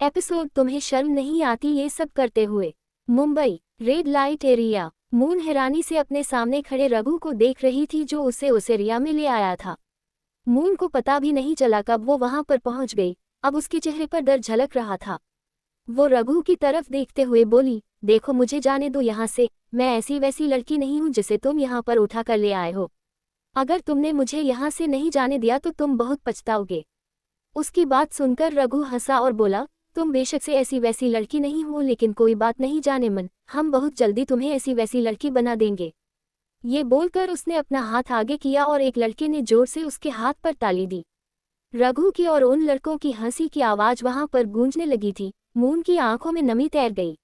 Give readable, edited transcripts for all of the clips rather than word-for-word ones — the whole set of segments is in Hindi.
एपिसोड तुम्हें शर्म नहीं आती ये सब करते हुए। Mumbai red light area. Moon हैरानी से अपने सामने खड़े रघु को देख रही थी जो उसे उस एरिया में ले आया था। मून को पता भी नहीं चला कब वो वहां पर पहुंच गई। अब उसके चेहरे पर डर झलक रहा था। वो रघु की तरफ देखते हुए बोली, देखो मुझे जाने दो यहाँ से। मैं ऐसी वैसी लड़की नहीं हूँ जिसे तुम यहाँ पर उठा कर ले आए हो। अगर तुमने मुझे यहाँ से नहीं जाने दिया तो तुम बहुत पछताओगे। उसकी बात सुनकर रघु हंसा और बोला, तुम बेशक से ऐसी वैसी लड़की नहीं हो, लेकिन कोई बात नहीं जाने मन, हम बहुत जल्दी तुम्हें ऐसी वैसी लड़की बना देंगे। ये बोलकर उसने अपना हाथ आगे किया और एक लड़के ने जोर से उसके हाथ पर ताली दी। रघु की और उन लड़कों की हंसी की आवाज वहां पर गूंजने लगी थी। मून की आंखों में नमी तैर गई।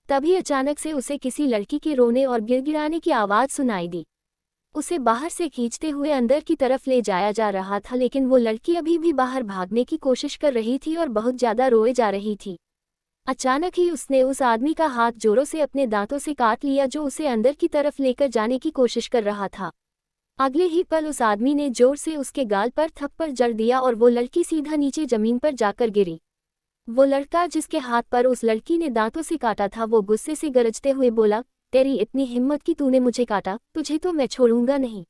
तभी अचानक से उसे किसी लड़की के रोने और गिड़गिड़ाने की आवाज सुनाई दी। उसे बाहर से खींचते हुए अंदर की तरफ ले जाया जा रहा था, लेकिन वो लड़की अभी भी बाहर भागने की कोशिश कर रही थी और बहुत ज्यादा रोए जा रही थी। अचानक ही उसने उस आदमी का हाथ जोरों से अपने दांतों से काट लिया जो उसे अंदर की तरफ लेकर जाने की कोशिश कर रहा था। अगले ही पल उस आदमी ने जोर से उसके गाल पर थप्पड़ जड़ दिया और वो लड़की सीधा नीचे जमीन पर जाकर गिरी। वो लड़का जिसके हाथ पर उस लड़की ने दांतों से काटा था, वो गुस्से से गरजते हुए बोला, तेरी इतनी हिम्मत कि तूने मुझे काटा, तुझे तो मैं छोड़ूंगा नहीं।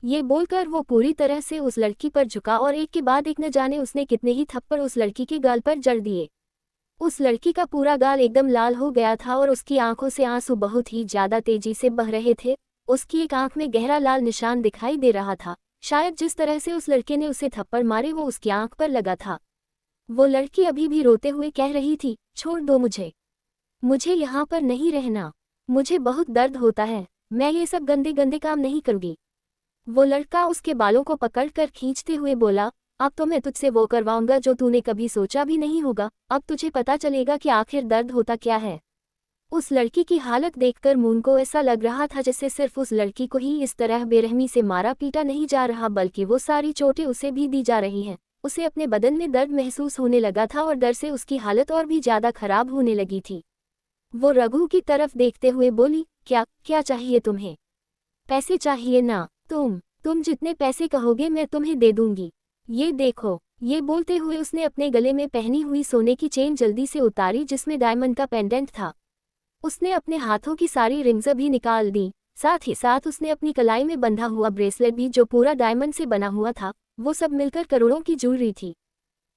ये बोलकर वो पूरी तरह से उस लड़की पर झुका और एक के बाद एक न जाने उसने कितने ही थप्पड़ उस लड़की के गाल पर जड़ दिए। उस लड़की का पूरा गाल एकदम लाल हो गया था और उसकी आंखों से आंसू बहुत ही ज्यादा तेजी से बह रहे थे। उसकी एक आंख में गहरा लाल निशान दिखाई दे रहा था। शायद जिस तरह से उस लड़के ने उसे थप्पड़ मारे वो उसकी आंख पर लगा था। वो लड़की अभी भी रोते हुए कह रही थी, छोड़ दो मुझे यहाँ पर नहीं रहना, मुझे बहुत दर्द होता है, मैं ये सब गंदे गंदे काम नहीं करूँगी। वो लड़का उसके बालों को पकड़कर खींचते हुए बोला, अब तो मैं तुझसे वो करवाऊंगा जो तूने कभी सोचा भी नहीं होगा। अब तुझे पता चलेगा कि आखिर दर्द होता क्या है। उस लड़की की हालत देखकर मून को ऐसा लग रहा था जैसे सिर्फ उस लड़की को ही इस तरह बेरहमी से मारा पीटा नहीं जा रहा, बल्कि वो सारी चोटें उसे भी दी जा रही हैं। उसे अपने बदन में दर्द महसूस होने लगा था और डर से उसकी हालत और भी ज्यादा खराब होने लगी थी। वो रघु की तरफ देखते हुए बोली, क्या चाहिए तुम्हें? पैसे चाहिए ना? तुम जितने पैसे कहोगे मैं तुम्हें दे दूंगी। ये देखो। ये बोलते हुए उसने अपने गले में पहनी हुई सोने की चेन जल्दी से उतारी जिसमें डायमंड का पेंडेंट था। उसने अपने हाथों की सारी रिंग्स भी निकाल दी। साथ ही साथ उसने अपनी कलाई में बंधा हुआ ब्रेसलेट भी जो पूरा डायमंड से बना हुआ था, वो सब मिलकर करोड़ों की ज्वेलरी थी।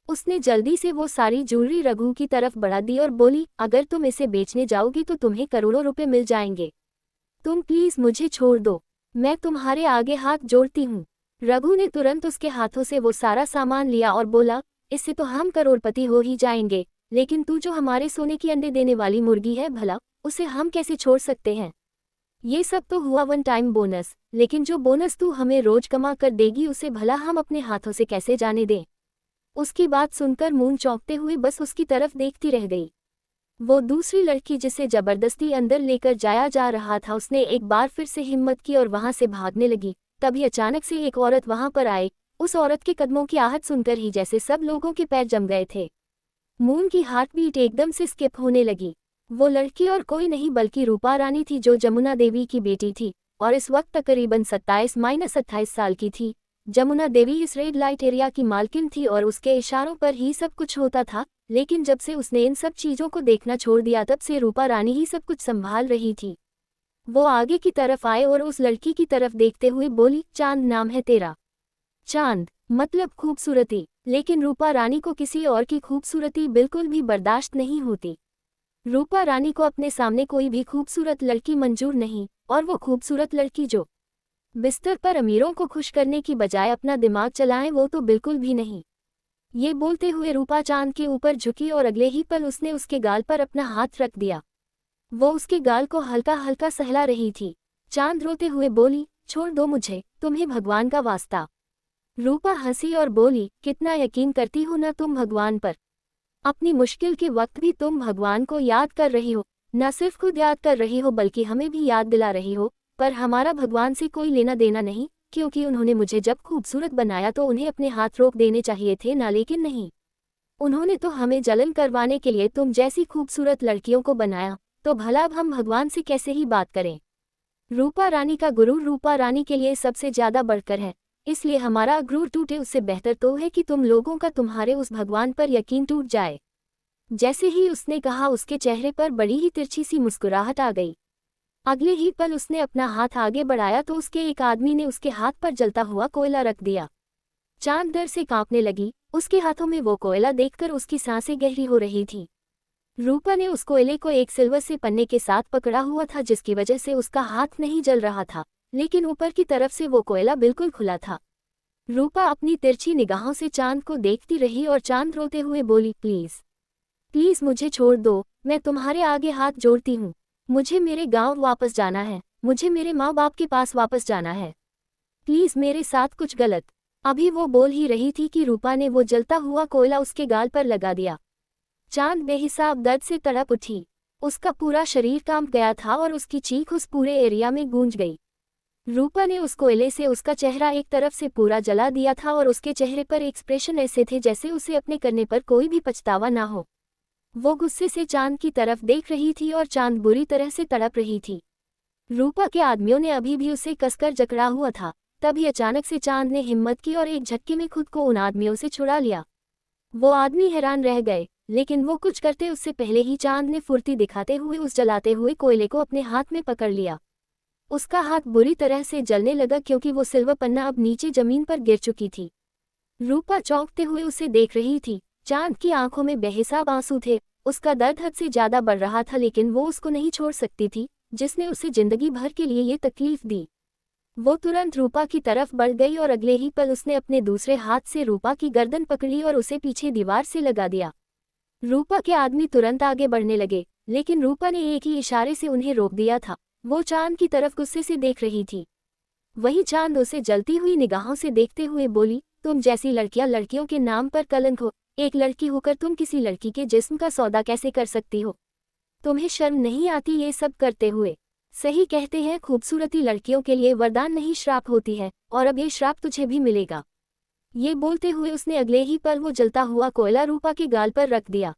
उसने जल्दी से वो सारी ज्वेलरी रघु की तरफ बढ़ा दी और बोली, अगर तुम इसे बेचने जाओगी तो तुम्हें करोड़ों रुपए मिल जाएंगे। तुम प्लीज मुझे छोड़ दो, मैं तुम्हारे आगे हाथ जोड़ती हूँ। रघु ने तुरंत उसके हाथों से वो सारा सामान लिया और बोला, इससे तो हम करोड़पति हो ही जाएंगे, लेकिन तू जो हमारे सोने की अंडे देने वाली मुर्गी है, भला उसे हम कैसे छोड़ सकते हैं? ये सब तो हुआ वन टाइम बोनस, लेकिन जो बोनस तू हमें रोज कमा कर देगी उसे भला हम अपने हाथों से कैसे जाने दें? उसकी बात सुनकर मून चौंकते हुए बस उसकी तरफ देखती रह गई। वो दूसरी लड़की जिसे जबरदस्ती अंदर लेकर जाया जा रहा था, उसने एक बार फिर से हिम्मत की और वहां से भागने लगी। तभी अचानक से एक औरत वहां पर आई। उस औरत के कदमों की आहट सुनकर ही जैसे सब लोगों के पैर जम गए थे। मून की हार्ट बीट एकदम से स्किप होने लगी। वो लड़की और कोई नहीं बल्कि रूपा रानी थी जो जमुना देवी की बेटी थी और इस वक्त तकरीबन 27-28 साल की थी। जमुना देवी इस रेड लाइट एरिया की मालकिन थी और उसके इशारों पर ही सब कुछ होता था। लेकिन जब से उसने इन सब चीजों को देखना छोड़ दिया तब से रूपा रानी ही सब कुछ संभाल रही थी। वो आगे की तरफ आए और उस लड़की की तरफ देखते हुए बोली, चांद नाम है तेरा? चांद मतलब खूबसूरती, लेकिन रूपा रानी को किसी और की खूबसूरती बिल्कुल भी बर्दाश्त नहीं होती। रूपा रानी को अपने सामने कोई भी खूबसूरत लड़की मंजूर नहीं, और वो खूबसूरत लड़की जो बिस्तर पर अमीरों को खुश करने की बजाय अपना दिमाग चलाएं, वो तो बिल्कुल भी नहीं। ये बोलते हुए रूपा चांद के ऊपर झुकी और अगले ही पल उसने उसके गाल पर अपना हाथ रख दिया। वो उसके गाल को हल्का हल्का सहला रही थी। चांद रोते हुए बोली, छोड़ दो मुझे, तुम्हें भगवान का वास्ता। रूपा हंसी और बोली, कितना यकीन करती हो ना तुम भगवान पर। अपनी मुश्किल के वक्त भी तुम भगवान को याद कर रही हो, न सिर्फ खुद याद कर रही हो बल्कि हमें भी याद दिला रही हो। पर हमारा भगवान से कोई लेना देना नहीं, क्योंकि उन्होंने मुझे जब खूबसूरत बनाया तो उन्हें अपने हाथ रोक देने चाहिए थे ना, लेकिन नहीं। उन्होंने तो हमें जलन करवाने के लिए तुम जैसी खूबसूरत लड़कियों को बनाया, तो भला अब हम भगवान से कैसे ही बात करें। रूपा रानी का गुरूर रूपा रानी के लिए सबसे ज्यादा बढ़कर है, इसलिए हमारा गुरूर टूटे उससे बेहतर तो है कि तुम लोगों का तुम्हारे उस भगवान पर यकीन टूट जाए। जैसे ही उसने कहा उसके चेहरे पर बड़ी ही तिरछी सी मुस्कुराहट आ गई। अगले ही पल उसने अपना हाथ आगे बढ़ाया तो उसके एक आदमी ने उसके हाथ पर जलता हुआ कोयला रख दिया। चांद डर से कांपने लगी, उसके हाथों में वो कोयला देखकर उसकी सांसें गहरी हो रही थी। रूपा ने उस कोयले को एक सिल्वर से पन्ने के साथ पकड़ा हुआ था जिसकी वजह से उसका हाथ नहीं जल रहा था, लेकिन ऊपर की तरफ से वो कोयला बिल्कुल खुला था। रूपा अपनी तिरछी निगाहों से चांद को देखती रही और चांद रोते हुए बोली, प्लीज प्लीज मुझे छोड़ दो, मैं तुम्हारे आगे हाथ जोड़ती हूँ। मुझे मेरे गांव वापस जाना है, मुझे मेरे माँ बाप के पास वापस जाना है। प्लीज मेरे साथ कुछ गलत। अभी वो बोल ही रही थी कि रूपा ने वो जलता हुआ कोयला उसके गाल पर लगा दिया। चांद बेहिसाब दर्द से तड़प उठी। उसका पूरा शरीर कांप गया था और उसकी चीख उस पूरे एरिया में गूंज गई। रूपा ने उस कोयले से उसका चेहरा एक तरफ से पूरा जला दिया था और उसके चेहरे पर एक्सप्रेशन ऐसे थे जैसे उसे अपने करने पर कोई भी पछतावा ना हो। वो गुस्से से चांद की तरफ देख रही थी और चांद बुरी तरह से तड़प रही थी। रूपा के आदमियों ने अभी भी उसे कसकर जकड़ा हुआ था। तभी अचानक से चांद ने हिम्मत की और एक झटके में खुद को उन आदमियों से छुड़ा लिया। वो आदमी हैरान रह गए, लेकिन वो कुछ करते उससे पहले ही चांद ने फुर्ती दिखाते हुए उस जलाते हुए कोयले को अपने हाथ में पकड़ लिया। उसका हाथ बुरी तरह से जलने लगा क्योंकि वो सिल्वर पन्ना अब नीचे जमीन पर गिर चुकी थी। रूपा चौंकते हुए उसे देख रही थी। चांद की आंखों में बेहिसाब आंसू थे। उसका दर्द हद से ज्यादा बढ़ रहा था, लेकिन वो उसको नहीं छोड़ सकती थी जिसने उसे जिंदगी भर के लिए ये तकलीफ दी। वो तुरंत रूपा की तरफ बढ़ गई और अगले ही पल उसने अपने दूसरे हाथ से रूपा की गर्दन पकड़ी और उसे पीछे दीवार से लगा दिया। रूपा के आदमी तुरंत आगे बढ़ने लगे, लेकिन रूपा ने एक ही इशारे से उन्हें रोक दिया था। वो चांद की तरफ गुस्से से देख रही थी। वही चांद उसे जलती हुई निगाहों से देखते हुए बोली, तुम जैसी लड़कियां लड़कियों के नाम पर कलंक हो। एक लड़की होकर तुम किसी लड़की के जिस्म का सौदा कैसे कर सकती हो? तुम्हें शर्म नहीं आती ये सब करते हुए? सही कहते हैं, खूबसूरती लड़कियों के लिए वरदान नहीं श्राप होती है, और अब ये श्राप तुझे भी मिलेगा। ये बोलते हुए उसने अगले ही पल वो जलता हुआ कोयला रूपा के गाल पर रख दिया।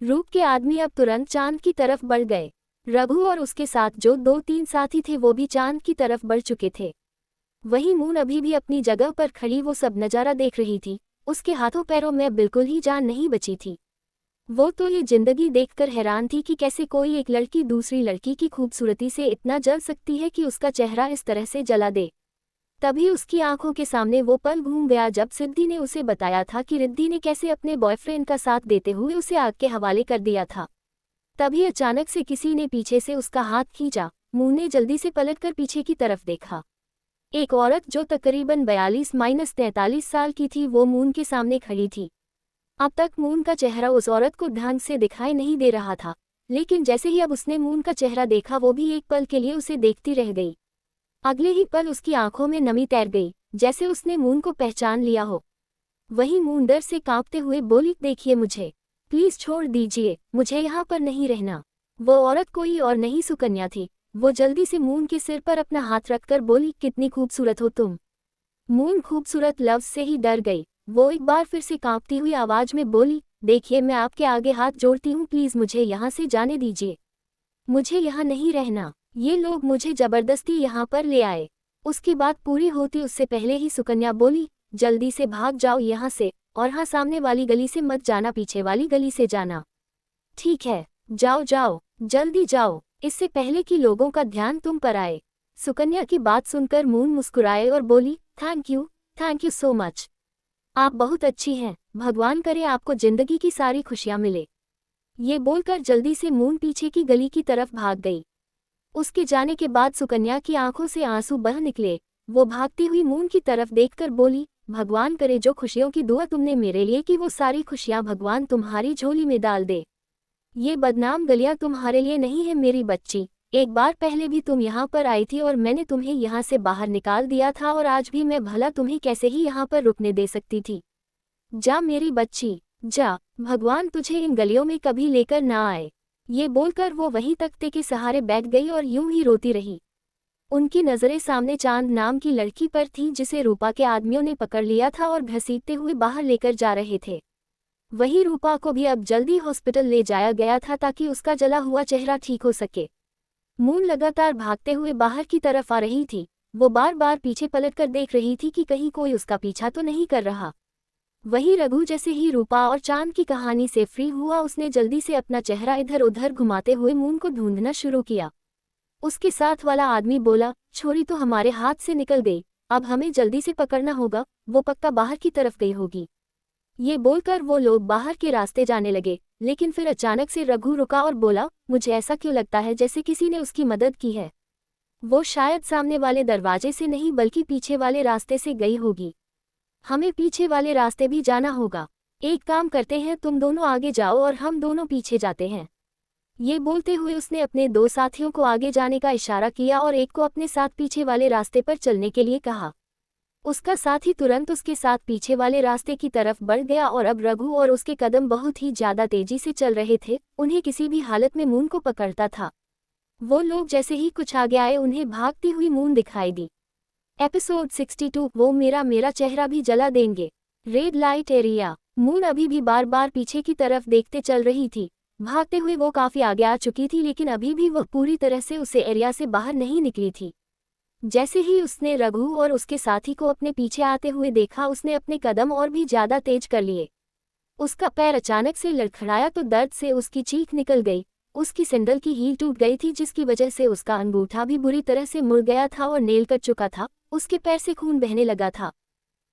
रूप के आदमी अब तुरंत चांद की तरफ बढ़ गए। रघु और उसके साथ जो 2-3 साथी थे वो भी चांद की तरफ बढ़ चुके थे। वही मून अभी भी अपनी जगह पर खड़ी वो सब नजारा देख रही थी। उसके हाथों पैरों में बिल्कुल ही जान नहीं बची थी। वो तो ये जिंदगी देखकर हैरान थी कि कैसे कोई एक लड़की दूसरी लड़की की खूबसूरती से इतना जल सकती है कि उसका चेहरा इस तरह से जला दे। तभी उसकी आंखों के सामने वो पल घूम गया जब सिद्धि ने उसे बताया था कि रिद्धि ने कैसे अपने बॉयफ्रेंड का साथ देते हुए उसे आग के हवाले कर दिया था। तभी अचानक से किसी ने पीछे से उसका हाथ खींचा। मून ने जल्दी से पलटकर पीछे की तरफ देखा। एक औरत जो तकरीबन 42-43 साल की थी वो मून के सामने खड़ी थी। अब तक मून का चेहरा उस औरत को ढंग से दिखाई नहीं दे रहा था, लेकिन जैसे ही अब उसने मून का चेहरा देखा वो भी एक पल के लिए उसे देखती रह गई। अगले ही पल उसकी आंखों में नमी तैर गई, जैसे उसने मून को पहचान लिया हो। वही मून डर से कांपते हुए बोली, देखिए मुझे प्लीज छोड़ दीजिए, मुझे यहाँ पर नहीं रहना। वो औरत कोई और नहीं सुकन्या थी। वो जल्दी से मून के सिर पर अपना हाथ रखकर बोली, कितनी खूबसूरत हो तुम। मून खूबसूरत लफ्ज से ही डर गई। वो एक बार फिर से कांपती हुई आवाज में बोली, देखिए मैं आपके आगे हाथ जोड़ती हूँ, प्लीज मुझे यहाँ से जाने दीजिए। मुझे यहाँ नहीं रहना। ये लोग मुझे जबरदस्ती यहाँ पर ले आए। उसकी बात पूरी होती उससे पहले ही सुकन्या बोली, जल्दी से भाग जाओ यहाँ से, और हाँ, सामने वाली गली से मत जाना, पीछे वाली गली से जाना। ठीक है, जाओ जाओ, जल्दी जाओ, इससे पहले कि लोगों का ध्यान तुम पर आए। सुकन्या की बात सुनकर मून मुस्कुराए और बोली, थैंक यू सो मच। आप बहुत अच्छी हैं, भगवान करे आपको जिंदगी की सारी खुशियां मिले। ये बोलकर जल्दी से मून पीछे की गली की तरफ भाग गई। उसके जाने के बाद सुकन्या की आंखों से आंसू बह निकले। वो भागती हुई मून की तरफ देखकर बोली, भगवान करे जो खुशियों की दुआ तुमने मेरे लिए की वो सारी खुशियां भगवान तुम्हारी झोली में डाल दे। ये बदनाम गलियां तुम्हारे लिए नहीं है मेरी बच्ची। एक बार पहले भी तुम यहाँ पर आई थी और मैंने तुम्हें यहाँ से बाहर निकाल दिया था, और आज भी मैं भला तुम्हें कैसे ही यहाँ पर रुकने दे सकती थी। जा मेरी बच्ची, जा, भगवान तुझे इन गलियों में कभी लेकर ना आए। ये बोलकर वो वहीं तख्ते के सहारे बैठ गई और यूं ही रोती रही। उनकी नजरें सामने चांद नाम की लड़की पर थीं जिसे रूपा के आदमियों ने पकड़ लिया था और घसीटते हुए बाहर लेकर जा रहे थे। वही रूपा को भी अब जल्दी हॉस्पिटल ले जाया गया था ताकि उसका जला हुआ चेहरा ठीक हो सके। मून लगातार भागते हुए बाहर की तरफ आ रही थी। वो बार बार पीछे पलटकर देख रही थी कि कहीं कोई उसका पीछा तो नहीं कर रहा। वही रघु जैसे ही रूपा और चांद की कहानी से फ्री हुआ, उसने जल्दी से अपना चेहरा इधर उधर घुमाते हुए मून को ढूंढना शुरू किया। उसके साथ वाला आदमी बोला, छोरी तो हमारे हाथ से निकल गई, अब हमें जल्दी से पकड़ना होगा, वो पक्का बाहर की तरफ गई होगी। ये बोलकर वो लोग बाहर के रास्ते जाने लगे, लेकिन फिर अचानक से रघु रुका और बोला, मुझे ऐसा क्यों लगता है जैसे किसी ने उसकी मदद की है। वो शायद सामने वाले दरवाजे से नहीं बल्कि पीछे वाले रास्ते से गई होगी। हमें पीछे वाले रास्ते भी जाना होगा। एक काम करते हैं, तुम दोनों आगे जाओ और हम दोनों पीछे जाते हैं। ये बोलते हुए उसने अपने दो साथियों को आगे जाने का इशारा किया और एक को अपने साथ पीछे वाले रास्ते पर चलने के लिए कहा। उसका साथी तुरंत उसके साथ पीछे वाले रास्ते की तरफ बढ़ गया और अब रघु और उसके कदम बहुत ही ज्यादा तेजी से चल रहे थे। उन्हें किसी भी हालत में मून को पकड़ता था। वो लोग जैसे ही कुछ आगे आए, उन्हें भागती हुई मून दिखाई दी। एपिसोड 62, वो मेरा चेहरा भी जला देंगे। Red light area. मून अभी भी बार बार पीछे की तरफ देखते चल रही थी। भागते हुए वो काफी आगे आ चुकी थी, लेकिन अभी भी वह पूरी तरह से उसे एरिया से बाहर नहीं निकली थी। जैसे ही उसने रघु और उसके साथी को अपने पीछे आते हुए देखा, उसने अपने कदम और भी ज्यादा तेज कर लिए। उसका पैर अचानक से लड़खड़ाया तो दर्द से उसकी चीख निकल गई। उसकी सैंडल की हील टूट गई थी, जिसकी वजह से उसका अंगूठा भी बुरी तरह से मुड़ गया था और नेल कट चुका था। उसके पैर से खून बहने लगा था।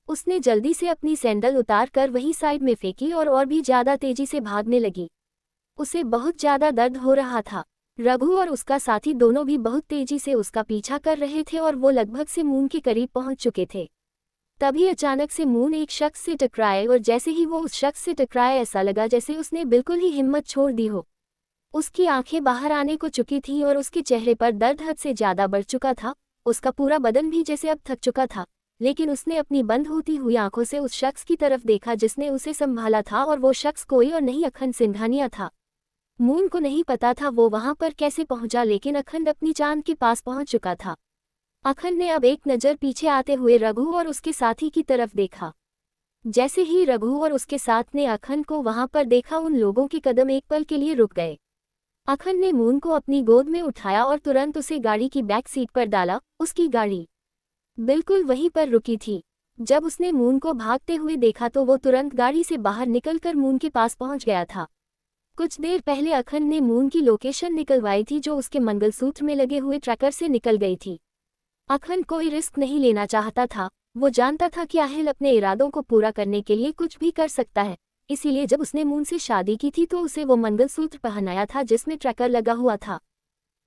उसने जल्दी से अपनी सैंडल उतार कर वही साइड में फेंकी और भी ज्यादा तेजी से भागने लगी। उसे बहुत ज्यादा दर्द हो रहा था। रघु और उसका साथी दोनों भी बहुत तेजी से उसका पीछा कर रहे थे और वो लगभग से मून के करीब पहुंच चुके थे। तभी अचानक से मून एक शख्स से टकराए और जैसे ही वो उस शख्स से टकराए, ऐसा लगा जैसे उसने बिल्कुल ही हिम्मत छोड़ दी हो। उसकी आंखें बाहर आने को चुकी थी और उसके चेहरे पर दर्द हद से ज्यादा बढ़ चुका था। उसका पूरा बदन भी जैसे अब थक चुका था, लेकिन उसने अपनी बंद होती हुई आंखों से उस शख्स की तरफ देखा जिसने उसे संभाला था, और वो शख्स कोई और नहीं अखंड सिंघानिया था। मून को नहीं पता था वो वहां पर कैसे पहुंचा, लेकिन अखंड अपनी चांद के पास पहुंच चुका था। अखंड ने अब एक नज़र पीछे आते हुए रघु और उसके साथी की तरफ देखा। जैसे ही रघु और उसके साथ ने अखंड को वहां पर देखा, उन लोगों के कदम एक पल के लिए रुक गए। अखंड ने मून को अपनी गोद में उठाया और तुरंत उसे गाड़ी की बैक सीट पर डाला। उसकी गाड़ी बिल्कुल वहीं पर रुकी थी। जब उसने मून को भागते हुए देखा तो वो तुरंत गाड़ी से बाहर निकलकर मून के पास पहुंच गया था। कुछ देर पहले अखंड ने मून की लोकेशन निकलवाई थी, जो उसके मंगलसूत्र में लगे हुए ट्रैकर से निकल गई थी। अखंड कोई रिस्क नहीं लेना चाहता था। वो जानता था कि आहिल अपने इरादों को पूरा करने के लिए कुछ भी कर सकता है। इसीलिए जब उसने मून से शादी की थी तो उसे वो मंगलसूत्र पहनाया था जिसमें ट्रैकर लगा हुआ था।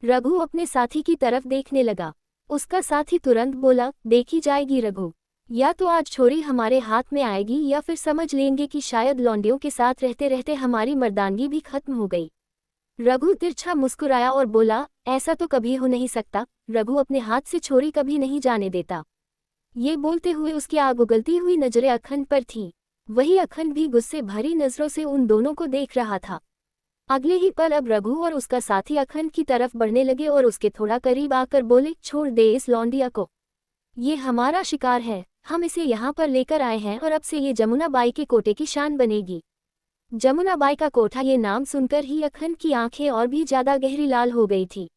रघु अपने साथी की तरफ देखने लगा। उसका साथी तुरंत बोला, देखी जाएगी रघु, या तो आज छोरी हमारे हाथ में आएगी या फिर समझ लेंगे कि शायद लौंडियों के साथ रहते रहते हमारी मर्दानगी भी खत्म हो गई। रघु तिरछा मुस्कुराया और बोला, ऐसा तो कभी हो नहीं सकता। रघु अपने हाथ से छोरी कभी नहीं जाने देता। ये बोलते हुए उसकी आग उगलती हुई नजरें अखंड पर थीं। वही अखंड भी गुस्से भरी नजरों से उन दोनों को देख रहा था। अगले ही पल अब रघु और उसका साथी अखंड की तरफ बढ़ने लगे और उसके थोड़ा करीब आकर बोले, छोड़ दे इस लौंडिया को, ये हमारा शिकार है। हम इसे यहाँ पर लेकर आए हैं और अब से ये जमुना बाई के कोटे की शान बनेगी। जमुना बाई का कोठा, ये नाम सुनकर ही अखंड की आंखें और भी ज्यादा गहरी लाल हो गई थी।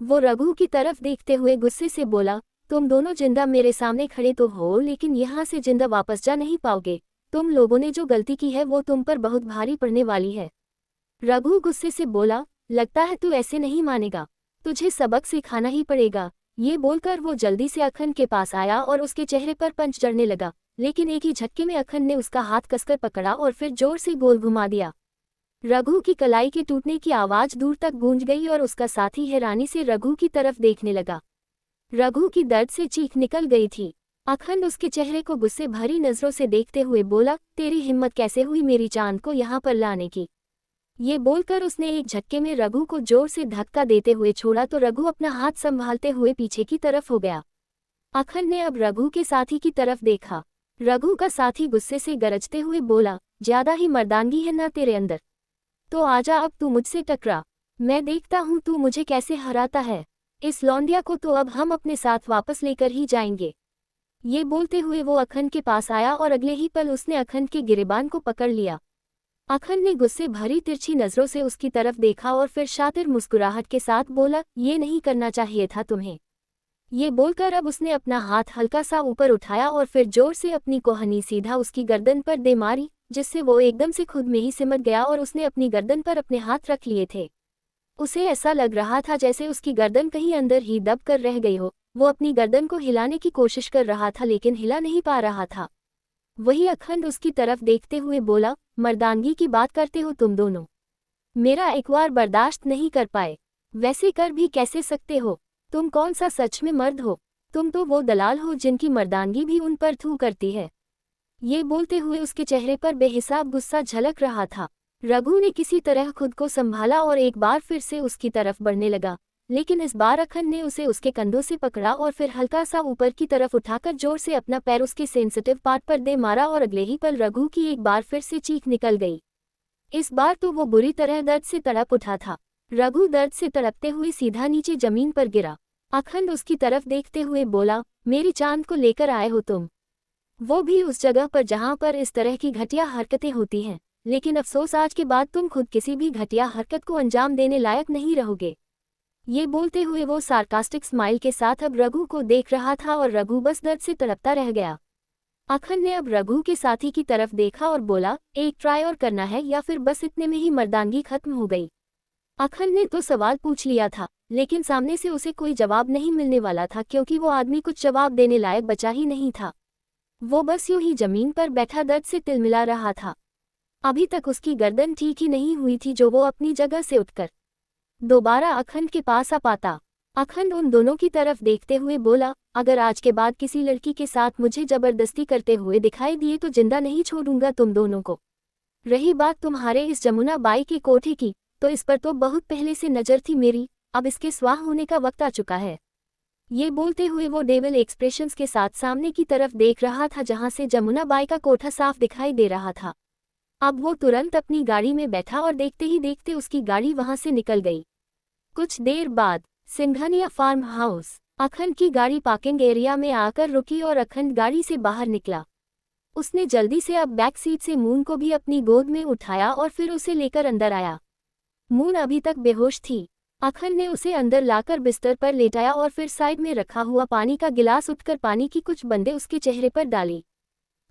वो रघु की तरफ देखते हुए गुस्से से बोला, तुम दोनों जिंदा मेरे सामने खड़े तो हो, लेकिन यहाँ से जिंदा वापस जा नहीं पाओगे। तुम लोगों ने जो गलती की है वो तुम पर बहुत भारी पड़ने वाली है। रघु गुस्से से बोला, लगता है तू ऐसे नहीं मानेगा, तुझे सबक सिखाना ही पड़ेगा। ये बोलकर वो जल्दी से अखंड के पास आया और उसके चेहरे पर पंच चढ़ने लगा, लेकिन एक ही झटके में अखंड ने उसका हाथ कसकर पकड़ा और फिर जोर से गोल घुमा दिया। रघु की कलाई के टूटने की आवाज दूर तक गूंज गई और उसका साथी हैरानी से रघु की तरफ देखने लगा। रघु की दर्द से चीख निकल गई थी। अखंड उसके चेहरे को गुस्से भरी नजरों से देखते हुए बोला, तेरी हिम्मत कैसे हुई मेरी चांद को यहाँ पर लाने की। ये बोलकर उसने एक झटके में रघु को जोर से धक्का देते हुए छोड़ा तो रघु अपना हाथ संभालते हुए पीछे की तरफ हो गया। अखंड ने अब रघु के साथी की तरफ देखा। रघु का साथी गुस्से से गरजते हुए बोला, ज्यादा ही मर्दानगी है ना तेरे अंदर, तो आजा अब तू मुझसे टकरा, मैं देखता हूँ तू मुझे कैसे हराता है। इस लौंडिया को तो अब हम अपने साथ वापस लेकर ही जाएंगे। ये बोलते हुए वो अखंड के पास आया और अगले ही पल उसने अखंड के गिरेबान को पकड़ लिया। अखंड ने गुस्से भरी तिरछी नजरों से उसकी तरफ देखा और फिर शातिर मुस्कुराहट के साथ बोला, ये नहीं करना चाहिए था तुम्हें। ये बोलकर अब उसने अपना हाथ हल्का सा ऊपर उठाया और फिर जोर से अपनी कोहनी सीधा उसकी गर्दन पर दे मारी, जिससे वो एकदम से खुद में ही सिमट गया और उसने अपनी गर्दन पर अपने हाथ रख लिए थे। उसे ऐसा लग रहा था जैसे उसकी गर्दन कहीं अंदर ही दब कर रह गई हो। वो अपनी गर्दन को हिलाने की कोशिश कर रहा था लेकिन हिला नहीं पा रहा था। वही अखंड उसकी तरफ देखते हुए बोला, मर्दानगी की बात करते हो तुम दोनों? मेरा एक बार बर्दाश्त नहीं कर पाए, वैसे कर भी कैसे सकते हो? तुम कौन सा सच में मर्द हो? तुम तो वो दलाल हो जिनकी मर्दानगी भी उन पर थू करती है। ये बोलते हुए उसके चेहरे पर बेहिसाब गुस्सा झलक रहा था। रघु ने किसी तरह खुद को संभाला और एक बार फिर से उसकी तरफ बढ़ने लगा, लेकिन इस बार अखंड ने उसे उसके कंधों से पकड़ा और फिर हल्का सा ऊपर की तरफ उठाकर जोर से अपना पैर उसके सेंसिटिव पार्ट पर दे मारा और अगले ही पल रघु की एक बार फिर से चीख निकल गई। इस बार तो वो बुरी तरह दर्द से तड़प उठा था। रघु दर्द से तड़पते हुए सीधा नीचे जमीन पर गिरा। अखंड उसकी तरफ देखते हुए बोला, मेरी चांद को लेकर आए हो तुम? वो भी उस जगह पर जहां पर इस तरह की घटिया हरकतें होती हैं, लेकिन अफसोस आज के बाद तुम खुद किसी भी घटिया हरकत को अंजाम देने लायक नहीं रहोगे। ये बोलते हुए वो सार्कास्टिक स्माइल के साथ अब रघु को देख रहा था और रघु बस दर्द से तड़पता रह गया। अखंड ने अब रघु के साथी की तरफ देखा और बोला, एक ट्राई और करना है या फिर बस इतने में ही मर्दानगी खत्म हो गई? अखंड ने तो सवाल पूछ लिया था, लेकिन सामने से उसे कोई जवाब नहीं मिलने वाला था क्योंकि वो आदमी कुछ जवाब देने लायक बचा ही नहीं था। वो बस यूं ही जमीन पर बैठा दर्द से तिलमिला रहा था। अभी तक उसकी गर्दन ठीक ही नहीं हुई थी जो वो अपनी जगह से उठकर दोबारा अखंड के पास आ पाता। अखंड उन दोनों की तरफ देखते हुए बोला, अगर आज के बाद किसी लड़की के साथ मुझे जबरदस्ती करते हुए दिखाई दिए तो जिंदा नहीं छोड़ूंगा तुम दोनों को। रही बात तुम्हारे इस जमुना बाई के कोठे की, तो इस पर तो बहुत पहले से नजर थी मेरी, अब इसके स्वाह होने का वक्त आ चुका है। ये बोलते हुए वो डेविल एक्सप्रेशंस के साथ सामने की तरफ देख रहा था जहां से जमुना बाई का कोठा साफ दिखाई दे रहा था। अब वो तुरंत अपनी गाड़ी में बैठा और देखते ही देखते उसकी गाड़ी वहां से निकल गई। कुछ देर बाद सिंघानिया फार्म हाउस। अखंड की गाड़ी पार्किंग एरिया में आकर रुकी और अखंड गाड़ी से बाहर निकला। उसने जल्दी से अब बैक सीट से मून को भी अपनी गोद में उठाया और फिर उसे लेकर अंदर आया। मून अभी तक बेहोश थी। अखंड ने उसे अंदर लाकर बिस्तर पर लेटाया और फिर साइड में रखा हुआ पानी का गिलास उठकर पानी की कुछ बूंदें उसके चेहरे पर डाली।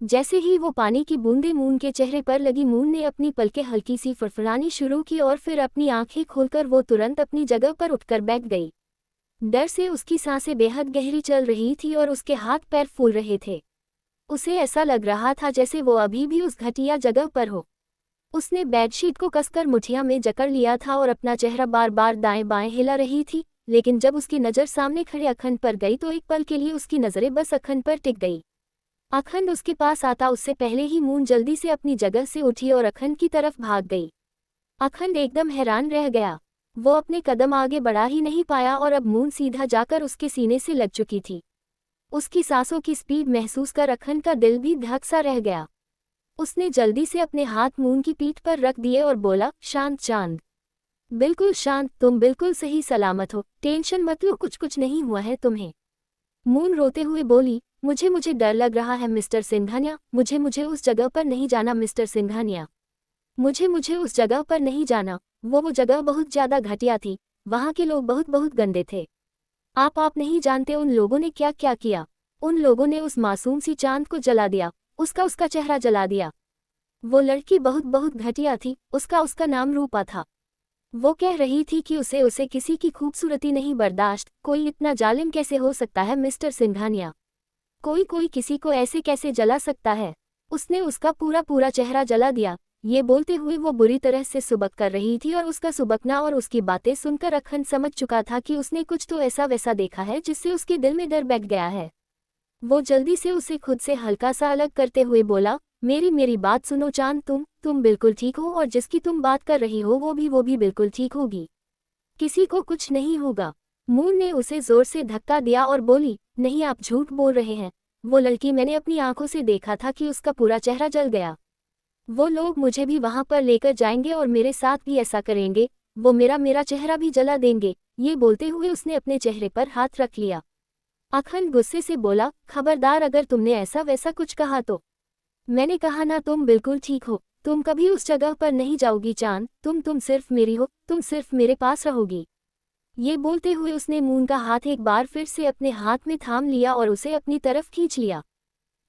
जैसे ही वो पानी की बूंदें मून के चेहरे पर लगी, मून ने अपनी पलकें हल्की सी फड़फड़ानी शुरू की और फिर अपनी आंखें खोलकर वो तुरंत अपनी जगह पर उठकर बैठ गई। डर से उसकी सांसें बेहद गहरी चल रही थी और उसके हाथ पैर फूल रहे थे। उसे ऐसा लग रहा था जैसे वो अभी भी उस घटिया जगह पर हो। उसने बेडशीट को कसकर मुठिया में जकड़ लिया था और अपना चेहरा बार बार दाएं बाएं हिला रही थी, लेकिन जब उसकी नज़र सामने खड़े अखंड पर गई तो एक पल के लिए उसकी नज़रें बस अखंड पर टिक गई। अखंड उसके पास आता उससे पहले ही मून जल्दी से अपनी जगह से उठी और अखंड की तरफ भाग गई। अखंड एकदम हैरान रह गया। वो अपने कदम आगे बढ़ा ही नहीं पाया और अब मून सीधा जाकर उसके सीने से लग चुकी थी। उसकी सांसों की स्पीड महसूस कर अखंड का दिल भी धड़क सा रह गया। उसने जल्दी से अपने हाथ मून की पीठ पर रख दिए और बोला, शांत चांद, बिल्कुल शांत, तुम बिल्कुल सही सलामत हो, टेंशन मत लो, कुछ नहीं हुआ है तुम्हें। मून रोते हुए बोली, मुझे डर लग रहा है मिस्टर सिंघानिया, मुझे उस जगह पर नहीं जाना मिस्टर सिंघानिया, मुझे उस जगह पर नहीं जाना। वो जगह बहुत ज़्यादा घटिया थी, वहाँ के लोग बहुत गंदे थे। आप नहीं जानते उन लोगों ने क्या क्या किया। उन लोगों ने उस मासूम सी चांद को जला दिया, उसका चेहरा जला दिया। वो लड़की बहुत घटिया थी, उसका नाम रूपा था। वो कह रही थी कि उसे किसी की खूबसूरती नहीं बर्दाश्त। कोई इतना जालिम कैसे हो सकता है मिस्टर सिंघानिया? कोई किसी को ऐसे कैसे जला सकता है? उसने उसका पूरा चेहरा जला दिया। ये बोलते हुए वो बुरी तरह से सुबक कर रही थी और उसका सुबकना और उसकी बातें सुनकर अखंड समझ चुका था कि उसने कुछ तो ऐसा वैसा देखा है जिससे उसके दिल में डर बैठ गया है। वो जल्दी से उसे खुद से हल्का सा अलग करते हुए बोला, मेरी बात सुनो चांद, तुम बिल्कुल ठीक हो और जिसकी तुम बात कर रही हो वो भी बिल्कुल ठीक होगी। किसी को कुछ नहीं होगा। मून ने उसे जोर से धक्का दिया और बोली, नहीं, आप झूठ बोल रहे हैं। वो लड़की, मैंने अपनी आंखों से देखा था कि उसका पूरा चेहरा जल गया। वो लोग मुझे भी वहां पर लेकर जाएंगे और मेरे साथ भी ऐसा करेंगे। वो मेरा चेहरा भी जला देंगे। ये बोलते हुए उसने अपने चेहरे पर हाथ रख लिया। अखंड गुस्से से बोला, खबरदार अगर तुमने ऐसा वैसा कुछ कहा तो। मैंने कहा ना, तुम बिल्कुल ठीक हो। तुम कभी उस जगह पर नहीं जाओगी चांद। तुम सिर्फ मेरी हो, तुम सिर्फ मेरे पास रहोगी। ये बोलते हुए उसने मून का हाथ एक बार फिर से अपने हाथ में थाम लिया और उसे अपनी तरफ खींच लिया।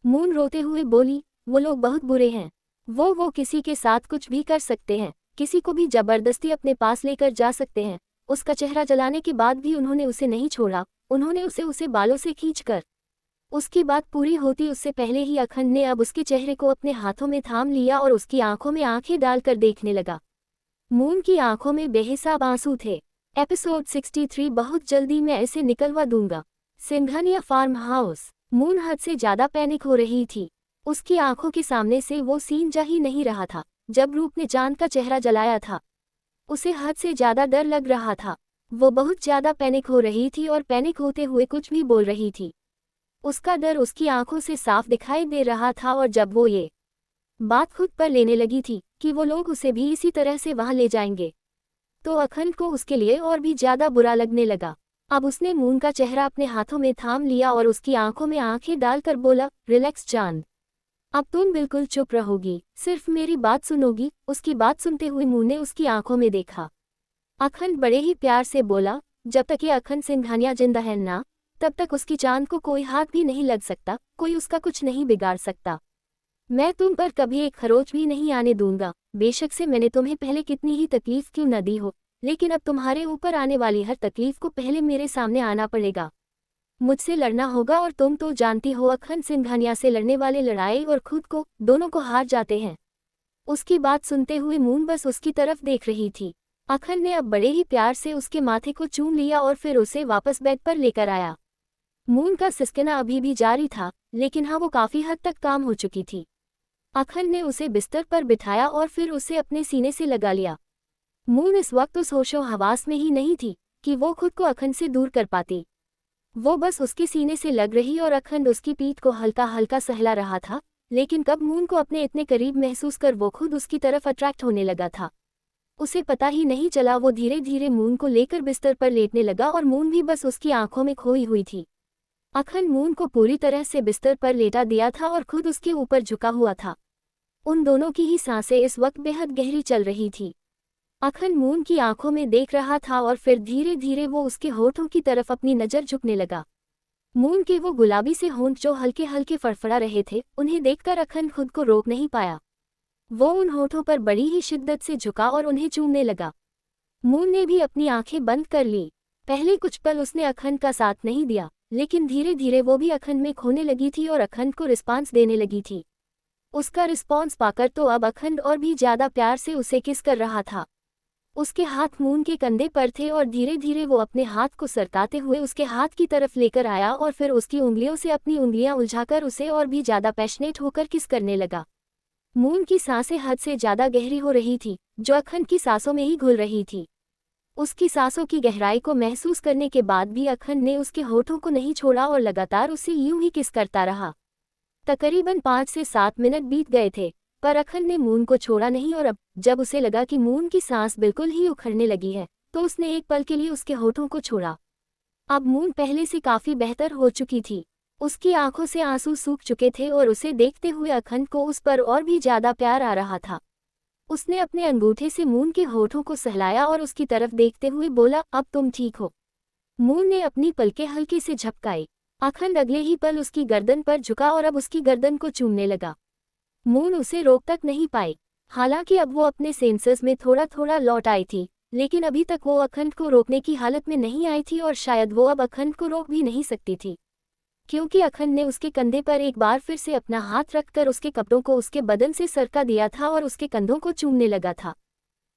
मून रोते हुए बोली, वो लोग बहुत बुरे हैं। वो किसी के साथ कुछ भी कर सकते हैं, किसी को भी जबरदस्ती अपने पास लेकर जा सकते हैं। उसका चेहरा जलाने के बाद भी उन्होंने उसे नहीं छोड़ा, उन्होंने उसे बालों से खींचकर। उसकी बात पूरी होती उससे पहले ही अखंड ने अब उसके चेहरे को अपने हाथों में थाम लिया और उसकी आंखों में आंखें डालकर देखने लगा। मून की आंखों में बेहिसाब आंसू थे। एपिसोड 63 बहुत जल्दी मैं इसे निकलवा दूंगा। Singhania farm house. मून हद से ज्यादा पैनिक हो रही थी। उसकी आंखों के सामने से वो सीन जा ही नहीं रहा था जब रूप ने चांद का चेहरा जलाया था। उसे हद से ज्यादा डर लग रहा था। वो बहुत ज्यादा पैनिक हो रही थी और पैनिक होते हुए कुछ भी बोल रही थी। उसका डर उसकी आंखों से साफ दिखाई दे रहा था और जब वो ये बात खुद पर लेने लगी थी कि वो लोग उसे भी इसी तरह से वहां ले जाएंगे, तो अखंड को उसके लिए और भी ज्यादा बुरा लगने लगा। अब उसने मून का चेहरा अपने हाथों में थाम लिया और उसकी आंखों में आंखें डालकर बोला, रिलैक्स चांद, अब तुम बिल्कुल चुप रहोगी, सिर्फ मेरी बात सुनोगी। उसकी बात सुनते हुए मून ने उसकी आंखों में देखा। अखंड बड़े ही प्यार से बोला, जब तक ये अखंड सिंघानिया जिंदा है ना, तब तक उसकी चांद को कोई हाथ भी नहीं लग सकता, कोई उसका कुछ नहीं बिगाड़ सकता। मैं तुम पर कभी एक खरोच भी नहीं आने दूंगा। बेशक से मैंने तुम्हें पहले कितनी ही तकलीफ क्यों न दी हो, लेकिन अब तुम्हारे ऊपर आने वाली हर तकलीफ को पहले मेरे सामने आना पड़ेगा। मुझसे लड़ना होगा और तुम तो जानती हो अखंड सिंघानिया से लड़ने वाले लड़ाई और खुद को दोनों को हार जाते हैं। उसकी बात सुनते हुए मून बस उसकी तरफ देख रही थी। अखंड ने अब बड़े ही प्यार से उसके माथे को चूम लिया और फिर उसे वापस बेड पर लेकर आया। मून का सिसकना अभी भी जारी था, लेकिन हाँ वो काफी हद तक काम हो चुकी थी। अखंड ने उसे बिस्तर पर बिठाया और फिर उसे अपने सीने से लगा लिया। मून इस वक्त उस होशो हवास में ही नहीं थी कि वो खुद को अखंड से दूर कर पाती। वो बस उसके सीने से लग रही और अखंड उसकी पीठ को हल्का हल्का सहला रहा था, लेकिन कब मून को अपने इतने करीब महसूस कर वो खुद उसकी तरफ अट्रैक्ट होने लगा था। उसे पता ही नहीं चला, वो धीरे धीरे मून को लेकर बिस्तर पर लेटने लगा और मून भी बस उसकी आंखों में खोई हुई थी। अखंड मून को पूरी तरह से बिस्तर पर लेटा दिया था और खुद उसके ऊपर झुका हुआ था। उन दोनों की ही सांसें इस वक्त बेहद गहरी चल रही थी। अखंड मून की आंखों में देख रहा था और फिर धीरे धीरे वो उसके होठों की तरफ अपनी नज़र झुकने लगा। मून के वो गुलाबी से होंठ जो हल्के हल्के फड़फड़ा रहे थे, उन्हें देखकर अखंड खुद को रोक नहीं पाया। वो उन होठों पर बड़ी ही शिद्दत से झुका और उन्हें चूमने लगा। मून ने भी अपनी आंखें बंद कर ली। पहले कुछ पल उसने अखंड का साथ नहीं दिया, लेकिन धीरे धीरे वो भी अखंड में खोने लगी थी और अखंड को रिस्पांस देने लगी थी। उसका रिस्पांस पाकर तो अब अखंड और भी ज्यादा प्यार से उसे किस कर रहा था। उसके हाथ मून के कंधे पर थे और धीरे धीरे वो अपने हाथ को सरकाते हुए उसके हाथ की तरफ लेकर आया और फिर उसकी उंगलियों से अपनी उंगलियां उलझाकर उसे और भी ज्यादा पैशनेट होकर किस करने लगा। मून की सांसें हद से ज्यादा गहरी हो रही थी, जो अखंड की सांसों में ही घुल रही थी। उसकी सांसों की गहराई को महसूस करने के बाद भी अखंड ने उसके होठों को नहीं छोड़ा और लगातार उसे यूं ही किस करता रहा। तकरीबन 5 से 7 मिनट बीत गए थे, पर अखंड ने मून को छोड़ा नहीं और अब जब उसे लगा कि मून की सांस बिल्कुल ही उखड़ने लगी है, तो उसने एक पल के लिए उसके होठों को छोड़ा। अब मून पहले से काफी बेहतर हो चुकी थी। उसकी आंखों से आंसू सूख चुके थे और उसे देखते हुए अखंड को उस पर और भी ज्यादा प्यार आ रहा था। उसने अपने अंगूठे से मून के होठों को सहलाया और उसकी तरफ देखते हुए बोला, अब तुम ठीक हो। मून ने अपनी पलकें हल्के से झपकाई। अखंड अगले ही पल उसकी गर्दन पर झुका और अब उसकी गर्दन को चूमने लगा। मून उसे रोक तक नहीं पाई। हालांकि अब वो अपने सेंसर्स में थोड़ा थोड़ा लौट आई थी, लेकिन अभी तक वो अखंड को रोकने की हालत में नहीं आई थी और शायद वो अब अखंड को रोक भी नहीं सकती थी, क्योंकि अखंड ने उसके कंधे पर एक बार फिर से अपना हाथ रखकर उसके कपड़ों को उसके बदन से सरका दिया था और उसके कंधों को चूमने लगा था।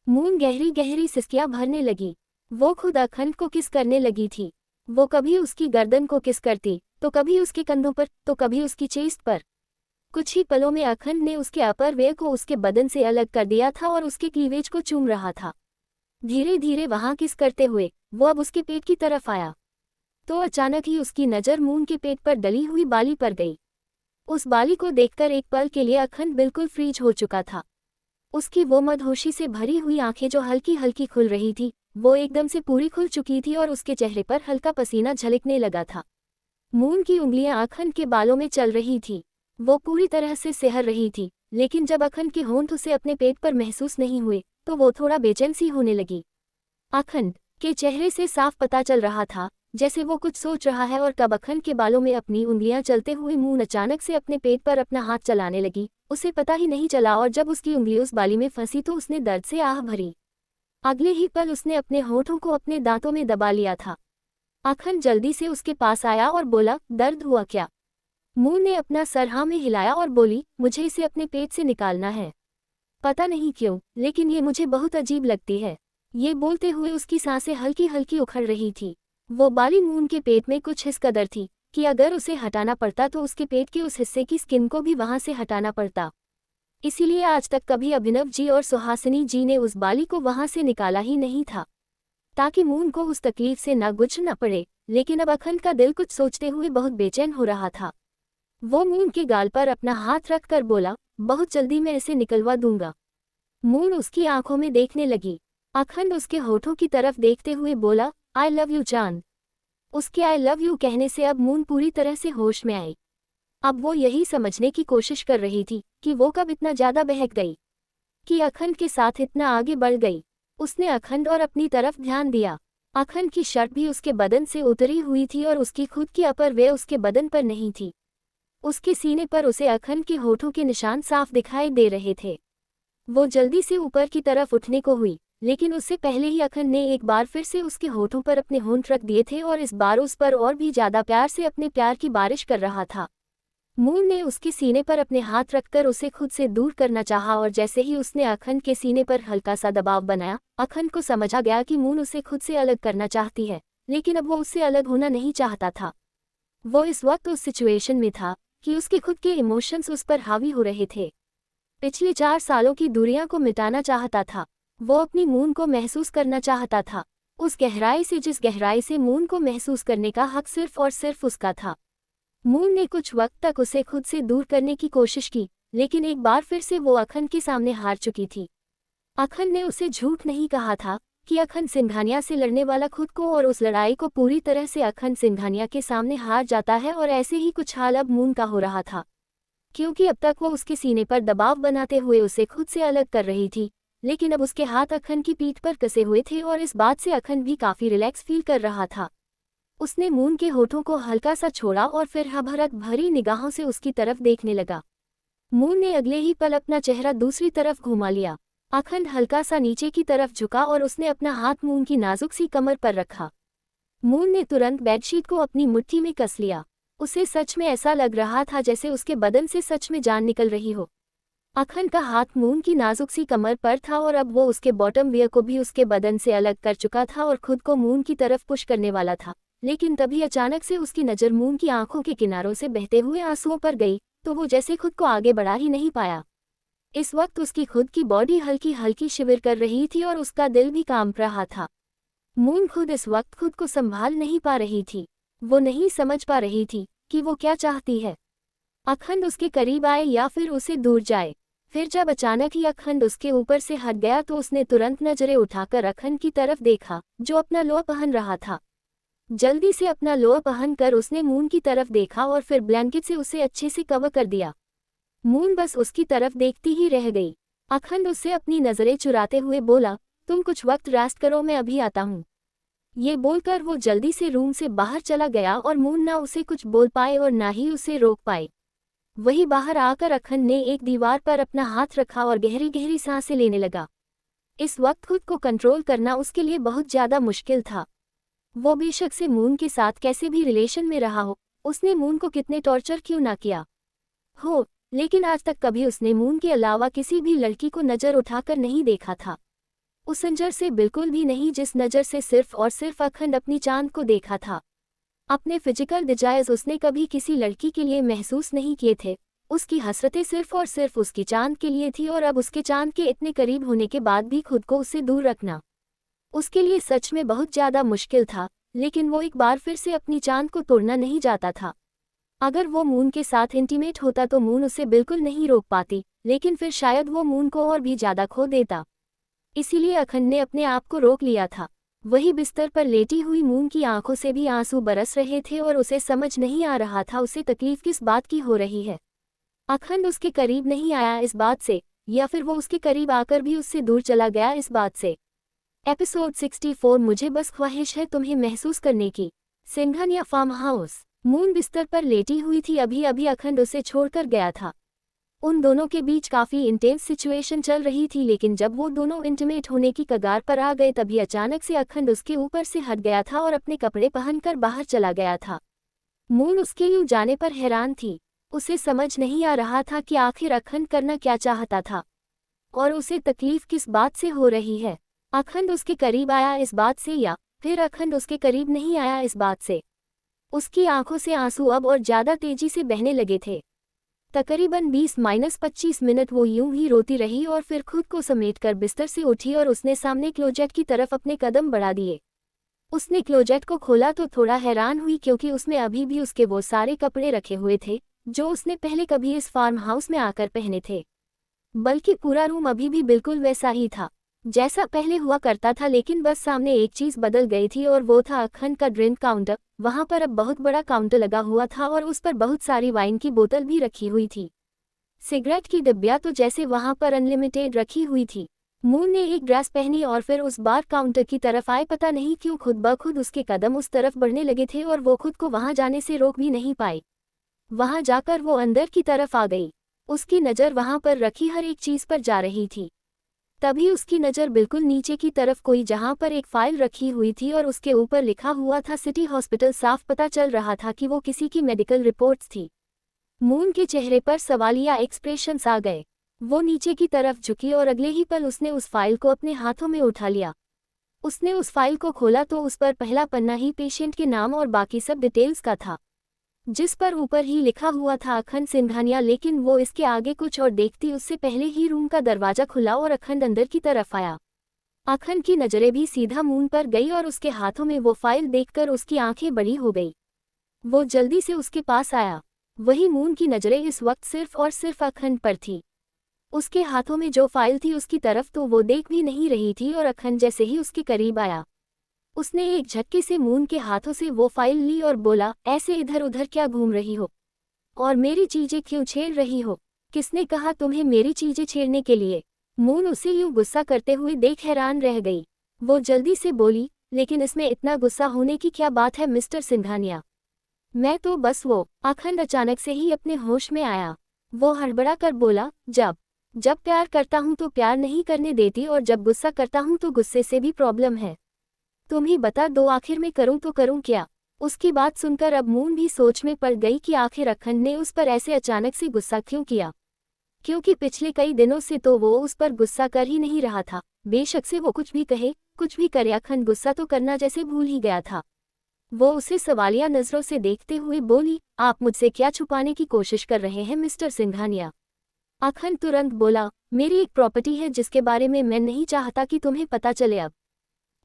मून गहरी गहरी सिसकियां भरने लगी। वो खुद अखंड को किस करने लगी थी। वो कभी उसकी गर्दन को किस करती, तो कभी उसके कंधों पर, तो कभी उसकी चेस्ट पर। कुछ ही पलों में अखंड ने उसके अपर वेयर को उसके बदन से अलग कर दिया था और उसके क्लीवेज को चूम रहा था। धीरे धीरे वहां किस करते हुए वो अब उसके पेट की तरफ आया, तो अचानक ही उसकी नज़र मून के पेट पर डली हुई बाली पर गई। उस बाली को देखकर एक पल के लिए अखंड बिल्कुल फ्रीज हो चुका था। उसकी वो मदहोशी से भरी हुई आंखें जो हल्की हल्की खुल रही थी, वो एकदम से पूरी खुल चुकी थी और उसके चेहरे पर हल्का पसीना झलकने लगा था। मून की उंगलियां अखंड के बालों में चल रही थी। वो पूरी तरह से सहर रही थी, लेकिन जब अखंड के होंठ उसे अपने पेट पर महसूस नहीं हुए, तो वो थोड़ा बेचैन सी होने लगी। अखंड, के चेहरे से साफ पता चल रहा था जैसे वो कुछ सोच रहा है और कब अखंड के बालों में अपनी उंगलियां चलते हुए मून अचानक से अपने पेट पर अपना हाथ चलाने लगी। उसे पता ही नहीं चला और जब उसकी उंगली उस बाली में फंसी तो उसने दर्द से आह भरी। अगले ही पल उसने अपने होठों को अपने दांतों में दबा लिया था। अखंड जल्दी से उसके पास आया और बोला, दर्द हुआ क्या? मून ने अपना सर हाँ में हिलाया और बोली, मुझे इसे अपने पेट से निकालना है। पता नहीं क्यों, लेकिन ये मुझे बहुत अजीब लगती है। ये बोलते हुए उसकी सांसें हल्की हल्की उखड़ रही थी। वो बाली मून के पेट में कुछ इस कदर थी कि अगर उसे हटाना पड़ता तो उसके पेट के उस हिस्से की स्किन को भी वहां से हटाना पड़ता। इसीलिए आज तक कभी अभिनव जी और सुहासिनी जी ने उस बाली को वहां से निकाला ही नहीं था, ताकि मून को उस तकलीफ से न गुजरना पड़े। लेकिन अब अखंड का दिल कुछ सोचते हुए बहुत बेचैन हो रहा था। वो मून के गाल पर अपना हाथ रख कर बोला, बहुत जल्दी मैं इसे निकलवा दूंगा। मून उसकी आंखों में देखने लगी। अखंड उसके होठों की तरफ देखते हुए बोला, आई लव यू जान। उसके आई लव यू कहने से अब मून पूरी तरह से होश में आई। अब वो यही समझने की कोशिश कर रही थी कि वो कब इतना ज्यादा बहक गई कि अखंड के साथ इतना आगे बढ़ गई। उसने अखंड और अपनी तरफ ध्यान दिया। अखंड की शर्ट भी उसके बदन से उतरी हुई थी और उसकी खुद की अपर वे उसके बदन पर नहीं थी। उसके सीने पर उसे अखंड के होठों के निशान साफ दिखाई दे रहे थे। वो जल्दी से ऊपर की तरफ उठने को हुई, लेकिन उससे पहले ही अखंड ने एक बार फिर से उसके होठों पर अपने होंठ रख दिए थे और इस बार उस पर और भी ज्यादा प्यार से अपने प्यार की बारिश कर रहा था। मून ने उसके सीने पर अपने हाथ रखकर उसे खुद से दूर करना चाहा और जैसे ही उसने अखंड के सीने पर हल्का सा दबाव बनाया, अखंड को समझ आ गया कि मून उसे खुद से अलग करना चाहती है, लेकिन अब वो उससे अलग होना नहीं चाहता था। वो इस वक्त उस सिचुएशन में था कि उसके खुद के इमोशंस उस पर हावी हो रहे थे। पिछले 4 सालों की दूरियां को मिटाना चाहता था। वो अपनी मून को महसूस करना चाहता था, उस गहराई से जिस गहराई से मून को महसूस करने का हक सिर्फ और सिर्फ उसका था। मून ने कुछ वक्त तक उसे खुद से दूर करने की कोशिश की, लेकिन एक बार फिर से वो अखंड के सामने हार चुकी थी। अखंड ने उसे झूठ नहीं कहा था कि अखंड सिंघानिया से लड़ने वाला खुद को और उस लड़ाई को पूरी तरह से अखंड सिंघानिया के सामने हार जाता है, और ऐसे ही कुछ हाल अब मून का हो रहा था, क्योंकि अब तक वो उसके सीने पर दबाव बनाते हुए उसे खुद से अलग कर रही थी, लेकिन अब उसके हाथ अखंड की पीठ पर कसे हुए थे और इस बात से अखंड भी काफी रिलैक्स फील कर रहा था। उसने मून के होठों को हल्का सा छोड़ा और फिर हबहरत भरी निगाहों से उसकी तरफ देखने लगा। मून ने अगले ही पल अपना चेहरा दूसरी तरफ घुमा लिया। अखंड हल्का सा नीचे की तरफ झुका और उसने अपना हाथ मून की नाजुक सी कमर पर रखा। मून ने तुरंत बेडशीट को अपनी मुट्ठी में कस लिया। उसे सच में ऐसा लग रहा था जैसे उसके बदन से सच में जान निकल रही हो। अखंड का हाथ मून की नाजुक सी कमर पर था और अब वो उसके बॉटम वियर को भी उसके बदन से अलग कर चुका था और खुद को मून की तरफ पुश करने वाला था, लेकिन तभी अचानक से उसकी नज़र मून की आंखों के किनारों से बहते हुए आंसुओं पर गई, तो वो जैसे खुद को आगे बढ़ा ही नहीं पाया। इस वक्त उसकी खुद की बॉडी हल्की हल्की शिविर कर रही थी और उसका दिल भी कांप रहा था। मून खुद इस वक्त खुद को संभाल नहीं पा रही थी। वो नहीं समझ पा रही थी कि वो क्या चाहती है, अखंड उसके करीब आए या फिर उसे दूर जाए। फिर जब अचानक ही अखंड उसके ऊपर से हट गया तो उसने तुरंत नजरें उठाकर अखंड की तरफ देखा, जो अपना लोअर पहन रहा था। जल्दी से अपना लोअर पहन कर उसने मून की तरफ देखा और फिर ब्लैंकेट से उसे अच्छे से कवर कर दिया। मून बस उसकी तरफ देखती ही रह गई। अखंड उससे अपनी नजरें चुराते हुए बोला, तुम कुछ वक्त रेस्ट करो, मैं अभी आता हूँ। ये बोलकर वो जल्दी से रूम से बाहर चला गया और मून ना उसे कुछ बोल पाए और ना ही उसे रोक पाए। वही बाहर आकर अखंड ने एक दीवार पर अपना हाथ रखा और गहरी गहरी सांसें लेने लगा। इस वक्त खुद को कंट्रोल करना उसके लिए बहुत ज्यादा मुश्किल था। वो बेशक से मून के साथ कैसे भी रिलेशन में रहा हो, उसने मून को कितने टॉर्चर क्यों ना किया हो, लेकिन आज तक कभी उसने मून के अलावा किसी भी लड़की को नजर उठाकर नहीं देखा था। उस नजर से बिल्कुल भी नहीं जिस नजर से सिर्फ और सिर्फ अखंड अपनी चांद को देखा था। अपने फिजिकल डिजायर्स उसने कभी किसी लड़की के लिए महसूस नहीं किए थे। उसकी हसरतें सिर्फ और सिर्फ उसकी चांद के लिए थी और अब उसके चांद के इतने करीब होने के बाद भी खुद को उससे दूर रखना उसके लिए सच में बहुत ज्यादा मुश्किल था। लेकिन वो एक बार फिर से अपनी चांद को तोड़ना नहीं चाहता था। अगर वो मून के साथ इंटीमेट होता तो मून उसे बिल्कुल नहीं रोक पाती, लेकिन फिर शायद वो मून को और भी ज्यादा खो देता। इसीलिए अखंड ने अपने आप को रोक लिया था। वही बिस्तर पर लेटी हुई मून की आंखों से भी आंसू बरस रहे थे और उसे समझ नहीं आ रहा था उसे तकलीफ किस बात की हो रही है। अखंड उसके करीब नहीं आया इस बात से, या फिर वो उसके करीब आकर भी उससे दूर चला गया इस बात से। एपिसोड 64। मुझे बस ख्वाहिश है तुम्हें महसूस करने की। Singhania farm house. मून बिस्तर पर लेटी हुई थी। अभी अभी अखंड उसे छोड़कर गया था। उन दोनों के बीच काफी इंटेंस सिचुएशन चल रही थी, लेकिन जब वो दोनों इंटीमेट होने की कगार पर आ गए तभी अचानक से अखंड उसके ऊपर से हट गया था और अपने कपड़े पहनकर बाहर चला गया था। मून उसके यूं जाने पर हैरान थी। उसे समझ नहीं आ रहा था कि आखिर अखंड करना क्या चाहता था और उसे तकलीफ किस बात से हो रही है। अखंड उसके करीब आया इस बात से, या फिर अखंड उसके करीब नहीं आया इस बात से। उसकी आंखों से आंसू अब और ज्यादा तेजी से बहने लगे थे। तकरीबन 20-25 मिनट वो यूं ही रोती रही और फिर खुद को समेटकर बिस्तर से उठी और उसने सामने क्लोजेट की तरफ अपने कदम बढ़ा दिए। उसने क्लोजेट को खोला तो थोड़ा हैरान हुई, क्योंकि उसमें अभी भी उसके वो सारे कपड़े रखे हुए थे जो उसने पहले कभी इस फार्म हाउस में आकर पहने थे। बल्कि पूरा रूम अभी भी बिल्कुल वैसा ही था जैसा पहले हुआ करता था, लेकिन बस सामने एक चीज बदल गई थी और वो था अखंड का ड्रिंक काउंटर। वहां पर अब बहुत बड़ा काउंटर लगा हुआ था और उस पर बहुत सारी वाइन की बोतल भी रखी हुई थी। सिगरेट की डिब्बियां तो जैसे वहां पर अनलिमिटेड रखी हुई थी। मून ने एक ड्रेस पहनी और फिर उस बार काउंटर की तरफ आए। पता नहीं क्यों खुद ब खुद उसके कदम उस तरफ बढ़ने लगे थे और वो खुद को वहां जाने से रोक भी नहीं पाई। वहां जाकर वो अंदर की तरफ आ गई। उसकी नज़र वहां पर रखी हर एक चीज पर जा रही थी। तभी उसकी नज़र बिल्कुल नीचे की तरफ कोई, जहां पर एक फाइल रखी हुई थी और उसके ऊपर लिखा हुआ था सिटी हॉस्पिटल। साफ पता चल रहा था कि वो किसी की मेडिकल रिपोर्ट्स थी। मून के चेहरे पर सवालिया एक्सप्रेशंस आ गए। वो नीचे की तरफ झुकी और अगले ही पल उसने उस फाइल को अपने हाथों में उठा लिया। उसने उस फाइल को खोला तो उस पर पहला पन्ना ही पेशेंट के नाम और बाकी सब डिटेल्स का था, जिस पर ऊपर ही लिखा हुआ था अखंड सिंघानिया। लेकिन वो इसके आगे कुछ और देखती उससे पहले ही रूम का दरवाजा खुला और अखंड अंदर की तरफ आया। अखंड की नजरें भी सीधा मून पर गई और उसके हाथों में वो फाइल देखकर उसकी आंखें बड़ी हो गई। वो जल्दी से उसके पास आया। वही मून की नजरें इस वक्त सिर्फ और सिर्फ अखंड पर थी। उसके हाथों में जो फाइल थी उसकी तरफ तो वो देख भी नहीं रही थी और अखंड जैसे ही उसके करीब आया उसने एक झटके से मून के हाथों से वो फाइल ली और बोला, ऐसे इधर उधर क्या घूम रही हो और मेरी चीजें क्यों छेड़ रही हो? किसने कहा तुम्हें मेरी चीजें छेड़ने के लिए? मून उसे यूं गुस्सा करते हुए देख हैरान रह गई। वो जल्दी से बोली, लेकिन इसमें इतना गुस्सा होने की क्या बात है मिस्टर सिंघानिया? मैं तो बस वो। अखंड अचानक से ही अपने होश में आया। वो हड़बड़ा कर बोला, जब प्यार करता हूं तो प्यार नहीं करने देती और जब गुस्सा करता हूं तो गुस्से से भी प्रॉब्लम है। तुम ही बता दो आखिर मैं करूं तो करूं क्या? उसकी बात सुनकर अब मून भी सोच में पड़ गई कि आखिर अखंड ने उस पर ऐसे अचानक से गुस्सा क्यों किया, क्योंकि पिछले कई दिनों से तो वो उस पर गुस्सा कर ही नहीं रहा था। बेशक से वो कुछ भी कहे कुछ भी करे, अखंड गुस्सा तो करना जैसे भूल ही गया था। वो उसे सवालिया नजरों से देखते हुए बोली, आप मुझसे क्या छुपाने की कोशिश कर रहे हैं मिस्टर सिंघानिया? अखंड तुरंत बोला, मेरी एक प्रॉपर्टी है जिसके बारे में मैं नहीं चाहता कि तुम्हें पता चले। अब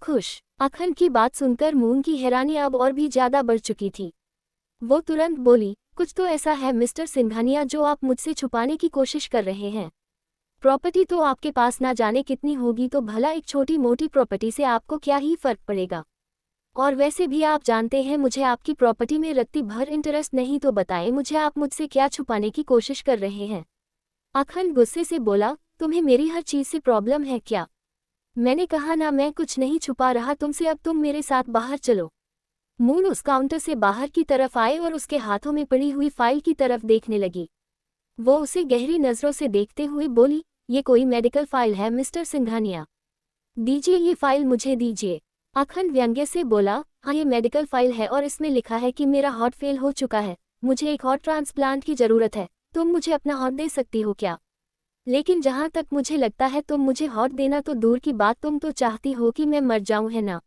खुश। अखंड की बात सुनकर मून की हैरानी अब और भी ज्यादा बढ़ चुकी थी। वो तुरंत बोली, कुछ तो ऐसा है मिस्टर सिंघानिया जो आप मुझसे छुपाने की कोशिश कर रहे हैं। प्रॉपर्टी तो आपके पास ना जाने कितनी होगी, तो भला एक छोटी मोटी प्रॉपर्टी से आपको क्या ही फर्क पड़ेगा? और वैसे भी आप जानते हैं मुझे आपकी प्रॉपर्टी में रत्ती भर इंटरेस्ट नहीं, तो बताएं मुझे आप मुझसे क्या छुपाने की कोशिश कर रहे हैं? अखंड गुस्से से बोला, तुम्हें मेरी हर चीज से प्रॉब्लम है क्या? मैंने कहा ना, मैं कुछ नहीं छुपा रहा तुमसे, अब तुम मेरे साथ बाहर चलो। मून उस काउंटर से बाहर की तरफ आए और उसके हाथों में पड़ी हुई फाइल की तरफ देखने लगी। वो उसे गहरी नजरों से देखते हुए बोली, ये कोई मेडिकल फाइल है मिस्टर सिंघानिया? दीजिए ये फाइल मुझे दीजिए। अखंड व्यंग्य से बोला, हाँ ये मेडिकल फाइल है और इसमें लिखा है कि मेरा हार्ट फेल हो चुका है, मुझे एक हार्ट ट्रांसप्लांट की जरूरत है। तुम मुझे अपना हार्ट दे सकती हो क्या? लेकिन जहां तक मुझे लगता है तुम मुझे हार्ट देना तो दूर की बात, तुम तो चाहती हो कि मैं मर जाऊं, है ना?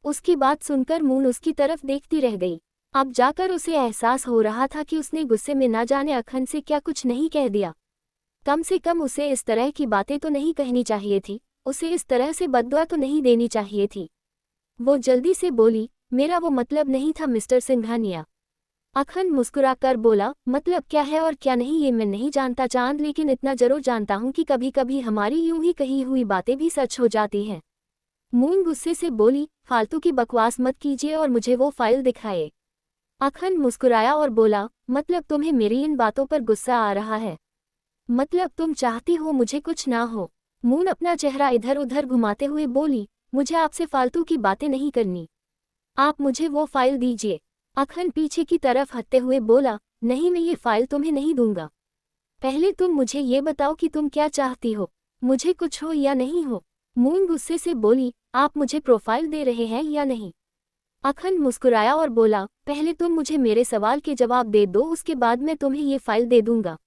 उसकी बात सुनकर मून उसकी तरफ देखती रह गई। अब जाकर उसे एहसास हो रहा था कि उसने गुस्से में ना जाने अखंड से क्या कुछ नहीं कह दिया। कम से कम उसे इस तरह की बातें तो नहीं कहनी चाहिए थी, उसे इस तरह से बद्दुआ तो नहीं देनी चाहिए थी। वो जल्दी से बोली, मेरा वो मतलब नहीं था मिस्टर सिंघानिया। अखंड मुस्कुराकर बोला, मतलब क्या है और क्या नहीं ये मैं नहीं जानता चांद, लेकिन इतना जरूर जानता हूं कि कभी कभी हमारी यूं ही कही हुई बातें भी सच हो जाती हैं। मून गुस्से से बोली, फालतू की बकवास मत कीजिए और मुझे वो फाइल दिखाए। अखंड मुस्कुराया और बोला, मतलब तुम्हें मेरी इन बातों पर गुस्सा आ रहा है? मतलब तुम चाहती हो मुझे कुछ ना हो? मून अपना चेहरा इधर उधर घुमाते हुए बोली, मुझे आपसे फालतू की बातें नहीं करनी। आप मुझे वो फाइल दीजिए। अखंड पीछे की तरफ हटते हुए बोला, नहीं, मैं ये फाइल तुम्हें नहीं दूंगा। पहले तुम मुझे ये बताओ कि तुम क्या चाहती हो, मुझे कुछ हो या नहीं हो। मून गुस्से से बोली, आप मुझे प्रोफाइल दे रहे हैं या नहीं? अखंड मुस्कुराया और बोला, पहले तुम मुझे मेरे सवाल के जवाब दे दो, उसके बाद मैं तुम्हें ये फाइल दे दूंगा।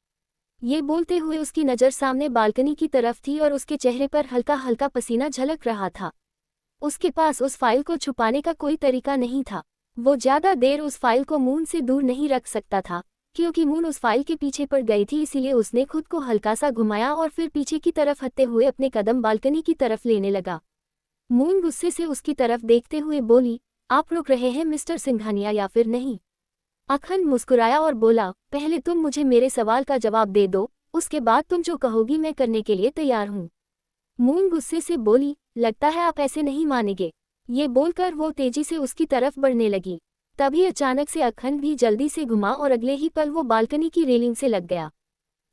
ये बोलते हुए उसकी नज़र सामने बालकनी की तरफ थी और उसके चेहरे पर हल्का हल्का पसीना झलक रहा था। उसके पास उस फाइल को छुपाने का कोई तरीका नहीं था। वो ज़्यादा देर उस फाइल को मून से दूर नहीं रख सकता था, क्योंकि मून उस फाइल के पीछे पड़ गई थी। इसीलिए उसने खुद को हल्का सा घुमाया और फिर पीछे की तरफ हटते हुए अपने कदम बालकनी की तरफ लेने लगा। मून गुस्से से उसकी तरफ देखते हुए बोली, आप रुक रहे हैं मिस्टर सिंघानिया या फिर नहीं? अखंड मुस्कुराया और बोला, पहले तुम मुझे मेरे सवाल का जवाब दे दो, उसके बाद तुम जो कहोगी मैं करने के लिए तैयार हूँ। मून गुस्से से बोली, लगता है आप ऐसे नहीं मानेंगे। ये बोलकर वो तेजी से उसकी तरफ बढ़ने लगी। तभी अचानक से अखंड भी जल्दी से घुमा और अगले ही पल वो बालकनी की रेलिंग से लग गया।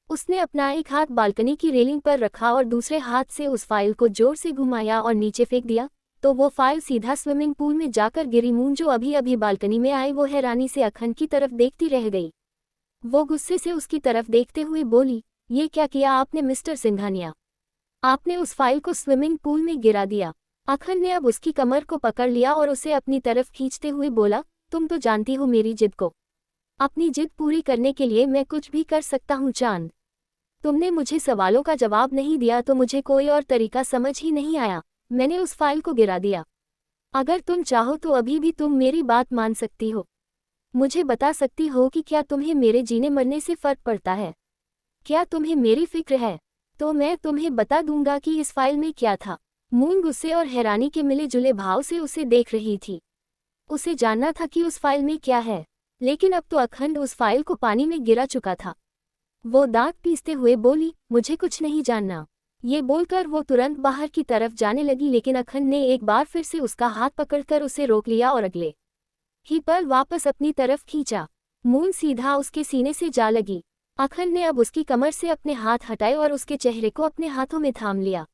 उसने अपना एक हाथ बालकनी की रेलिंग पर रखा और दूसरे हाथ से उस फाइल को जोर से घुमाया और नीचे फेंक दिया, तो वो फाइल सीधा स्विमिंग पूल में जाकर गिरी। मून जो अभी अभी बालकनी में आई वो हैरानी से अखंड की तरफ देखती रह गई। वो गुस्से से उसकी तरफ देखते हुए बोली, ये क्या किया आपने मिस्टर सिंघानिया? आपने उस फाइल को स्विमिंग पूल में गिरा दिया। अखंड ने अब उसकी कमर को पकड़ लिया और उसे अपनी तरफ खींचते हुए बोला, तुम तो जानती हो मेरी जिद को। अपनी जिद पूरी करने के लिए मैं कुछ भी कर सकता हूँ चांद। तुमने मुझे सवालों का जवाब नहीं दिया तो मुझे कोई और तरीका समझ ही नहीं आया, मैंने उस फाइल को गिरा दिया। अगर तुम चाहो तो अभी भी तुम मेरी बात मान सकती हो। मुझे बता सकती हो कि क्या तुम्हें मेरे जीने मरने से फर्क पड़ता है? क्या तुम्हें मेरी फिक्र है? तो मैं तुम्हें बता दूंगा कि इस फाइल में क्या था। मून गुस्से और हैरानी के मिले जुले भाव से उसे देख रही थी। उसे जानना था कि उस फाइल में क्या है, लेकिन अब तो अखंड उस फाइल को पानी में गिरा चुका था। वो दांत पीसते हुए बोली, मुझे कुछ नहीं जानना। ये बोलकर वो तुरंत बाहर की तरफ जाने लगी, लेकिन अखंड ने एक बार फिर से उसका हाथ पकड़कर उसे रोक लिया और अगले ही पल वापस अपनी तरफ खींचा। मून सीधा उसके सीने से जा लगी। अखंड ने अब उसकी कमर से अपने हाथ हटाए और उसके चेहरे को अपने हाथों में थाम लिया।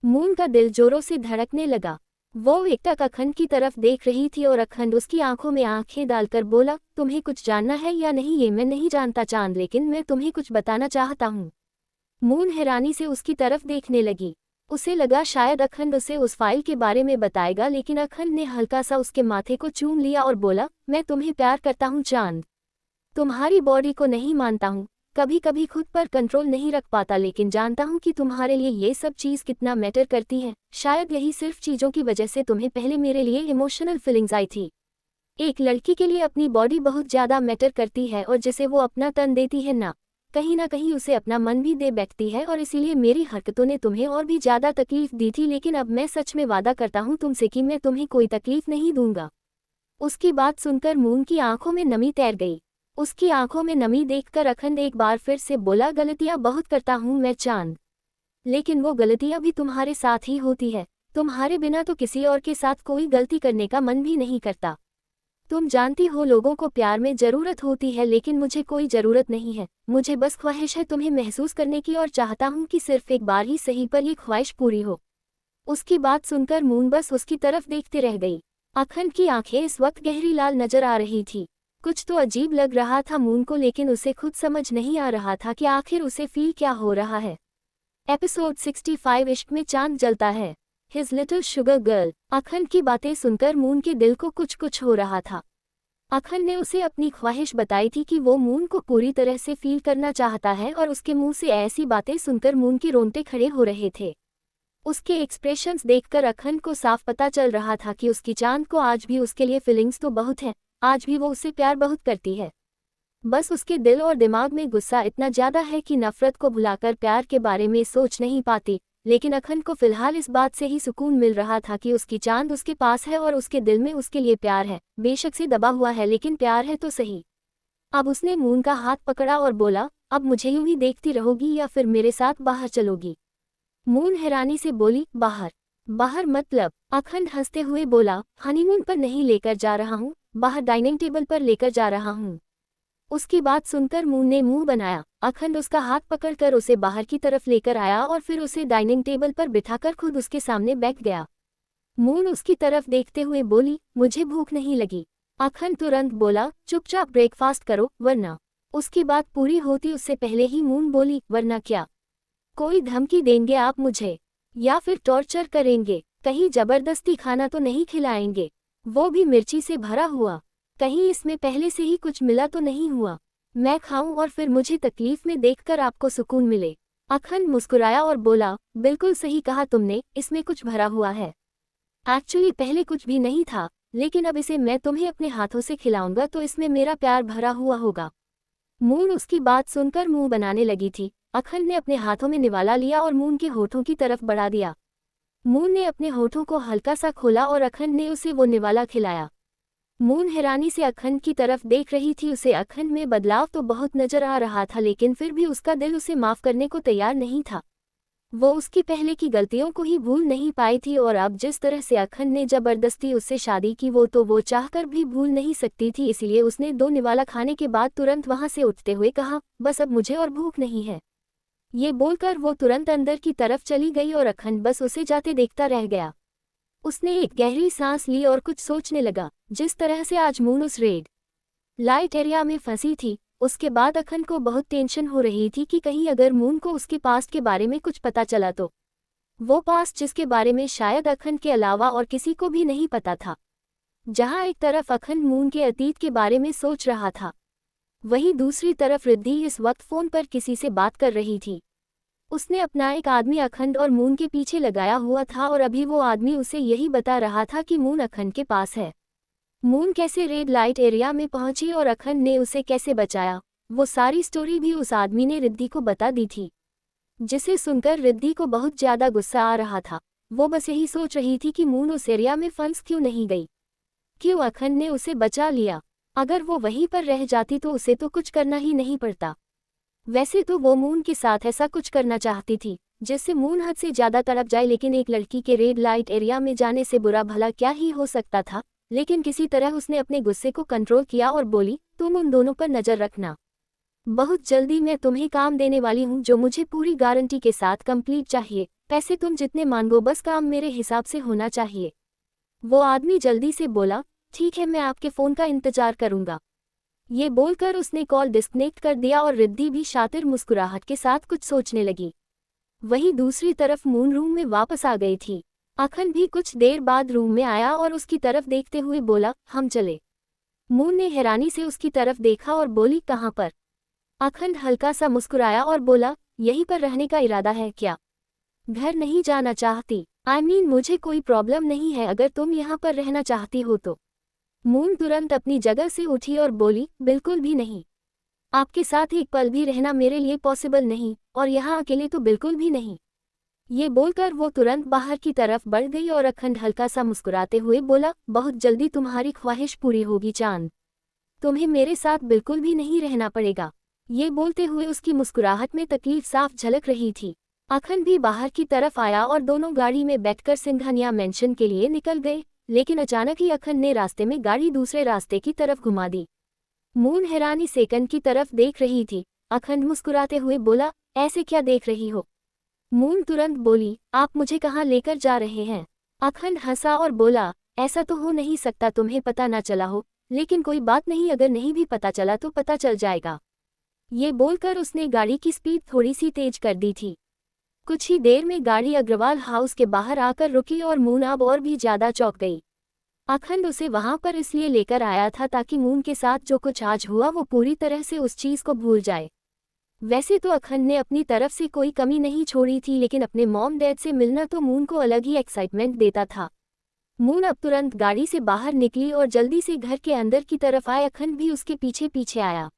मून का दिल जोरों से धड़कने लगा। वो एकटक अखंड की तरफ देख रही थी और अखंड उसकी आंखों में आंखें डालकर बोला, तुम्हें कुछ जानना है या नहीं ये मैं नहीं जानता चांद, लेकिन मैं तुम्हें कुछ बताना चाहता हूँ। मून हैरानी से उसकी तरफ देखने लगी। उसे लगा शायद अखंड उसे उस फाइल के बारे में बताएगा, लेकिन अखंड ने हल्का सा उसके माथे को चूम लिया और बोला, मैं तुम्हें प्यार करता हूँ चांद। तुम्हारी बॉडी को नहीं मानता हूँ, कभी कभी खुद पर कंट्रोल नहीं रख पाता, लेकिन जानता हूँ कि तुम्हारे लिए ये सब चीज़ कितना मैटर करती है। शायद यही सिर्फ चीज़ों की वजह से तुम्हें पहले मेरे लिए इमोशनल फीलिंग्स आई थी। एक लड़की के लिए अपनी बॉडी बहुत ज़्यादा मैटर करती है और जिसे वो अपना तन देती है ना कहीं उसे अपना मन भी दे बैठती है, और इसीलिए मेरी हरकतों ने तुम्हें और भी ज़्यादा तकलीफ दी थी, लेकिन अब मैं सच में वादा करता हूँ तुमसे कि मैं तुम्हें कोई तकलीफ नहीं दूंगा। उसकी बात सुनकर मून की आंखों में नमी तैर गई। उसकी आंखों में नमी देखकर अखंड एक बार फिर से बोला, गलतियां बहुत करता हूं मैं चांद, लेकिन वो गलतियां भी तुम्हारे साथ ही होती है। तुम्हारे बिना तो किसी और के साथ कोई गलती करने का मन भी नहीं करता। तुम जानती हो लोगों को प्यार में ज़रूरत होती है, लेकिन मुझे कोई ज़रूरत नहीं है। मुझे बस ख्वाहिश है तुम्हें महसूस करने की, और चाहता हूँ कि सिर्फ एक बार ही सही पर ये ख्वाहिश पूरी हो। उसकी बात सुनकर मून बस उसकी तरफ देखते रह गई। अखंड की आंखें इस वक्त गहरी लाल नजर आ रही थी। कुछ तो अजीब लग रहा था मून को, लेकिन उसे खुद समझ नहीं आ रहा था कि आखिर उसे फील क्या हो रहा है। एपिसोड 65 इश्क में चांद जलता है, हिज लिटिल शुगर गर्ल। अखंड की बातें सुनकर मून के दिल को कुछ कुछ हो रहा था। अखंड ने उसे अपनी ख्वाहिश बताई थी कि वो मून को पूरी तरह से फील करना चाहता है, और उसके मुंह से ऐसी बातें सुनकर मून के रोंगटे खड़े हो रहे थे। उसके एक्सप्रेशंस देखकर अखंड को साफ पता चल रहा था कि उसकी चांद को आज भी उसके लिए फीलिंग्स तो बहुत हैं, आज भी वो उससे प्यार बहुत करती है। बस उसके दिल और दिमाग में गुस्सा इतना ज़्यादा है कि नफरत को भुलाकर प्यार के बारे में सोच नहीं पाती। लेकिन अखंड को फिलहाल इस बात से ही सुकून मिल रहा था कि उसकी चांद उसके पास है और उसके दिल में उसके लिए प्यार है, बेशक से दबा हुआ है, लेकिन प्यार है तो सही। अब उसने मून का हाथ पकड़ा और बोला, अब मुझे यूं ही देखती रहोगी या फिर मेरे साथ बाहर चलोगी? मून हैरानी से बोली, बाहर? बाहर मतलब? अखंड हंसते हुए बोला, हनीमून पर नहीं लेकर जा रहा हूँ, बाहर डाइनिंग टेबल पर लेकर जा रहा हूँ। उसकी बात सुनकर मून ने मुंह बनाया। अखंड उसका हाथ पकड़कर उसे बाहर की तरफ लेकर आया और फिर उसे डाइनिंग टेबल पर बिठाकर खुद उसके सामने बैठ गया। मून उसकी तरफ देखते हुए बोली, मुझे भूख नहीं लगी। अखंड तुरंत बोला, चुपचाप ब्रेकफास्ट करो वरना। उसकी बात पूरी होती उससे पहले ही मून बोली, वरना क्या? कोई धमकी देंगे आप मुझे? या फिर टॉर्चर करेंगे? कहीं जबरदस्ती खाना तो नहीं खिलाएंगे? वो भी मिर्ची से भरा हुआ? कहीं इसमें पहले से ही कुछ मिला तो नहीं हुआ? मैं खाऊं और फिर मुझे तकलीफ में देखकर आपको सुकून मिले। अखंड मुस्कुराया और बोला, बिल्कुल सही कहा तुमने, इसमें कुछ भरा हुआ है। एक्चुअली पहले कुछ भी नहीं था, लेकिन अब इसे मैं तुम्हें अपने हाथों से खिलाऊंगा तो इसमें मेरा प्यार भरा हुआ होगा। मून उसकी बात सुनकर मुंह बनाने लगी थी। अखंड ने अपने हाथों में निवाला लिया और मून के होठों की तरफ बढ़ा दिया। मून ने अपने होठों को हल्का सा खोला और अखंड ने उसे वो निवाला खिलाया। मून हैरानी से अखंड की तरफ देख रही थी। उसे अखंड में बदलाव तो बहुत नजर आ रहा था, लेकिन फिर भी उसका दिल उसे माफ करने को तैयार नहीं था। वो उसकी पहले की गलतियों को ही भूल नहीं पाई थी और अब जिस तरह से अखंड ने जबरदस्ती उससे शादी की वो चाहकर भी भूल नहीं सकती थी। इसलिए उसने दो निवाला खाने के बाद तुरंत वहां से उठते हुए कहा, बस अब मुझे और भूख नहीं है। ये बोलकर वो तुरंत अंदर की तरफ चली गई और अखंड बस उसे जाते देखता रह गया। उसने एक गहरी सांस ली और कुछ सोचने लगा। जिस तरह से आज मून उस रेड लाइट एरिया में फंसी थी, उसके बाद अखंड को बहुत टेंशन हो रही थी कि कहीं अगर मून को उसके पास्ट के बारे में कुछ पता चला तो। वो पास्ट जिसके बारे में शायद अखंड के अलावा और किसी को भी नहीं पता था। जहां एक तरफ अखंड मून के अतीत के बारे में सोच रहा था, वहीं दूसरी तरफ रिद्धि इस वक्त फोन पर किसी से बात कर रही थी। उसने अपना एक आदमी अखंड और मून के पीछे लगाया हुआ था और अभी वो आदमी उसे यही बता रहा था कि मून अखंड के पास है। मून कैसे रेड लाइट एरिया में पहुंची और अखंड ने उसे कैसे बचाया, वो सारी स्टोरी भी उस आदमी ने रिद्धि को बता दी थी। जिसे सुनकर रिद्धि को बहुत ज्यादा गुस्सा आ रहा था। वो बस यही सोच रही थी कि मून उस एरिया में फंस क्यों नहीं गई, क्यों अखंड ने उसे बचा लिया। अगर वो वहीं पर रह जाती तो उसे तो कुछ करना ही नहीं पड़ता। वैसे तो वो मून के साथ ऐसा कुछ करना चाहती थी जिससे मून हद से ज्यादा तड़प जाए, लेकिन एक लड़की के रेड लाइट एरिया में जाने से बुरा भला क्या ही हो सकता था। लेकिन किसी तरह उसने अपने गुस्से को कंट्रोल किया और बोली, तुम उन दोनों पर नजर रखना। बहुत जल्दी मैं तुम्हें काम देने वाली हूँ जो मुझे पूरी गारंटी के साथ कंप्लीट चाहिए। पैसे तुम जितने मांगो, बस काम मेरे हिसाब से होना चाहिए। वो आदमी जल्दी से बोला, ठीक है, मैं आपके फ़ोन का इंतजार करूंगा। ये बोलकर उसने कॉल डिस्कनेक्ट कर दिया और रिद्धि भी शातिर मुस्कुराहट के साथ कुछ सोचने लगी। वहीं दूसरी तरफ मून रूम में वापस आ गई थी। अखंड भी कुछ देर बाद रूम में आया और उसकी तरफ देखते हुए बोला, हम चले। मून ने हैरानी से उसकी तरफ देखा और बोली, कहाँ पर? अखंड हल्का सा मुस्कुराया और बोला, यहीं पर रहने का इरादा है क्या? घर नहीं जाना चाहती? मुझे कोई प्रॉब्लम नहीं है अगर तुम यहाँ पर रहना चाहती हो तो। मून तुरंत अपनी जगह से उठी और बोली, बिल्कुल भी नहीं। आपके साथ एक पल भी रहना मेरे लिए पॉसिबल नहीं, और यहाँ अकेले तो बिल्कुल भी नहीं। ये बोलकर वो तुरंत बाहर की तरफ बढ़ गई और अखंड हल्का सा मुस्कुराते हुए बोला, बहुत जल्दी तुम्हारी ख्वाहिश पूरी होगी चांद। तुम्हें मेरे साथ बिल्कुल भी नहीं रहना पड़ेगा। ये बोलते हुए उसकी मुस्कुराहट में तकलीफ साफ झलक रही थी। अखंड भी बाहर की तरफ आया और दोनों गाड़ी में बैठकर सिंघानिया मेंशन के लिए निकल गए, लेकिन अचानक ही अखंड ने रास्ते में गाड़ी दूसरे रास्ते की तरफ घुमा दी। मून हैरानी सेकंड की तरफ देख रही थी। अखंड मुस्कुराते हुए बोला, ऐसे क्या देख रही हो? मून तुरंत बोली, आप मुझे कहाँ लेकर जा रहे हैं? अखंड हंसा और बोला, ऐसा तो हो नहीं सकता तुम्हें पता ना चला हो, लेकिन कोई बात नहीं, अगर नहीं भी पता चला तो पता चल जाएगा। ये बोलकर उसने गाड़ी की स्पीड थोड़ी सी तेज कर दी थी। कुछ ही देर में गाड़ी अग्रवाल हाउस के बाहर आकर रुकी और मून अब और भी ज्यादा चौंक गई। अखंड उसे वहां पर इसलिए लेकर आया था ताकि मून के साथ जो कुछ आज हुआ वो पूरी तरह से उस चीज को भूल जाए। वैसे तो अखंड ने अपनी तरफ से कोई कमी नहीं छोड़ी थी, लेकिन अपने मॉम डैड से मिलना तो मून को अलग ही एक्साइटमेंट देता था। मून अब तुरंत गाड़ी से बाहर निकली और जल्दी से घर के अंदर की तरफ आए। अखंड भी उसके पीछे पीछे आया।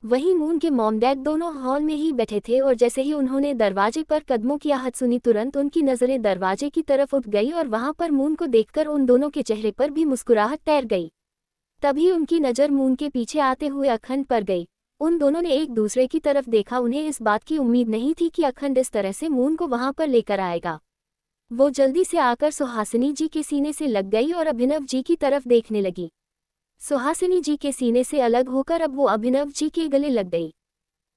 वहीं मून के मॉम डैड दोनों हॉल में ही बैठे थे और जैसे ही उन्होंने दरवाजे पर कदमों की आहट सुनी, तुरंत उनकी नजरें दरवाजे की तरफ उठ गई और वहां पर मून को देखकर उन दोनों के चेहरे पर भी मुस्कुराहट तैर गई। तभी उनकी नज़र मून के पीछे आते हुए अखंड पर गई। उन दोनों ने एक दूसरे की तरफ देखा। उन्हें इस बात की उम्मीद नहीं थी कि अखंड इस तरह से मून को वहां पर लेकर आएगा। वो जल्दी से आकर सुहासिनी जी के सीने से लग गई और अभिनव जी की तरफ देखने लगी। सुहासिनी जी के सीने से अलग होकर अब वो अभिनव जी के गले लग गई।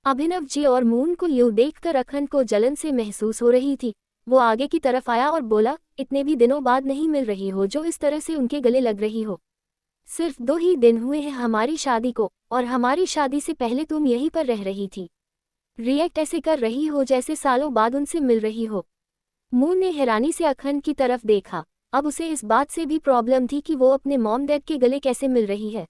अभिनव जी और मून को यूं देखकर अखंड को जलन से महसूस हो रही थी। वो आगे की तरफ आया और बोला, इतने भी दिनों बाद नहीं मिल रही हो जो इस तरह से उनके गले लग रही हो। सिर्फ 2 ही दिन हुए हैं हमारी शादी को, और हमारी शादी से पहले तुम यहीं पर रह रही थी। रिएक्ट ऐसे कर रही हो जैसे सालों बाद उनसे मिल रही हो। मून ने हैरानी से अखंड की तरफ देखा। अब उसे इस बात से भी प्रॉब्लम थी कि वो अपने मॉम डैड के गले कैसे मिल रही है।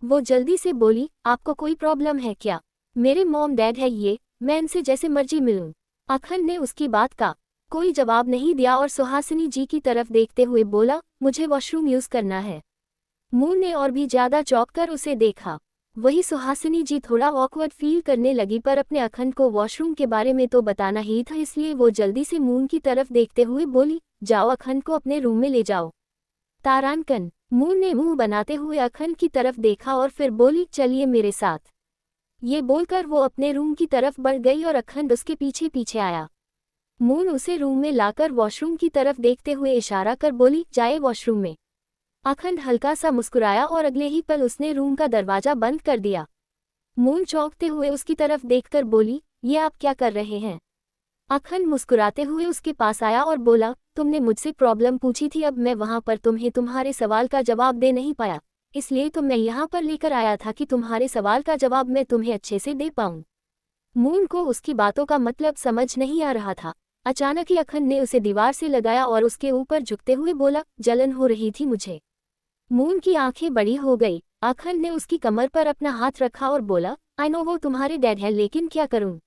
वो जल्दी से बोली, आपको कोई प्रॉब्लम है क्या? मेरे मॉम डैड है ये, मैं इनसे जैसे मर्जी मिलूं। अखंड ने उसकी बात का कोई जवाब नहीं दिया और सुहासिनी जी की तरफ देखते हुए बोला, मुझे वॉशरूम यूज करना है। मून ने और भी ज्यादा चौंक कर उसे देखा। वही सुहासिनी जी थोड़ा ऑकवर्ड फील करने लगी, पर अपने अखंड को वॉशरूम के बारे में तो बताना ही था, इसलिए वो जल्दी से मून की तरफ देखते हुए बोली, जाओ अखंड को अपने रूम में ले जाओ। तारांकन। मून ने मुंह बनाते हुए अखंड की तरफ देखा और फिर बोली, चलिए मेरे साथ। ये बोलकर वो अपने रूम की तरफ बढ़ गई और अखंड उसके पीछे पीछे आया। मून उसे रूम में लाकर वॉशरूम की तरफ देखते हुए इशारा कर बोली, जाए वॉशरूम में। अखंड हल्का सा मुस्कुराया और अगले ही पल उसने रूम का दरवाजा बंद कर दिया। मून चौंकते हुए उसकी तरफ देखकर बोली, ये आप क्या कर रहे हैं? अखंड मुस्कुराते हुए उसके पास आया और बोला, तुमने मुझसे प्रॉब्लम पूछी थी, अब मैं वहां पर तुम्हें तुम्हारे सवाल का जवाब दे नहीं पाया, इसलिए तो मैं यहाँ पर लेकर आया था कि तुम्हारे सवाल का जवाब मैं तुम्हें अच्छे से दे पाऊं। मून को उसकी बातों का मतलब समझ नहीं आ रहा था। अचानक ही अखंड ने उसे दीवार से लगाया और उसके ऊपर झुकते हुए बोला, जलन हो रही थी मुझे। मून की आंखें बड़ी हो गई। अखंड ने उसकी कमर पर अपना हाथ रखा और बोला, आई नो वो तुम्हारे डैड है, लेकिन क्या करूं?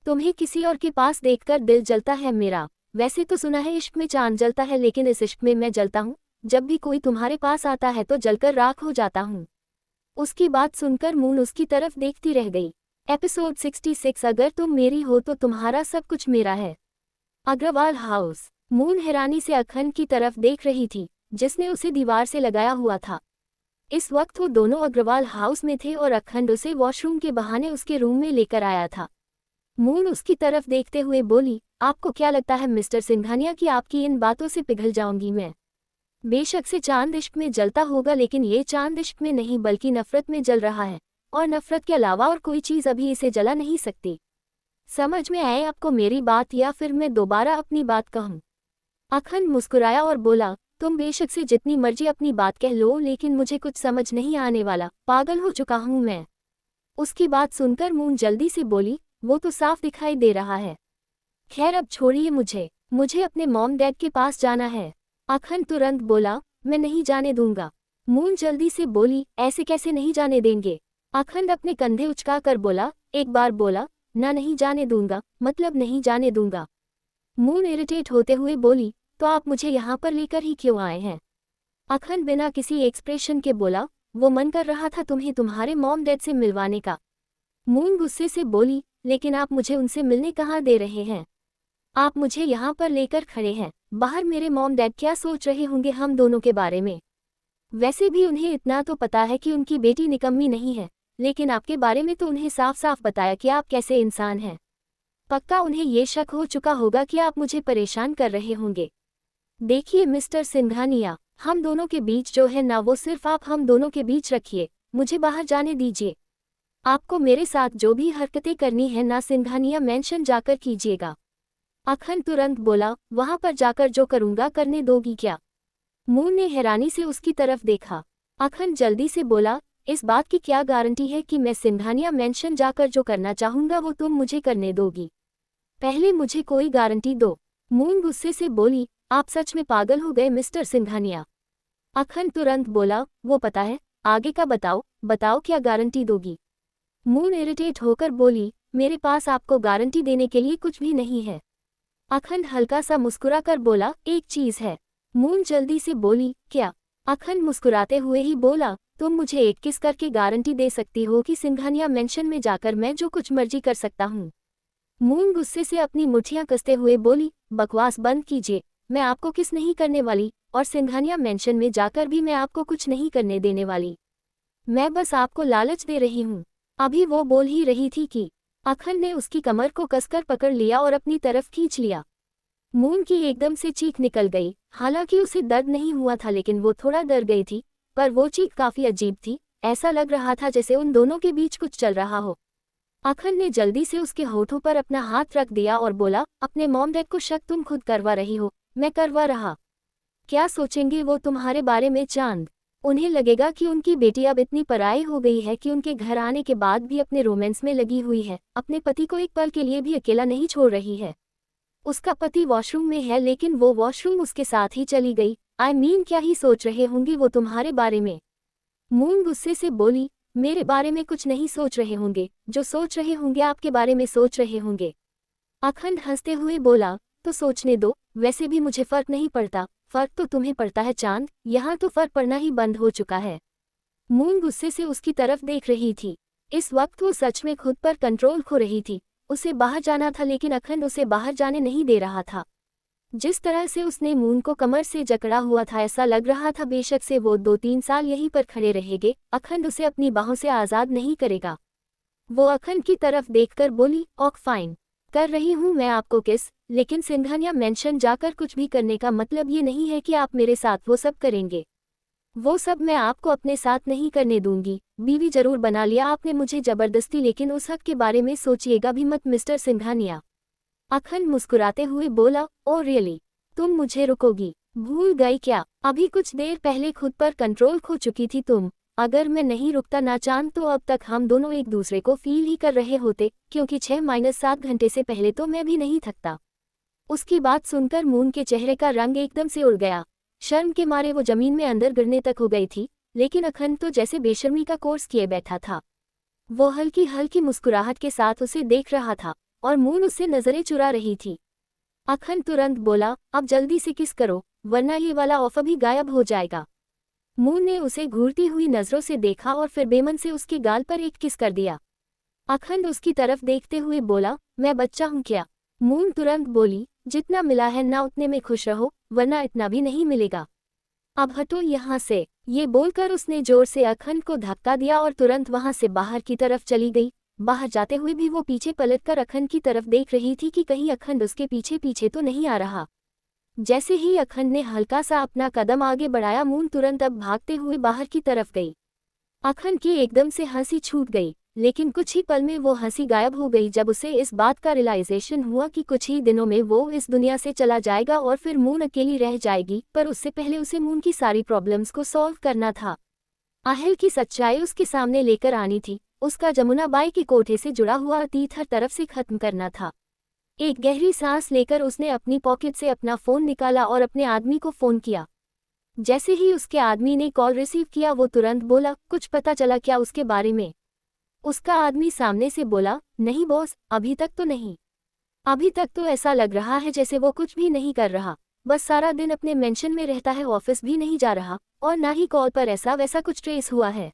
तुम्हें किसी और के पास देखकर दिल जलता है मेरा। वैसे तो सुना है इश्क में चांद जलता है, लेकिन इस इश्क में मैं जलता हूँ। जब भी कोई तुम्हारे पास आता है तो जलकर राख हो जाता हूँ। उसकी बात सुनकर मून उसकी तरफ देखती रह गई। एपिसोड 66, अगर तुम मेरी हो तो तुम्हारा सब कुछ मेरा है। अग्रवाल हाउस। मून हैरानी से अखंड की तरफ देख रही थी, जिसने उसे दीवार से लगाया हुआ था। इस वक्त वो दोनों अग्रवाल हाउस में थे और अखंड उसे वॉशरूम के बहाने उसके रूम में लेकर आया था। मून उसकी तरफ देखते हुए बोली, आपको क्या लगता है मिस्टर सिंघानिया कि आपकी इन बातों से पिघल जाऊंगी मैं? बेशक से चांद इश्क में जलता होगा, लेकिन ये चांद इश्क में नहीं बल्कि नफरत में जल रहा है, और नफरत के अलावा और कोई चीज़ अभी इसे जला नहीं सकती। समझ में आए आपको मेरी बात, या फिर मैं दोबारा अपनी बात कहूँ? अखंड मुस्कुराया और बोला, तुम बेशक से जितनी मर्जी अपनी बात कह लो, लेकिन मुझे कुछ समझ नहीं आने वाला, पागल हो चुका हूँ मैं। उसकी बात सुनकर मून जल्दी से बोली, वो तो साफ दिखाई दे रहा है। खैर अब छोड़िए मुझे अपने मॉम डैड के पास जाना है। अखंड तुरंत बोला, मैं नहीं जाने दूंगा। मून जल्दी से बोली, ऐसे कैसे नहीं जाने देंगे? अखंड अपने कंधे उचकाकर बोला, एक बार बोला ना नहीं जाने दूंगा, मतलब नहीं जाने दूंगा। मून इरिटेट होते हुए बोली, तो आप मुझे यहाँ पर लेकर ही क्यों आए हैं? अखंड बिना किसी एक्सप्रेशन के बोला, वो मन कर रहा था तुम्हें तुम्हारे मॉम डैड से मिलवाने का। मून गुस्से से बोली, लेकिन आप मुझे उनसे मिलने कहाँ दे रहे हैं? आप मुझे यहाँ पर लेकर खड़े हैं, बाहर मेरे मॉम डैड क्या सोच रहे होंगे हम दोनों के बारे में? वैसे भी उन्हें इतना तो पता है कि उनकी बेटी निकम्मी नहीं है, लेकिन आपके बारे में तो उन्हें साफ साफ बताया कि आप कैसे इंसान हैं। पक्का उन्हें ये शक हो चुका होगा कि आप मुझे परेशान कर रहे होंगे। देखिए मिस्टर सिंघानिया, हम दोनों के बीच जो है ना, वो सिर्फ आप हम दोनों के बीच रखिए, मुझे बाहर जाने दीजिए। आपको मेरे साथ जो भी हरकतें करनी है ना सिंघानिया मेंशन जाकर कीजिएगा। अखंड तुरंत बोला, वहां पर जाकर जो करूंगा करने दोगी क्या? मून ने हैरानी से उसकी तरफ देखा। अखंड जल्दी से बोला, इस बात की क्या गारंटी है कि मैं सिंघानिया मेंशन जाकर जो करना चाहूंगा वो तुम मुझे करने दोगी? पहले मुझे कोई गारंटी दो। मून गुस्से से बोली, आप सच में पागल हो गए मिस्टर सिंघानिया। अखंड तुरंत बोला, वो पता है, आगे का बताओ क्या गारंटी दोगी? मून इरिटेट होकर बोली, मेरे पास आपको गारंटी देने के लिए कुछ भी नहीं है। अखंड हल्का सा मुस्कुराकर बोला, एक चीज है। मून जल्दी से बोली, क्या? अखंड मुस्कुराते हुए ही बोला, तुम मुझे एक किस करके गारंटी दे सकती हो कि सिंघानिया मेंशन में जाकर मैं जो कुछ मर्जी कर सकता हूँ? मून गुस्से से अपनी मुठ्ठियां कसते हुए बोली, बकवास बंद कीजिए, मैं आपको किस नहीं करने वाली, और सिंघानिया मेंशन में जाकर भी मैं आपको कुछ नहीं करने देने वाली। मैं बस आपको लालच दे रही हूँ। अभी वो बोल ही रही थी कि अखंड ने उसकी कमर को कसकर पकड़ लिया और अपनी तरफ खींच लिया। मून की एकदम से चीख निकल गई। हालांकि उसे दर्द नहीं हुआ था, लेकिन वो थोड़ा डर गई थी, पर वो चीख काफी अजीब थी। ऐसा लग रहा था जैसे उन दोनों के बीच कुछ चल रहा हो। अखन ने जल्दी से उसके होठों पर अपना हाथ रख दिया और बोला, अपने मॉम डैड को शक तुम खुद करवा रही हो, मैं करवा रहा। क्या सोचेंगे वो तुम्हारे बारे में चांद? उन्हें लगेगा कि उनकी बेटी अब इतनी पराई हो गई है कि उनके घर आने के बाद भी अपने रोमांस में लगी हुई है, अपने पति को एक पल के लिए भी अकेला नहीं छोड़ रही है। उसका पति वॉशरूम में है लेकिन वो वॉशरूम उसके साथ ही चली गई। क्या ही सोच रहे होंगे वो तुम्हारे बारे में? मून गुस्से से बोली, मेरे बारे में कुछ नहीं सोच रहे होंगे, जो सोच रहे होंगे आपके बारे में सोच रहे होंगे। अखंड हंसते हुए बोला, तो सोचने दो, वैसे भी मुझे फर्क नहीं पड़ता। फर्क तो तुम्हें पड़ता है चांद, यहाँ तो फर्क पड़ना ही बंद हो चुका है। मून गुस्से से उसकी तरफ देख रही थी। इस वक्त वो सच में खुद पर कंट्रोल खो रही थी। उसे बाहर जाना था लेकिन अखंड उसे बाहर जाने नहीं दे रहा था। जिस तरह से उसने मून को कमर से जकड़ा हुआ था, ऐसा लग रहा था बेशक से वो 2-3 साल यहीं पर खड़े रहेंगे, अखंड उसे अपनी बाहों से आज़ाद नहीं करेगा। वो अखंड की तरफ देखकर बोली, ओक फाइन, कर रही हूँ मैं आपको किस, लेकिन सिंघानिया मेंशन जाकर कुछ भी करने का मतलब ये नहीं है कि आप मेरे साथ वो सब करेंगे। वो सब मैं आपको अपने साथ नहीं करने दूंगी। बीवी जरूर बना लिया आपने मुझे जबरदस्ती, लेकिन उस हक के बारे में सोचिएगा भी मत मिस्टर सिंघानिया। अखंड मुस्कुराते हुए बोला, ओ रियली, तुम मुझे रुकोगी? भूल गई क्या? अभी कुछ देर पहले खुद पर कंट्रोल खो चुकी थी तुम। अगर मैं नहीं रुकता ना चांद तो अब तक हम दोनों एक दूसरे को फील ही कर रहे होते, क्योंकि 6-7 घंटे से पहले तो मैं भी नहीं थकता। उसकी बात सुनकर मून के चेहरे का रंग एकदम से उड़ गया। शर्म के मारे वो जमीन में अंदर गिरने तक हो गई थी, लेकिन अखंड तो जैसे बेशर्मी का कोर्स किए बैठा था। वो हल्की हल्की मुस्कुराहट के साथ उसे देख रहा था और मून उससे नजरें चुरा रही थी। अखंड तुरंत बोला, अब जल्दी से किस करो, वरना ये वाला ऑफर भी गायब हो जाएगा। मून ने उसे घूरती हुई नजरों से देखा और फिर बेमन से उसके गाल पर एक किस कर दिया। अखंड उसकी तरफ देखते हुए बोला, मैं बच्चा हूँ क्या? मून तुरंत बोली, जितना मिला है ना उतने में खुश रहो, वरना इतना भी नहीं मिलेगा। अब हटो यहाँ से। ये बोलकर उसने जोर से अखंड को धक्का दिया और तुरंत वहां से बाहर की तरफ चली गई। बाहर जाते हुए भी वो पीछे पलटकर अखंड की तरफ देख रही थी कि कहीं अखंड उसके पीछे पीछे तो नहीं आ रहा। जैसे ही अखंड ने हल्का सा अपना कदम आगे बढ़ाया, मून तुरंत अब भागते हुए बाहर की तरफ गई। अखंड की एकदम से हंसी छूट गई, लेकिन कुछ ही पल में वो हंसी गायब हो गई जब उसे इस बात का रियलाइजेशन हुआ कि कुछ ही दिनों में वो इस दुनिया से चला जाएगा और फिर मून अकेली रह जाएगी। पर उससे पहले उसे मून की सारी प्रॉब्लम्स को सॉल्व करना था। आहिल की सच्चाई उसके सामने लेकर आनी थी। उसका जमुना बाई के कोठे से जुड़ा हुआ अतीत हर तरफ से खत्म करना था। एक गहरी सांस लेकर उसने अपनी पॉकेट से अपना फ़ोन निकाला और अपने आदमी को फ़ोन किया। जैसे ही उसके आदमी ने कॉल रिसीव किया वो तुरंत बोला, कुछ पता चला क्या उसके बारे में? उसका आदमी सामने से बोला, नहीं बॉस, अभी तक तो नहीं। अभी तक तो ऐसा लग रहा है जैसे वो कुछ भी नहीं कर रहा, बस सारा दिन अपने मेंशन में रहता है, ऑफिस भी नहीं जा रहा और ना ही कॉल पर ऐसा वैसा कुछ ट्रेस हुआ है।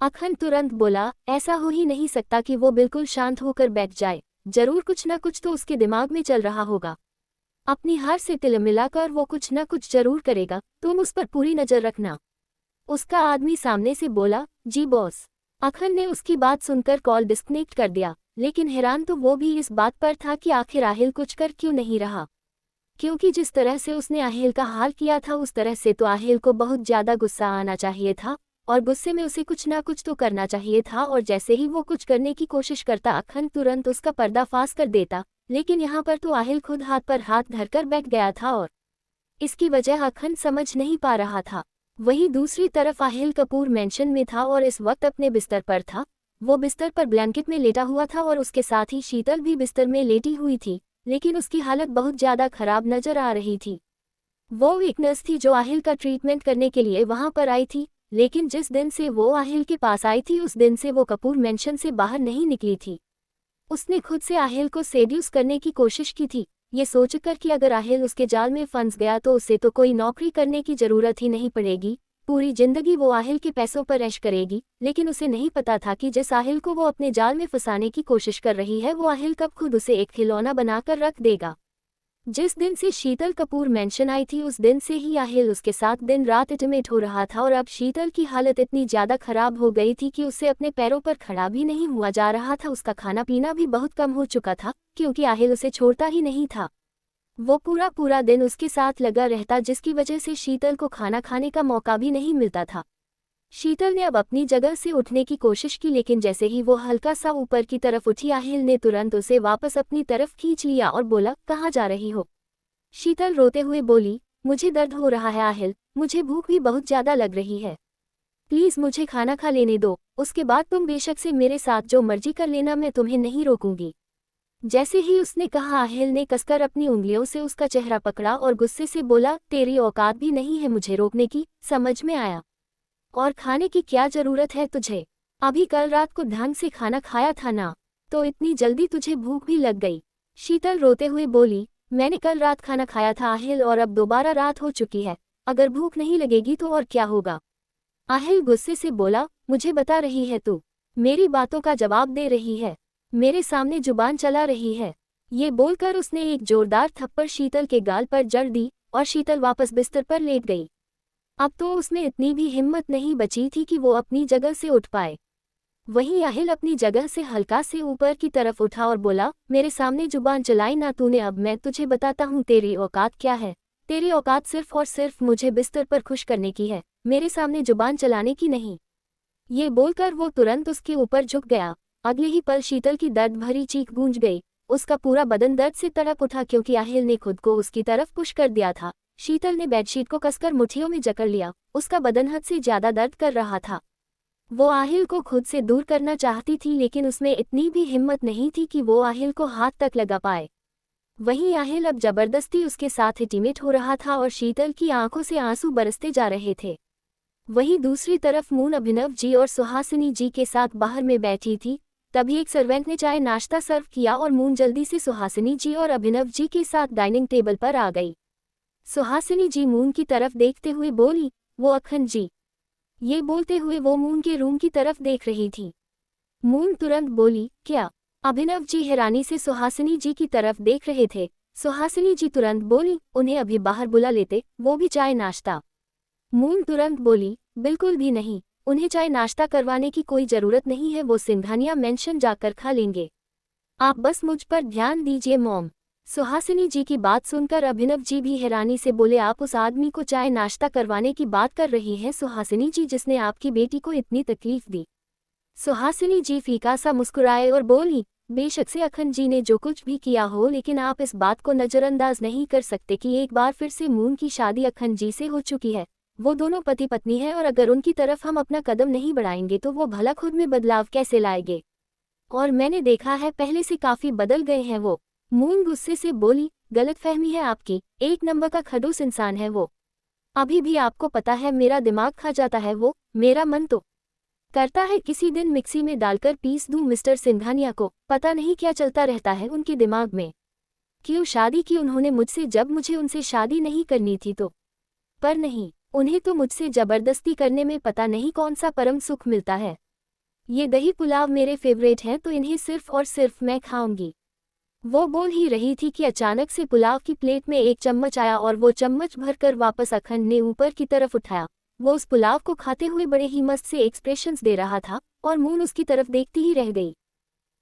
अखंड तुरंत बोला, ऐसा हो ही नहीं सकता कि वो बिल्कुल शांत होकर बैठ जाए, जरूर कुछ ना कुछ तो उसके दिमाग में चल रहा होगा। अपनी हार से तिल मिलाकर वो कुछ ना कुछ जरूर करेगा, तुम उस पर पूरी नजर रखना। उसका आदमी सामने से बोला, जी बॉस। अखंड ने उसकी बात सुनकर कॉल डिस्कनेक्ट कर दिया, लेकिन हैरान तो वो भी इस बात पर था कि आखिर आहिल कुछ कर क्यों नहीं रहा, क्योंकि जिस तरह से उसने आहिल का हाल किया था उस तरह से तो आहिल को बहुत ज्यादा गुस्सा आना चाहिए था और गुस्से में उसे कुछ ना कुछ तो करना चाहिए था। और जैसे ही वो कुछ करने की कोशिश करता अखंड तुरंत उसका पर्दाफाश कर देता, लेकिन यहाँ पर तो आहिल खुद हाथ पर हाथ धरकर बैठ गया था और इसकी वजह अखंड समझ नहीं पा रहा था। वहीं दूसरी तरफ आहिल कपूर मेंशन में था और इस वक्त अपने बिस्तर पर था। वो बिस्तर पर ब्लैंकेट में लेटा हुआ था और उसके साथ ही शीतल भी बिस्तर में लेटी हुई थी, लेकिन उसकी हालत बहुत ज़्यादा खराब नजर आ रही थी। वो एक नर्स थी जो आहिल का ट्रीटमेंट करने के लिए वहां पर आई थी, लेकिन जिस दिन से वो आहिल के पास आई थी उस दिन से वो कपूर मेंशन से बाहर नहीं निकली थी। उसने खुद से आहिल को सेड्यूस करने की कोशिश की थी, ये सोचकर कि अगर आहिल उसके जाल में फंस गया तो उसे तो कोई नौकरी करने की जरूरत ही नहीं पड़ेगी, पूरी जिंदगी वो आहिल के पैसों पर ऐश करेगी। लेकिन उसे नहीं पता था कि जिस आहिल को वो अपने जाल में फंसाने की कोशिश कर रही है वो आहिल कब खुद उसे एक खिलौना बनाकर रख देगा। जिस दिन से शीतल कपूर मेंशन आई थी उस दिन से ही आहिल उसके साथ दिन रात इंटिमेट हो रहा था और अब शीतल की हालत इतनी ज़्यादा खराब हो गई थी कि उससे अपने पैरों पर खड़ा भी नहीं हुआ जा रहा था। उसका खाना पीना भी बहुत कम हो चुका था क्योंकि आहिल उसे छोड़ता ही नहीं था। वो पूरा पूरा दिन उसके साथ लगा रहता जिसकी वजह से शीतल को खाना खाने का मौका भी नहीं मिलता था। शीतल ने अब अपनी जगह से उठने की कोशिश की, लेकिन जैसे ही वो हल्का सा ऊपर की तरफ उठी, आहिल ने तुरंत उसे वापस अपनी तरफ खींच लिया और बोला, कहाँ जा रही हो? शीतल रोते हुए बोली, मुझे दर्द हो रहा है आहिल, मुझे भूख भी बहुत ज्यादा लग रही है। प्लीज मुझे खाना खा लेने दो, उसके बाद तुम बेशक से मेरे साथ जो मर्जी कर लेना, मैं तुम्हें नहीं रोकूंगी। जैसे ही उसने कहा, आहिल ने कसकर अपनी उंगलियों से उसका चेहरा पकड़ा और गुस्से से बोला, तेरी औकात भी नहीं है मुझे रोकने की, समझ में आया? और खाने की क्या जरूरत है तुझे? अभी कल रात को ढंग से खाना खाया था ना, तो इतनी जल्दी तुझे भूख भी लग गई? शीतल रोते हुए बोली, मैंने कल रात खाना खाया था आहिल, और अब दोबारा रात हो चुकी है, अगर भूख नहीं लगेगी तो और क्या होगा? आहिल गुस्से से बोला, मुझे बता रही है तू? मेरी बातों का जवाब दे रही है? मेरे सामने जुबान चला रही है? ये बोलकर उसने एक जोरदार थप्पड़ शीतल के गाल पर जड़ दी और शीतल वापस बिस्तर पर लेट गई। अब तो उसमें इतनी भी हिम्मत नहीं बची थी कि वो अपनी जगह से उठ पाए। वहीं आहिल अपनी जगह से हल्का से ऊपर की तरफ उठा और बोला, मेरे सामने जुबान चलाई ना तूने, अब मैं तुझे बताता हूँ तेरी औकात क्या है। तेरी औकात सिर्फ और सिर्फ मुझे बिस्तर पर खुश करने की है, मेरे सामने जुबान चलाने की नहीं। ये बोलकर वो तुरंत उसके ऊपर झुक गया। अगले ही पल शीतल की दर्द भरी चीख गूंज गई। उसका पूरा बदन दर्द से तड़प उठा, क्योंकि आहिल ने खुद को उसकी तरफ पुश कर दिया था। शीतल ने बेडशीट को कसकर मुट्ठियों में जकड़ लिया, उसका बदन हद से ज्यादा दर्द कर रहा था। वो आहिल को खुद से दूर करना चाहती थी, लेकिन उसमें इतनी भी हिम्मत नहीं थी कि वो आहिल को हाथ तक लगा पाए। वहीं आहिल अब जबरदस्ती उसके साथ इंटीमेट हो रहा था और शीतल की आंखों से आंसू बरसते जा रहे थे। वहीं दूसरी तरफ मून अभिनव जी और सुहासिनी जी के साथ बाहर में बैठी थी। तभी एक सर्वेंट ने चाय नाश्ता सर्व किया और मून जल्दी से सुहासिनी जी और अभिनव जी के साथ डाइनिंग टेबल पर आ गई। सुहासिनी जी मून की तरफ देखते हुए बोली, वो अखंड जी। ये बोलते हुए वो मून के रूम की तरफ देख रही थी। मून तुरंत बोली, क्या? अभिनव जी हैरानी से सुहासिनी जी की तरफ देख रहे थे। सुहासिनी जी तुरंत बोली, उन्हें अभी बाहर बुला लेते, वो भी चाय नाश्ता। मून तुरंत बोली, बिल्कुल भी नहीं, उन्हें चाय नाश्ता करवाने की कोई जरूरत नहीं है, वो सिंघानिया मेंशन जाकर खा लेंगे। आप बस मुझ पर ध्यान दीजिए मॉम। सुहासिनी जी की बात सुनकर अभिनव जी भी हैरानी से बोले, आप उस आदमी को चाय नाश्ता करवाने की बात कर रही हैं सुहासिनी जी, जिसने आपकी बेटी को इतनी तकलीफ दी? सुहासिनी जी फीका सा मुस्कुराए और बोली, बेशक से अखंड जी ने जो कुछ भी किया हो, लेकिन आप इस बात को नजरअंदाज नहीं कर सकते कि एक बार फिर से मून की शादी अखंड जी से हो चुकी है। वो दोनों पति पत्नी हैं, और अगर उनकी तरफ हम अपना कदम नहीं बढ़ाएंगे तो वो भला खुद में बदलाव कैसे लाएंगे? और मैंने देखा है, पहले से काफी बदल गए हैं वो। मून गुस्से से बोली, गलतफहमी है आपकी, एक नंबर का खड़ूस इंसान है वो। अभी भी आपको पता है मेरा दिमाग खा जाता है वो, मेरा मन तो करता है किसी दिन मिक्सी में डालकर पीस दूं मिस्टर सिंघानिया को। पता नहीं क्या चलता रहता है उनके दिमाग में। क्यों शादी की उन्होंने मुझसे, जब मुझे उनसे शादी नहीं करनी थी तो? पर नहीं, उन्हें तो मुझसे जबरदस्ती करने में पता नहीं कौन सा परम सुख मिलता है। ये दही पुलाव मेरे फेवरेट हैं, तो इन्हें सिर्फ और सिर्फ मैं खाऊंगी। वो बोल ही रही थी कि अचानक से पुलाव की प्लेट में एक चम्मच आया और वो चम्मच भरकर वापस अखंड ने ऊपर की तरफ उठाया। वो उस पुलाव को खाते हुए बड़े ही मस्त से एक्सप्रेशंस दे रहा था और मून उसकी तरफ देखती ही रह गई।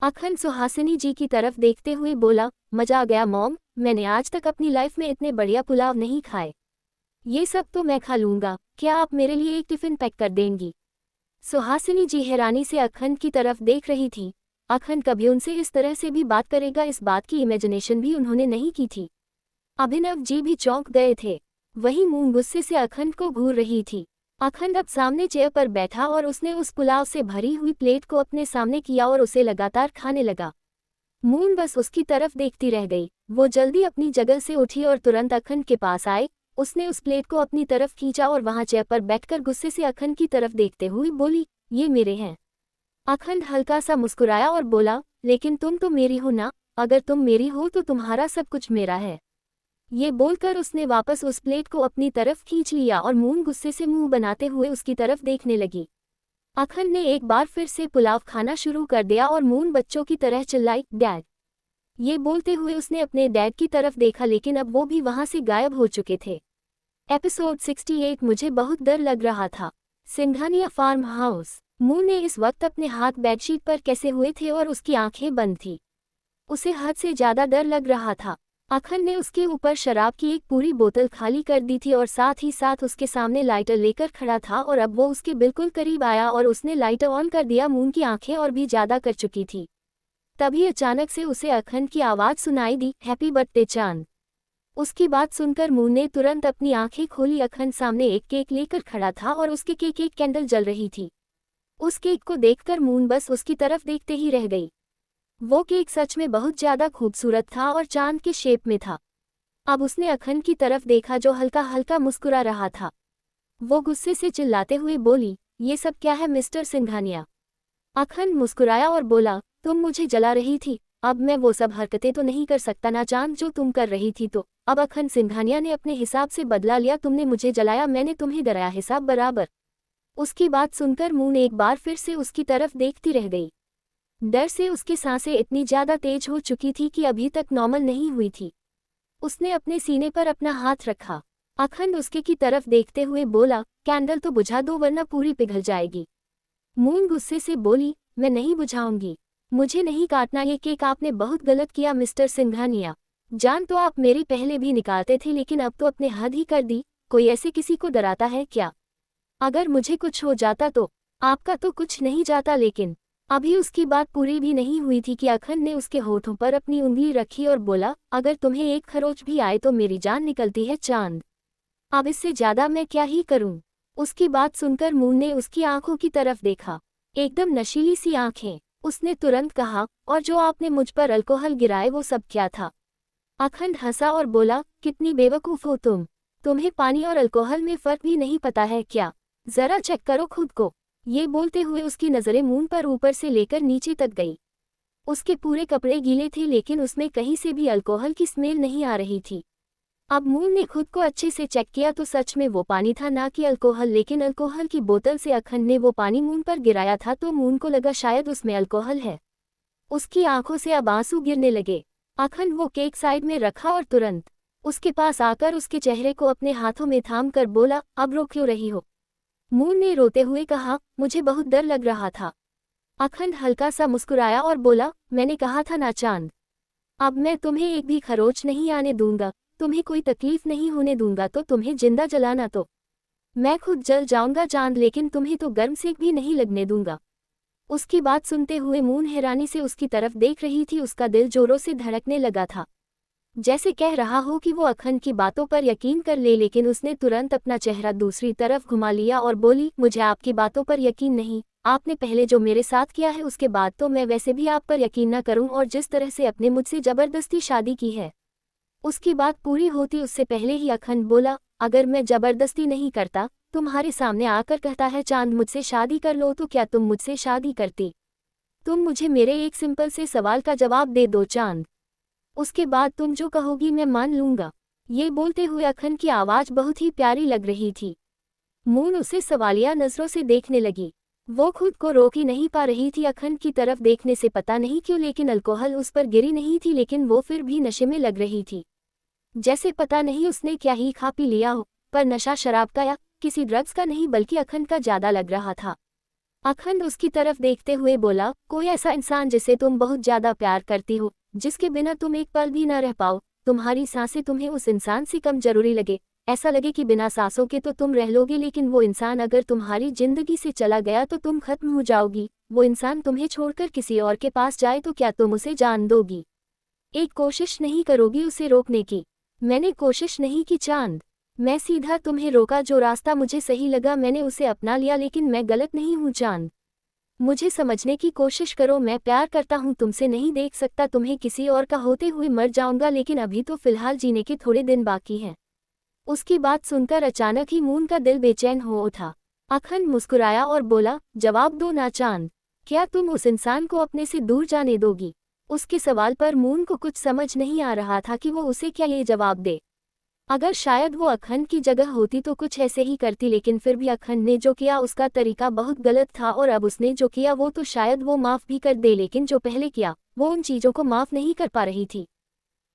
अखंड सुहासिनी जी की तरफ देखते हुए बोला, मजा आ गया मॉम, मैंने आज तक अपनी लाइफ में इतने बढ़िया पुलाव नहीं खाए। ये सब तो मैं खा लूंगा, क्या आप मेरे लिए एक टिफिन पैक कर देंगी? सुहासिनी जी हैरानी से अखंड की तरफ देख रही थी। अखंड कभी उनसे इस तरह से भी बात करेगा, इस बात की इमेजिनेशन भी उन्होंने नहीं की थी। अभिनव जी भी चौंक गए थे। वहीं मून गुस्से से अखंड को घूर रही थी। अखंड अब सामने चेयर पर बैठा और उसने उस पुलाव से भरी हुई प्लेट को अपने सामने किया और उसे लगातार खाने लगा। मून बस उसकी तरफ देखती रह गई। वो जल्दी अपनी जगह से उठी और तुरंत अखंड के पास आए। उसने उस प्लेट को अपनी तरफ खींचा और वहां चेयर पर बैठकर गुस्से से अखंड की तरफ देखते हुए बोली, ये मेरे हैं। अखंड हल्का सा मुस्कुराया और बोला, लेकिन तुम तो मेरी हो ना, अगर तुम मेरी हो तो तुम्हारा सब कुछ मेरा है। ये बोलकर उसने वापस उस प्लेट को अपनी तरफ खींच लिया और मून गुस्से से मुंह बनाते हुए उसकी तरफ देखने लगी। अखंड ने एक बार फिर से पुलाव खाना शुरू कर दिया और मून बच्चों की तरह चिल्लाई, डैड। ये बोलते हुए उसने अपने डैड की तरफ देखा, लेकिन अब वो भी वहां से गायब हो चुके थे। एपिसोड 68। मुझे बहुत डर लग रहा था। Singhania farm house. मून ने इस वक्त अपने हाथ बेडशीट पर कैसे हुए थे और उसकी आंखें बंद थी। उसे हद से ज्यादा डर लग रहा था। अखंड ने उसके ऊपर शराब की एक पूरी बोतल खाली कर दी थी और साथ ही साथ उसके सामने लाइटर लेकर खड़ा था और अब वो उसके बिल्कुल करीब आया और उसने लाइटर ऑन कर दिया। मून की आंखें और भी ज्यादा कर चुकी थी। तभी अचानक से उसे अखंड की आवाज सुनाई दी, हैप्पी बर्थडे चांद। उसकी बात सुनकर मून ने तुरंत अपनी आंखें खोली। अखंड सामने एक केक लेकर खड़ा था और उसके केक एक कैंडल जल रही थी। उस केक को देखकर मून बस उसकी तरफ देखते ही रह गई। वो केक सच में बहुत ज्यादा खूबसूरत था और चांद के शेप में था। अब उसने अखंड की तरफ देखा जो हल्का हल्का मुस्कुरा रहा था। वो गुस्से से चिल्लाते हुए बोली, ये सब क्या है मिस्टर सिंघानिया? अखंड मुस्कुराया और बोला, तुम मुझे जला रही थी, अब मैं वो सब हरकतें तो नहीं कर सकता ना चांद जो तुम कर रही थी। तो अब अखंड सिंघानिया ने अपने हिसाब से बदला लिया। तुमने मुझे जलाया, मैंने तुम्हें डराया, हिसाब बराबर। उसकी बात सुनकर मून एक बार फिर से उसकी तरफ देखती रह गई। डर से उसकी सांसें इतनी ज्यादा तेज हो चुकी थी कि अभी तक नॉर्मल नहीं हुई थी। उसने अपने सीने पर अपना हाथ रखा। अखंड उसके की तरफ देखते हुए बोला, कैंडल तो बुझा दो वरना पूरी पिघल जाएगी। मून गुस्से से बोली, मैं नहीं बुझाऊंगी, मुझे नहीं काटना ये केक, आपने बहुत गलत किया मिस्टर सिंघानिया। जान तो आप मेरी पहले भी निकालते थे लेकिन अब तो अपने हद ही कर दी। कोई ऐसे किसी को डराता है क्या? अगर मुझे कुछ हो जाता तो? आपका तो कुछ नहीं जाता। लेकिन अभी उसकी बात पूरी भी नहीं हुई थी कि अखंड ने उसके होठों पर अपनी उंगली रखी और बोला, अगर तुम्हें एक खरोच भी आए तो मेरी जान निकलती है चांद। अब इससे ज्यादा मैं क्या ही करूं? उसकी बात सुनकर मून ने उसकी आंखों की तरफ देखा, एकदम नशीली सी आंखें। उसने तुरंत कहा, और जो आपने मुझ पर अल्कोहल गिराए वो सब क्या था? अखंड हंसा और बोला, कितनी बेवकूफ हो तुम, तुम्हें पानी और अल्कोहल में फर्क भी नहीं पता है क्या? जरा चेक करो खुद को। ये बोलते हुए उसकी नजरें मून पर ऊपर से लेकर नीचे तक गई। उसके पूरे कपड़े गीले थे लेकिन उसमें कहीं से भी अल्कोहल की स्मेल नहीं आ रही थी। अब मून ने खुद को अच्छे से चेक किया तो सच में वो पानी था, ना कि अल्कोहल। लेकिन अल्कोहल की बोतल से अखंड ने वो पानी मून पर गिराया था तो मून को लगा शायद उसमें अल्कोहल है। उसकी आंखों से अब आंसू गिरने लगे। अखंड वो केक साइड में रखा और तुरंत उसके पास आकर उसके चेहरे को अपने हाथों में थाम कर बोला, अब रो क्यों रही हो? मून ने रोते हुए कहा, मुझे बहुत डर लग रहा था। अखंड हल्का सा मुस्कुराया और बोला, मैंने कहा था ना चांद, अब मैं तुम्हें एक भी खरोच नहीं आने दूंगा, तुम्हें कोई तकलीफ नहीं होने दूंगा। तो तुम्हें जिंदा जलाना तो मैं खुद जल जाऊंगा चांद, लेकिन तुम्हें तो गर्म सेक भी नहीं लगने दूंगा। उसकी बात सुनते हुए मून हैरानी से उसकी तरफ देख रही थी। उसका दिल जोरों से धड़कने लगा था, जैसे कह रहा हो कि वो अखंड की बातों पर यकीन कर ले। लेकिन उसने तुरंत अपना चेहरा दूसरी तरफ घुमा लिया और बोली, मुझे आपकी बातों पर यकीन नहीं। आपने पहले जो मेरे साथ किया है उसके बाद तो मैं वैसे भी आप पर यकीन न करूं, और जिस तरह से अपने मुझसे जबरदस्ती शादी की है। उसकी बात पूरी होती उससे पहले ही अखंड बोला, अगर मैं जबरदस्ती नहीं करता, तुम्हारे सामने आकर कहता है चांद मुझसे शादी कर लो, तो क्या तुम मुझसे शादी करती? तुम मुझे मेरे एक सिंपल से सवाल का जवाब दे दो चांद, उसके बाद तुम जो कहोगी मैं मान लूंगा। ये बोलते हुए अखंड की आवाज बहुत ही प्यारी लग रही थी। मून उसे सवालिया नजरों से देखने लगी। वो खुद को रोक ही नहीं पा रही थी अखंड की तरफ देखने से, पता नहीं क्यों, लेकिन अल्कोहल उस पर गिरी नहीं थी लेकिन वो फिर भी नशे में लग रही थी। जैसे पता नहीं उसने क्या ही खा पी लिया हो, पर नशा शराब का या किसी ड्रग्स का नहीं बल्कि अखंड का ज्यादा लग रहा था। अखंड उसकी तरफ देखते हुए बोला, कोई ऐसा इंसान जिसे तुम बहुत ज्यादा प्यार करती हो, जिसके बिना तुम एक पल भी न रह पाओ, तुम्हारी सांसें तुम्हें उस इंसान से कम जरूरी लगे, ऐसा लगे कि बिना सांसों के तो तुम रह लोगे, लेकिन वो इंसान अगर तुम्हारी जिंदगी से चला गया तो तुम खत्म हो जाओगी। वो इंसान तुम्हें छोड़कर किसी और के पास जाए तो क्या तुम उसे जान दोगी? एक कोशिश नहीं करोगी उसे रोकने की? मैंने कोशिश नहीं की चांद, मैं सीधा तुम्हें रोका। जो रास्ता मुझे सही लगा मैंने उसे अपना लिया, लेकिन मैं गलत नहीं हूँ चांद। मुझे समझने की कोशिश करो, मैं प्यार करता हूँ तुमसे, नहीं देख सकता तुम्हें किसी और का होते हुए मर जाऊंगा, लेकिन अभी तो फिलहाल जीने के थोड़े दिन बाकी हैं। उसकी बात सुनकर अचानक ही मून का दिल बेचैन हो उठा। अखंड मुस्कुराया और बोला, जवाब दो ना चांद, क्या तुम उस इंसान को अपने से दूर जाने दोगी? उसके सवाल पर मून को कुछ समझ नहीं आ रहा था कि वो उसे क्या ये जवाब दे। अगर शायद वो अखंड की जगह होती तो कुछ ऐसे ही करती, लेकिन फिर भी अखंड ने जो किया उसका तरीका बहुत गलत था, और अब उसने जो किया वो तो शायद वो माफ भी कर दे, लेकिन जो पहले किया वो उन चीजों को माफ नहीं कर पा रही थी।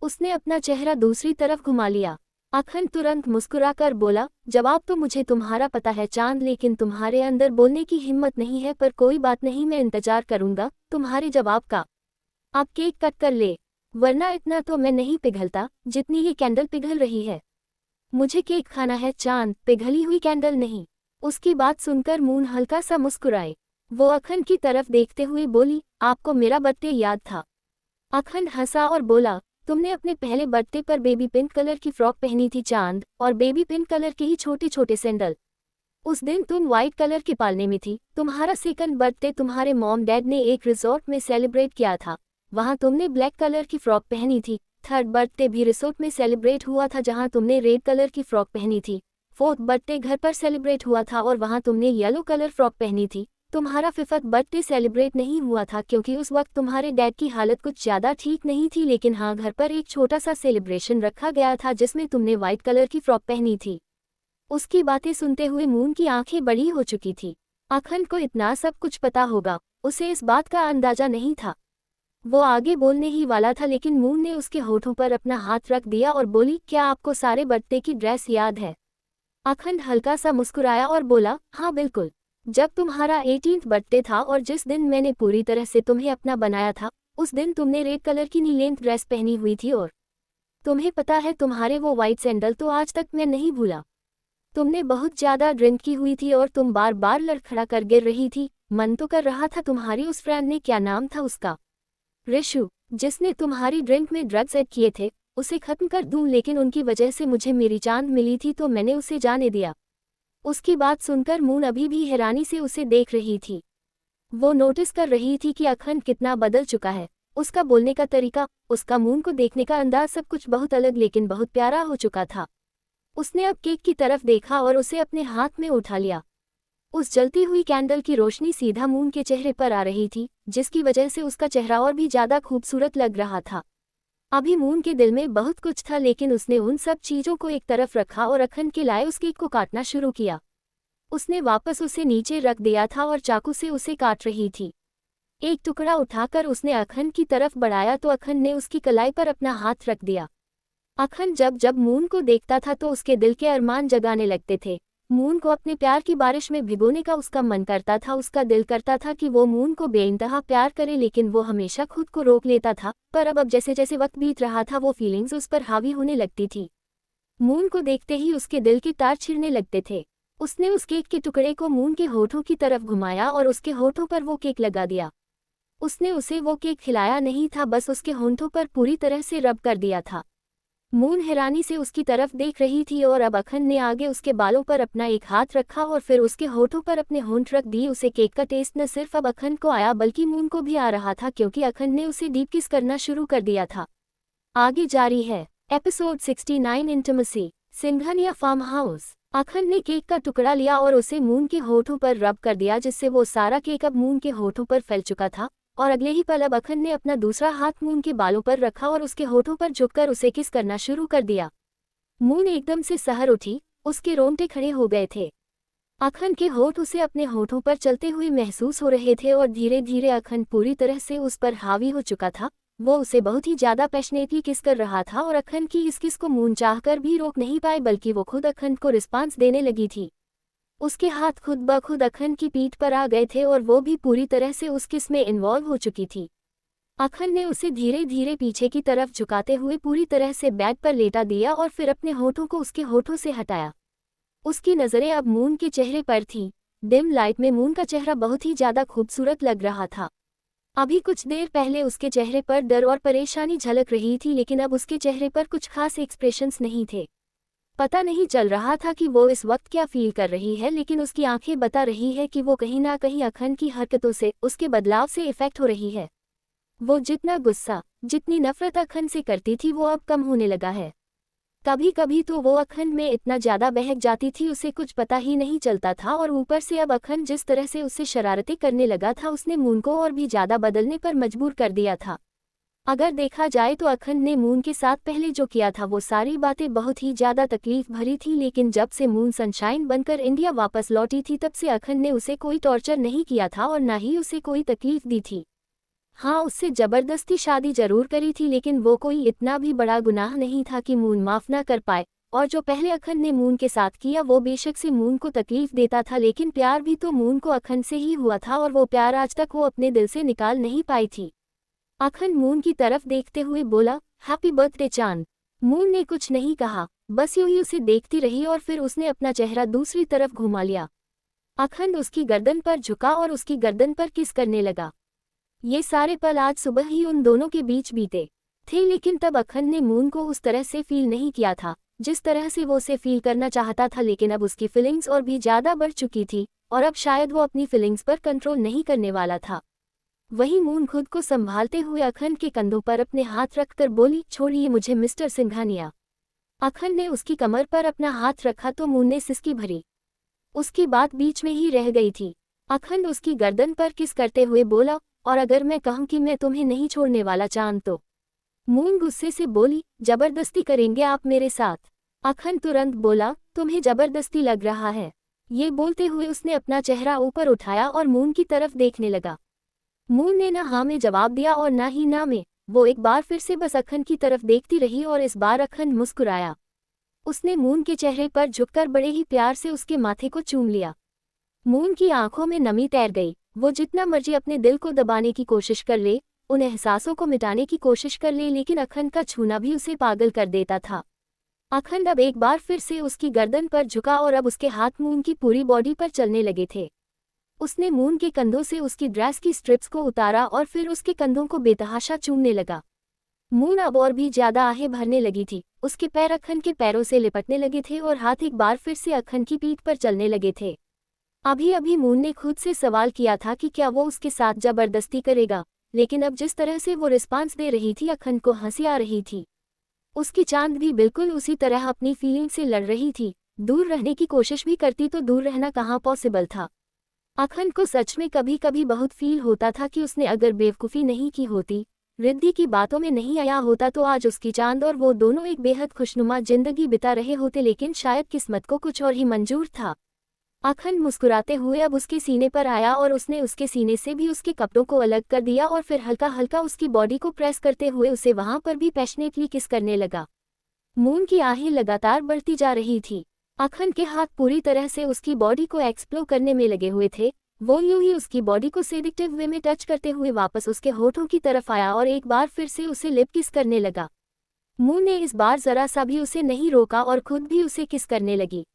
उसने अपना चेहरा दूसरी तरफ घुमा लिया। अखंड तुरंत मुस्कुराकर बोला, जवाब तो मुझे तुम्हारा पता है चांद, लेकिन तुम्हारे अंदर बोलने की हिम्मत नहीं है, पर कोई बात नहीं, मैं इंतजार करूंगा तुम्हारे जवाब का। अब केक कट कर ले। वरना इतना तो मैं नहीं पिघलता जितनी ये कैंडल पिघल रही है। मुझे केक खाना है चांद, पिघली हुई कैंडल नहीं। उसकी बात सुनकर मून हल्का सा मुस्कुराए। वो अखंड की तरफ देखते हुए बोली, आपको मेरा बर्थडे याद था? अखंड हंसा और बोला, तुमने अपने पहले बर्थडे पर बेबी पिंक कलर की फ्रॉक पहनी थी चांद, और बेबी पिंक कलर के ही छोटे छोटे सैंडल। उस दिन तुम व्हाइट कलर के पालने में थी। तुम्हारा सेकंड बर्थडे तुम्हारे मॉम डैड ने एक रिसोर्ट में सेलिब्रेट किया था, वहां तुमने ब्लैक कलर की फ्रॉक पहनी थी। थर्ड बर्थडे भी रिसोर्ट में सेलिब्रेट हुआ था, जहां तुमने रेड कलर की फ्रॉक पहनी थी। फोर्थ बर्थडे घर पर सेलिब्रेट हुआ था और वहां तुमने येलो कलर फ्रॉक पहनी थी। तुम्हारा फिफ्थ बर्थडे सेलिब्रेट नहीं हुआ था क्योंकि उस वक्त तुम्हारे डैड की हालत कुछ ज़्यादा ठीक नहीं थी, लेकिन हाँ, घर पर एक छोटा सा सेलिब्रेशन रखा गया था जिसमें तुमने व्हाइट कलर की फ्रॉक पहनी थी। उसकी बातें सुनते हुए मून की आंखें बड़ी हो चुकी थी। अखंड को इतना सब कुछ पता होगा, उसे इस बात का अंदाजा नहीं था। वो आगे बोलने ही वाला था, लेकिन मून ने उसके होठों पर अपना हाथ रख दिया और बोली, क्या आपको सारे बर्थडे की ड्रेस याद है? अखंड हल्का सा मुस्कुराया और बोला, हाँ बिल्कुल। जब तुम्हारा 18th बर्थडे था और जिस दिन मैंने पूरी तरह से तुम्हें अपना बनाया था, उस दिन तुमने रेड कलर की नी लेंथ ड्रेस पहनी हुई थी, और तुम्हें पता है तुम्हारे वो वाइट सैंडल तो आज तक मैं नहीं भूला। तुमने बहुत ज्यादा ड्रिंक की हुई थी और तुम बार बार लड़खड़ा कर गिर रही थी। मन तो कर रहा था तुम्हारी उस फ्रेंड ने, क्या नाम था उसका, ऋषु, जिसने तुम्हारी ड्रिंक में ड्रग्स ऐड किए थे, उसे खत्म कर दूं, लेकिन उनकी वजह से मुझे मेरी चांद मिली थी तो मैंने उसे जाने दिया। उसकी बात सुनकर मून अभी भी हैरानी से उसे देख रही थी। वो नोटिस कर रही थी कि अखंड कितना बदल चुका है। उसका बोलने का तरीका, उसका मून को देखने का अंदाज, सब कुछ बहुत अलग लेकिन बहुत प्यारा हो चुका था। उसने अब केक की तरफ देखा और उसे अपने हाथ में उठा लिया। उस जलती हुई कैंडल की रोशनी सीधा मून के चेहरे पर आ रही थी, जिसकी वजह से उसका चेहरा और भी ज्यादा खूबसूरत लग रहा था। अभी मून के दिल में बहुत कुछ था, लेकिन उसने उन सब चीजों को एक तरफ रखा और अखंड के लाए उस केक को काटना शुरू किया। उसने वापस उसे नीचे रख दिया था और चाकू से उसे काट रही थी। एक टुकड़ा उठाकर उसने अखंड की तरफ बढ़ाया तो अखंड ने उसकी कलाई पर अपना हाथ रख दिया। अखंड जब जब मून को देखता था तो उसके दिल के अरमान जगाने लगते थे। मून को अपने प्यार की बारिश में भिगोने का उसका मन करता था। उसका दिल करता था कि वो मून को बेइंतहा प्यार करे, लेकिन वो हमेशा खुद को रोक लेता था। पर अब जैसे जैसे वक्त बीत रहा था, वो फीलिंग्स उस पर हावी होने लगती थी। मून को देखते ही उसके दिल के तार छिड़ने लगते थे। उसने उस केक के टुकड़े को मून के होठों की तरफ घुमाया और उसके होठों पर वो केक लगा दिया। उसने उसे वो केक खिलाया नहीं था, बस उसके होंठों पर पूरी तरह से रब कर दिया था। मून हैरानी से उसकी तरफ देख रही थी और अब अखंड ने आगे उसके बालों पर अपना एक हाथ रखा और फिर उसके होठों पर अपने होंठ रख दी। उसे केक का टेस्ट न सिर्फ अब अखंड को आया बल्कि मून को भी आ रहा था, क्योंकि अखंड ने उसे डीप किस करना शुरू कर दिया था। आगे जारी है episode 69 intimacy, Singhania farm house. Akhand ने केक का टुकड़ा लिया और उसे मून के होठों पर रब कर दिया, जिससे वो सारा केक अब मून के होठों पर फैल चुका था। और अगले ही पल अब अखंड ने अपना दूसरा हाथ मून के बालों पर रखा और उसके होठों पर झुककर उसे किस करना शुरू कर दिया। मून एकदम से सहर उठी, उसके रोंगटे खड़े हो गए थे। अखंड के होठ उसे अपने होठों पर चलते हुए महसूस हो रहे थे और धीरे धीरे अखंड पूरी तरह से उस पर हावी हो चुका था। वो उसे बहुत ही ज्यादा पैशनेटली किस कर रहा था और अखंड की इस किस को मून चाहकर भी रोक नहीं पाए, बल्कि वो खुद अखंड को रिस्पांस देने लगी थी। उसके हाथ खुद ब खुद अखंड की पीठ पर आ गए थे और वो भी पूरी तरह से उस किस में इन्वॉल्व हो चुकी थी। अखंड ने उसे धीरे धीरे पीछे की तरफ झुकाते हुए पूरी तरह से बेड पर लेटा दिया और फिर अपने होठों को उसके होठों से हटाया। उसकी नज़रें अब मून के चेहरे पर थीं। डिम लाइट में मून का चेहरा बहुत ही ज्यादा खूबसूरत लग रहा था। अभी कुछ देर पहले उसके चेहरे पर डर और परेशानी झलक रही थी, लेकिन अब उसके चेहरे पर कुछ खास एक्सप्रेशंस नहीं थे। पता नहीं चल रहा था कि वो इस वक्त क्या फील कर रही है, लेकिन उसकी आंखें बता रही है कि वो कहीं ना कहीं अखंड की हरकतों से, उसके बदलाव से इफेक्ट हो रही है। वो जितना गुस्सा, जितनी नफरत अखंड से करती थी, वो अब कम होने लगा है। कभी कभी तो वो अखंड में इतना ज्यादा बहक जाती थी, उसे कुछ पता ही नहीं चलता था। और ऊपर से अब अखंड जिस तरह से उससे शरारतें करने लगा था, उसने मून को और भी ज्यादा बदलने पर मजबूर कर दिया था। अगर देखा जाए तो अखंड ने मून के साथ पहले जो किया था वो सारी बातें बहुत ही ज्यादा तकलीफ भरी थी, लेकिन जब से मून सनशाइन बनकर इंडिया वापस लौटी थी तब से अखंड ने उसे कोई टॉर्चर नहीं किया था और ना ही उसे कोई तकलीफ दी थी। हाँ, उससे जबरदस्ती शादी जरूर करी थी, लेकिन वो कोई इतना भी बड़ा गुनाह नहीं था कि मून माफ ना कर पाए। और जो पहले अखंड ने मून के साथ किया वो बेशक से मून को तकलीफ देता था, लेकिन प्यार भी तो मून को अखंड से ही हुआ था और वो प्यार आज तक वो अपने दिल से निकाल नहीं पाई थी। अखंड मून की तरफ देखते हुए बोला, हैप्पी बर्थडे चांद। मून ने कुछ नहीं कहा, बस यूं ही उसे देखती रही और फिर उसने अपना चेहरा दूसरी तरफ घुमा लिया। अखंड उसकी गर्दन पर झुका और उसकी गर्दन पर किस करने लगा। ये सारे पल आज सुबह ही उन दोनों के बीच बीते थे, लेकिन तब अखंड ने मून को उस तरह से फील नहीं किया था जिस तरह से वो उसे फील करना चाहता था। लेकिन अब उसकी फीलिंग्स और भी ज़्यादा बढ़ चुकी थी और अब शायद वो अपनी फीलिंग्स पर कंट्रोल नहीं करने वाला था। वहीं मून खुद को संभालते हुए अखंड के कंधों पर अपने हाथ रखकर बोली, छोड़िए मुझे मिस्टर सिंघानिया। अखंड ने उसकी कमर पर अपना हाथ रखा तो मून ने सिसकी भरी। उसकी बात बीच में ही रह गई थी। अखंड उसकी गर्दन पर किस करते हुए बोला, और अगर मैं कहूं कि मैं तुम्हें नहीं छोड़ने वाला चांद तो। मून गुस्से से बोली, जबरदस्ती करेंगे आप मेरे साथ। अखंड तुरंत बोला, तुम्हें जबरदस्ती लग रहा है। ये बोलते हुए उसने अपना चेहरा ऊपर उठाया और मून की तरफ देखने लगा। मून ने ना हाँ में जवाब दिया और ना ही ना में। वो एक बार फिर से बस अखंड की तरफ देखती रही और इस बार अखंड मुस्कुराया। उसने मून के चेहरे पर झुककर बड़े ही प्यार से उसके माथे को चूम लिया। मून की आंखों में नमी तैर गई। वो जितना मर्जी अपने दिल को दबाने की कोशिश कर ले, उन एहसासों को मिटाने की कोशिश कर ले, लेकिन अखंड का छूना भी उसे पागल कर देता था। अखंड अब एक बार फिर से उसकी गर्दन पर झुका और अब उसके हाथ मून की पूरी बॉडी पर चलने लगे थे। उसने मून के कंधों से उसकी ड्रेस की स्ट्रिप्स को उतारा और फिर उसके कंधों को बेतहाशा चूमने लगा। मून अब और भी ज्यादा आहें भरने लगी थी। उसके पैर अखंड के पैरों से लिपटने लगे थे और हाथ एक बार फिर से अखंड की पीठ पर चलने लगे थे। अभी अभी मून ने खुद से सवाल किया था कि क्या वो उसके साथ जबरदस्ती करेगा, लेकिन अब जिस तरह से वो रिस्पांस दे रही थी अखंड को हंसी आ रही थी। उसकी चांद भी बिल्कुल उसी तरह अपनी फीलिंग से लड़ रही थी। दूर रहने की कोशिश भी करती तो दूर रहना कहाँ पॉसिबल था। अखंड को सच में कभी कभी बहुत फील होता था कि उसने अगर बेवकूफ़ी नहीं की होती, रिद्धि की बातों में नहीं आया होता, तो आज उसकी चांद और वो दोनों एक बेहद खुशनुमा जिंदगी बिता रहे होते। लेकिन शायद किस्मत को कुछ और ही मंजूर था। अखंड मुस्कुराते हुए अब उसके सीने पर आया और उसने उसके सीने से भी उसके कपड़ों को अलग कर दिया और फिर हल्का हल्का उसकी बॉडी को प्रेस करते हुए उसे वहां पर भी पैशनेटली किस करने लगा। मून की आहें लगातार बढ़ती जा रही थी। अखंड के हाथ पूरी तरह से उसकी बॉडी को एक्सप्लोर करने में लगे हुए थे। वो यूं ही उसकी बॉडी को सेडिक्टिव वे में टच करते हुए वापस उसके होठों की तरफ आया और एक बार फिर से उसे लिप किस करने लगा। मून ने इस बार जरा सा भी उसे नहीं रोका और खुद भी उसे किस करने लगी।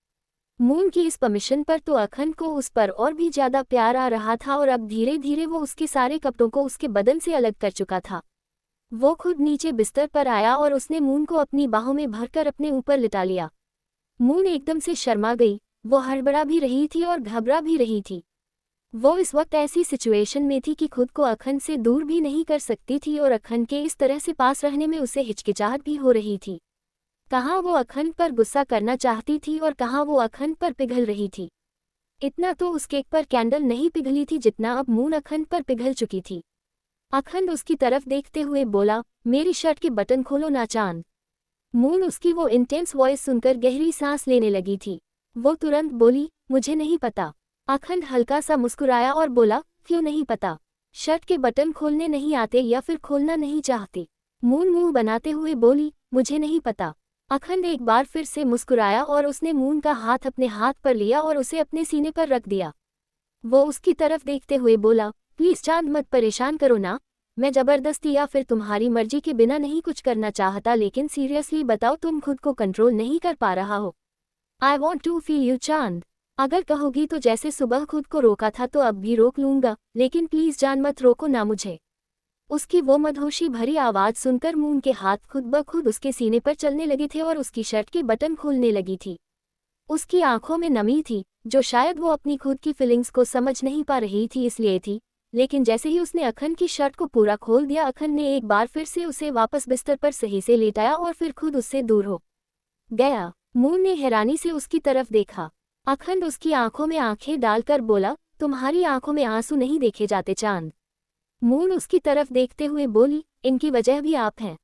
मून की इस परमिशन पर तो अखंड को उस पर और भी ज्यादा प्यार आ रहा था और अब धीरे धीरे वो उसके सारे कपड़ों को उसके बदन से अलग कर चुका था। वो खुद नीचे बिस्तर पर आया और उसने मून को अपनी बाहों में भरकर अपने ऊपर लिटा लिया। मून एकदम से शर्मा गई। वो हड़बड़ा भी रही थी और घबरा भी रही थी। वो इस वक्त ऐसी सिचुएशन में थी कि खुद को अखंड से दूर भी नहीं कर सकती थी और अखंड के इस तरह से पास रहने में उसे हिचकिचाहट भी हो रही थी। कहाँ वो अखंड पर गुस्सा करना चाहती थी और कहाँ वो अखंड पर पिघल रही थी। इतना तो उस केक पर कैंडल नहीं पिघली थी जितना अब मून अखंड पर पिघल चुकी थी। अखंड उसकी तरफ देखते हुए बोला, मेरी शर्ट के बटन खोलो ना चांद। मून उसकी वो इंटेंस वॉइस सुनकर गहरी सांस लेने लगी थी। वो तुरंत बोली, मुझे नहीं पता। अखंड हल्का सा मुस्कुराया और बोला, क्यों नहीं पता? शर्ट के बटन खोलने नहीं आते या फिर खोलना नहीं चाहते? मून मुंह बनाते हुए बोली, मुझे नहीं पता। अखंड एक बार फिर से मुस्कुराया और उसने मून का हाथ अपने हाथ पर लिया और उसे अपने सीने पर रख दिया। वो उसकी तरफ देखते हुए बोला, प्लीज चांद मत परेशान करो ना। मैं जबरदस्ती या फिर तुम्हारी मर्जी के बिना नहीं कुछ करना चाहता, लेकिन सीरियसली बताओ तुम खुद को कंट्रोल नहीं कर पा रहा हो। I want to feel you चांद। अगर कहोगी तो जैसे सुबह खुद को रोका था तो अब भी रोक लूंगा, लेकिन प्लीज जान मत रोको ना मुझे। उसकी वो मदहोशी भरी आवाज सुनकर मून के हाथ खुद ब खुद उसके सीने पर चलने लगे थे और उसकी शर्ट के बटन खोलने लगी थी। उसकी आंखों में नमी थी, जो शायद वो अपनी खुद की फीलिंग्स को समझ नहीं पा रही थी इसलिए थी। लेकिन जैसे ही उसने अखंड की शर्ट को पूरा खोल दिया, अखंड ने एक बार फिर से उसे वापस बिस्तर पर सही से लेटाया और फिर खुद उससे दूर हो गया। मून ने हैरानी से उसकी तरफ देखा। अखंड उसकी आंखों में आंखें डालकर बोला, तुम्हारी आंखों में आंसू नहीं देखे जाते चांद। मून उसकी तरफ देखते हुए बोली, इनकी वजह भी आप हैं।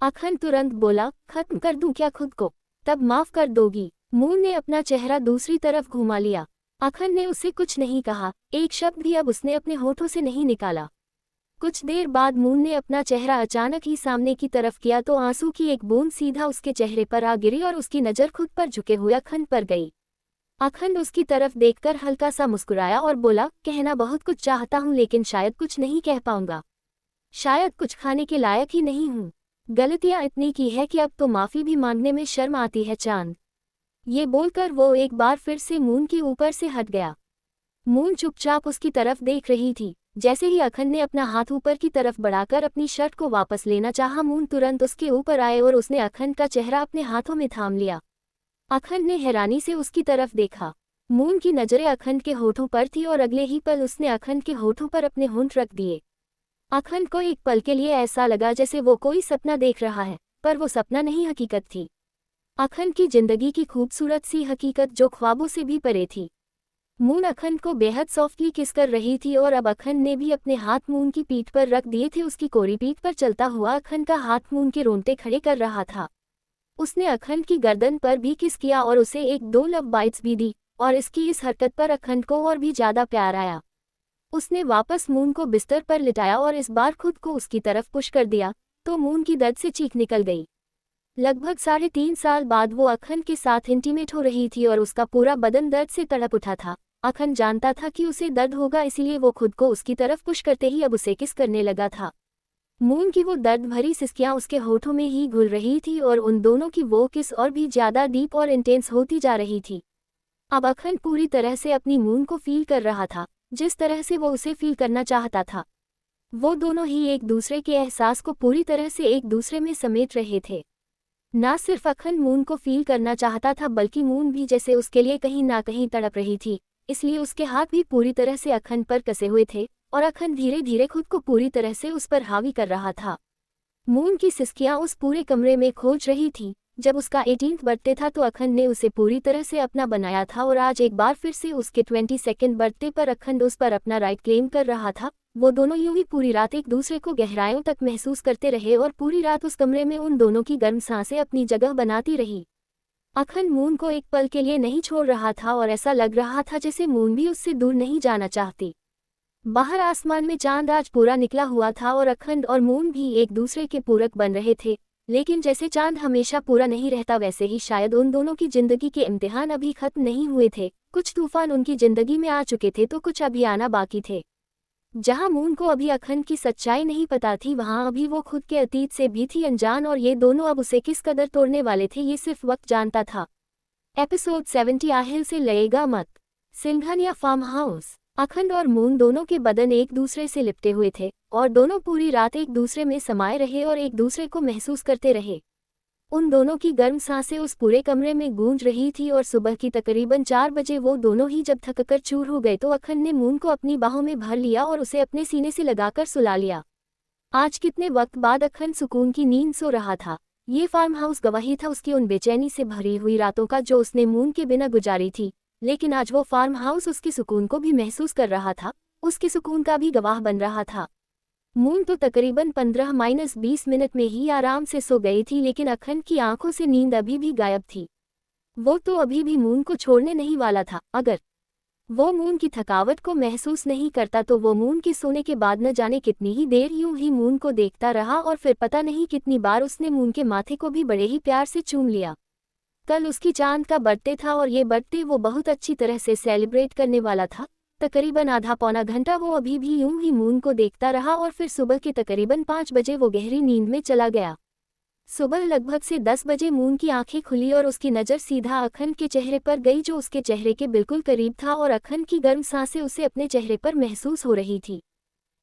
अखंड तुरंत बोला, खत्म कर दूं क्या खुद को? तब माफ कर दोगी? मून ने अपना चेहरा दूसरी तरफ घुमा लिया। अखंड ने उससे कुछ नहीं कहा, एक शब्द भी अब उसने अपने होठों से नहीं निकाला। कुछ देर बाद मून ने अपना चेहरा अचानक ही सामने की तरफ किया तो आंसू की एक बूंद सीधा उसके चेहरे पर आ गिरी और उसकी नज़र खुद पर झुके हुए अखंड पर गई। अखंड उसकी तरफ देखकर हल्का सा मुस्कुराया और बोला, कहना बहुत कुछ चाहता हूँ लेकिन शायद कुछ नहीं कह पाऊंगा। शायद कुछ खाने के लायक ही नहीं हूँ। गलतियाँ इतनी की है कि अब तो माफ़ी भी मांगने में शर्म आती है चांद। ये बोलकर वो एक बार फिर से मून के ऊपर से हट गया। मून चुपचाप उसकी तरफ देख रही थी। जैसे ही अखंड ने अपना हाथ ऊपर की तरफ बढ़ाकर अपनी शर्ट को वापस लेना चाहा, मून तुरंत उसके ऊपर आए और उसने अखंड का चेहरा अपने हाथों में थाम लिया। अखंड ने हैरानी से उसकी तरफ देखा। मून की नजरें अखंड के होठों पर थी और अगले ही पल उसने अखंड के होठों पर अपने होंठ रख दिए। अखंड को एक पल के लिए ऐसा लगा जैसे वो कोई सपना देख रहा है, पर वो सपना नहीं, हकीकत थी। अखंड की जिंदगी की खूबसूरत सी हकीकत जो ख्वाबों से भी परे थी। मून अखंड को बेहद सॉफ्टली किस कर रही थी और अब अखंड ने भी अपने हाथ मून की पीठ पर रख दिए थे। उसकी कोरी पीठ पर चलता हुआ अखंड का हाथ मून के रोंगटे खड़े कर रहा था। उसने अखंड की गर्दन पर भी किस किया और उसे एक दो लव बाइट्स भी दी, और इसकी इस हरकत पर अखंड को और भी ज्यादा प्यार आया। उसने वापस मून को बिस्तर पर लिटाया और इस बार खुद को उसकी तरफ पुश कर दिया, तो मून की दर्द से चीख निकल गई। लगभग 3.5 साल बाद वो अखंड के साथ इंटीमेट हो रही थी और उसका पूरा बदन दर्द से तड़प उठा था। अखंड जानता था कि उसे दर्द होगा, इसलिए वो खुद को उसकी तरफ पुश करते ही अब उसे किस करने लगा था। मून की वो दर्द भरी सिसकियां उसके होठों में ही घुल रही थी और उन दोनों की वो किस और भी ज्यादा डीप और इंटेंस होती जा रही थी। अब अखंड पूरी तरह से अपनी मून को फील कर रहा था, जिस तरह से वो उसे फील करना चाहता था। वो दोनों ही एक दूसरे के एहसास को पूरी तरह से एक दूसरे में समेट रहे थे। ना सिर्फ अखंड मून को फील करना चाहता था, बल्कि मून भी जैसे उसके लिए कहीं ना कहीं तड़प रही थी, इसलिए उसके हाथ भी पूरी तरह से अखंड पर कसे हुए थे और अखंड धीरे धीरे खुद को पूरी तरह से उस पर हावी कर रहा था। मून की सिसकियां उस पूरे कमरे में खोज रही थी। जब उसका 18th बर्थडे था तो अखंड ने उसे पूरी तरह से अपना बनाया था और आज एक बार फिर से उसके 22nd बर्थडे पर अखंड उस पर अपना राइट क्लेम कर रहा था। वो दोनों यूं ही पूरी रात एक दूसरे को गहराइयों तक महसूस करते रहे और पूरी रात उस कमरे में उन दोनों की गर्म सांसें अपनी जगह बनाती रही। अखंड मून को एक पल के लिए नहीं छोड़ रहा था और ऐसा लग रहा था जैसे मून भी उससे दूर नहीं जाना चाहती। बाहर आसमान में चांद आज पूरा निकला हुआ था और अखंड और मून भी एक दूसरे के पूरक बन रहे थे। लेकिन जैसे चांद हमेशा पूरा नहीं रहता, वैसे ही शायद उन दोनों की जिंदगी के इम्तिहान अभी खत्म नहीं हुए थे। कुछ तूफान उनकी जिंदगी में आ चुके थे तो कुछ अभी आना बाकी थे। जहां मून को अभी अखंड की सच्चाई नहीं पता थी, वहां अभी वो खुद के अतीत से भी थी अनजान, और ये दोनों अब उसे किस कदर तोड़ने वाले थे ये सिर्फ वक्त जानता था। एपिसोड 70 आहिल से लएगा मत। Singhania farm house. अखंड और मून दोनों के बदन एक दूसरे से लिपटे हुए थे और दोनों पूरी रात एक दूसरे में समाये रहे और एक दूसरे को महसूस करते रहे। उन दोनों की गर्म सांसें उस पूरे कमरे में गूंज रही थी और सुबह की तकरीबन 4 बजे वो दोनों ही जब थककर चूर हो गए तो अखंड ने मून को अपनी बाहों में भर लिया और उसे अपने सीने से लगाकर सुला लिया। आज कितने वक्त बाद अखंड सुकून की नींद सो रहा था। ये फार्म हाउस गवाही था उसकी उन बेचैनी से भरी हुई रातों का जो उसने मून के बिना गुजारी थी। लेकिन आज वो फार्म हाउस उसके सुकून को भी महसूस कर रहा था, उसके सुकून का भी गवाह बन रहा था। मून तो तकरीबन 15-20 मिनट में ही आराम से सो गई थी, लेकिन अखंड की आंखों से नींद अभी भी गायब थी। वो तो अभी भी मून को छोड़ने नहीं वाला था। अगर वो मून की थकावट को महसूस नहीं करता तो वो मून के सोने के बाद न जाने कितनी ही देर यूं ही मून को देखता रहा और फिर पता नहीं कितनी बार उसने मून के माथे को भी बड़े ही प्यार से चूम लिया। कल उसकी चांद का बर्थडे था और ये बर्थडे वो बहुत अच्छी तरह से सेलिब्रेट करने वाला था। तकरीबन आधा पौना घंटा वो अभी भी यूं ही मून को देखता रहा और फिर सुबह के तकरीबन 5 बजे वो गहरी नींद में चला गया। सुबह लगभग से 10 बजे मून की आंखें खुली और उसकी नज़र सीधा अखंड के चेहरे पर गई जो उसके चेहरे के बिल्कुल करीब था और अखंड की गर्म सांसें उसे अपने चेहरे पर महसूस हो रही थी।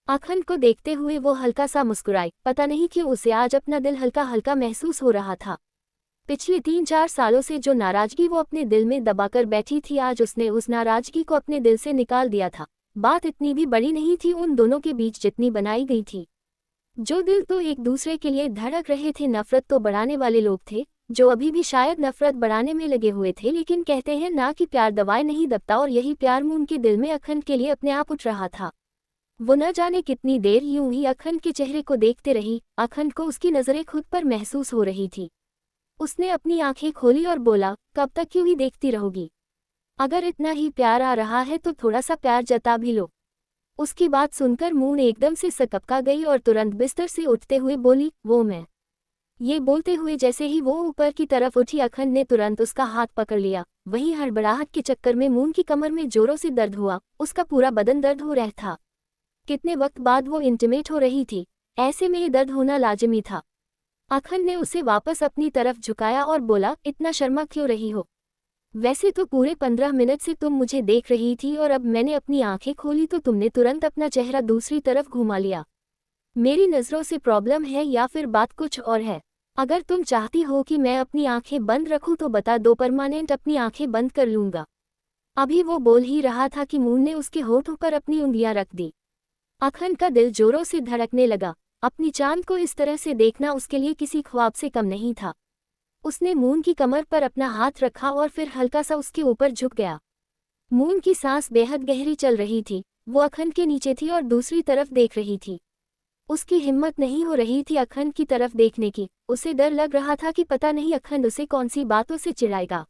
अखंड को देखते हुए वो हल्का सा मुस्कुराई। पता नहीं क्यों उसे आज अपना दिल हल्का हल्का महसूस हो रहा था। पिछले 3-4 सालों से जो नाराजगी वो अपने दिल में दबाकर बैठी थी, आज उसने उस नाराजगी को अपने दिल से निकाल दिया था। बात इतनी भी बड़ी नहीं थी उन दोनों के बीच जितनी बनाई गई थी। जो दिल तो एक दूसरे के लिए धड़क रहे थे, नफरत तो बढ़ाने वाले लोग थे जो अभी भी शायद नफरत बढ़ाने में लगे हुए थे। लेकिन कहते हैं ना कि प्यार दवाएं नहीं दबता, और यही प्यार मून के दिल में अखंड के लिए अपने आप उठ रहा था। वो न जाने कितनी देर यूं ही अखंड के चेहरे को देखते रही। अखंड को उसकी नजरें खुद पर महसूस हो रही थी। उसने अपनी आंखें खोली और बोला, कब तक क्यों ही देखती रहोगी? अगर इतना ही प्यार आ रहा है तो थोड़ा सा प्यार जता भी लो। उसकी बात सुनकर मून एकदम से सकपका गई और तुरंत बिस्तर से उठते हुए बोली, वो मैं। ये बोलते हुए जैसे ही वो ऊपर की तरफ उठी, अखंड ने तुरंत उसका हाथ पकड़ लिया। वहीं हड़बड़ाहट के चक्कर में मून की कमर में जोरों से दर्द हुआ, उसका पूरा बदन दर्द हो रहा था। कितने वक्त बाद वो इंटीमेट हो रही थी। ऐसे में ये दर्द होना लाजिमी था। अखंड ने उसे वापस अपनी तरफ झुकाया और बोला, इतना शर्मा क्यों रही हो? वैसे तो पूरे 15 मिनट से तुम मुझे देख रही थी और अब मैंने अपनी आंखें खोली तो तुमने तुरंत अपना चेहरा दूसरी तरफ घुमा लिया। मेरी नज़रों से प्रॉब्लम है या फिर बात कुछ और है? अगर तुम चाहती हो कि मैं अपनी आंखें बंद रखूं तो बता दो, परमानेंट अपनी आंखें बंद कर लूंगा। अभी वो बोल ही रहा था कि मून ने उसके होठों पर अपनी उंगलियां रख दी। अखंड का दिल जोरों से धड़कने लगा। अपनी चांद को इस तरह से देखना उसके लिए किसी ख्वाब से कम नहीं था। उसने मून की कमर पर अपना हाथ रखा और फिर हल्का सा उसके ऊपर झुक गया। मून की सांस बेहद गहरी चल रही थी। वो अखंड के नीचे थी और दूसरी तरफ देख रही थी। उसकी हिम्मत नहीं हो रही थी अखंड की तरफ देखने की। उसे डर लग रहा था कि पता नहीं अखंड उसे कौन सी बातों से चिढ़ाएगा।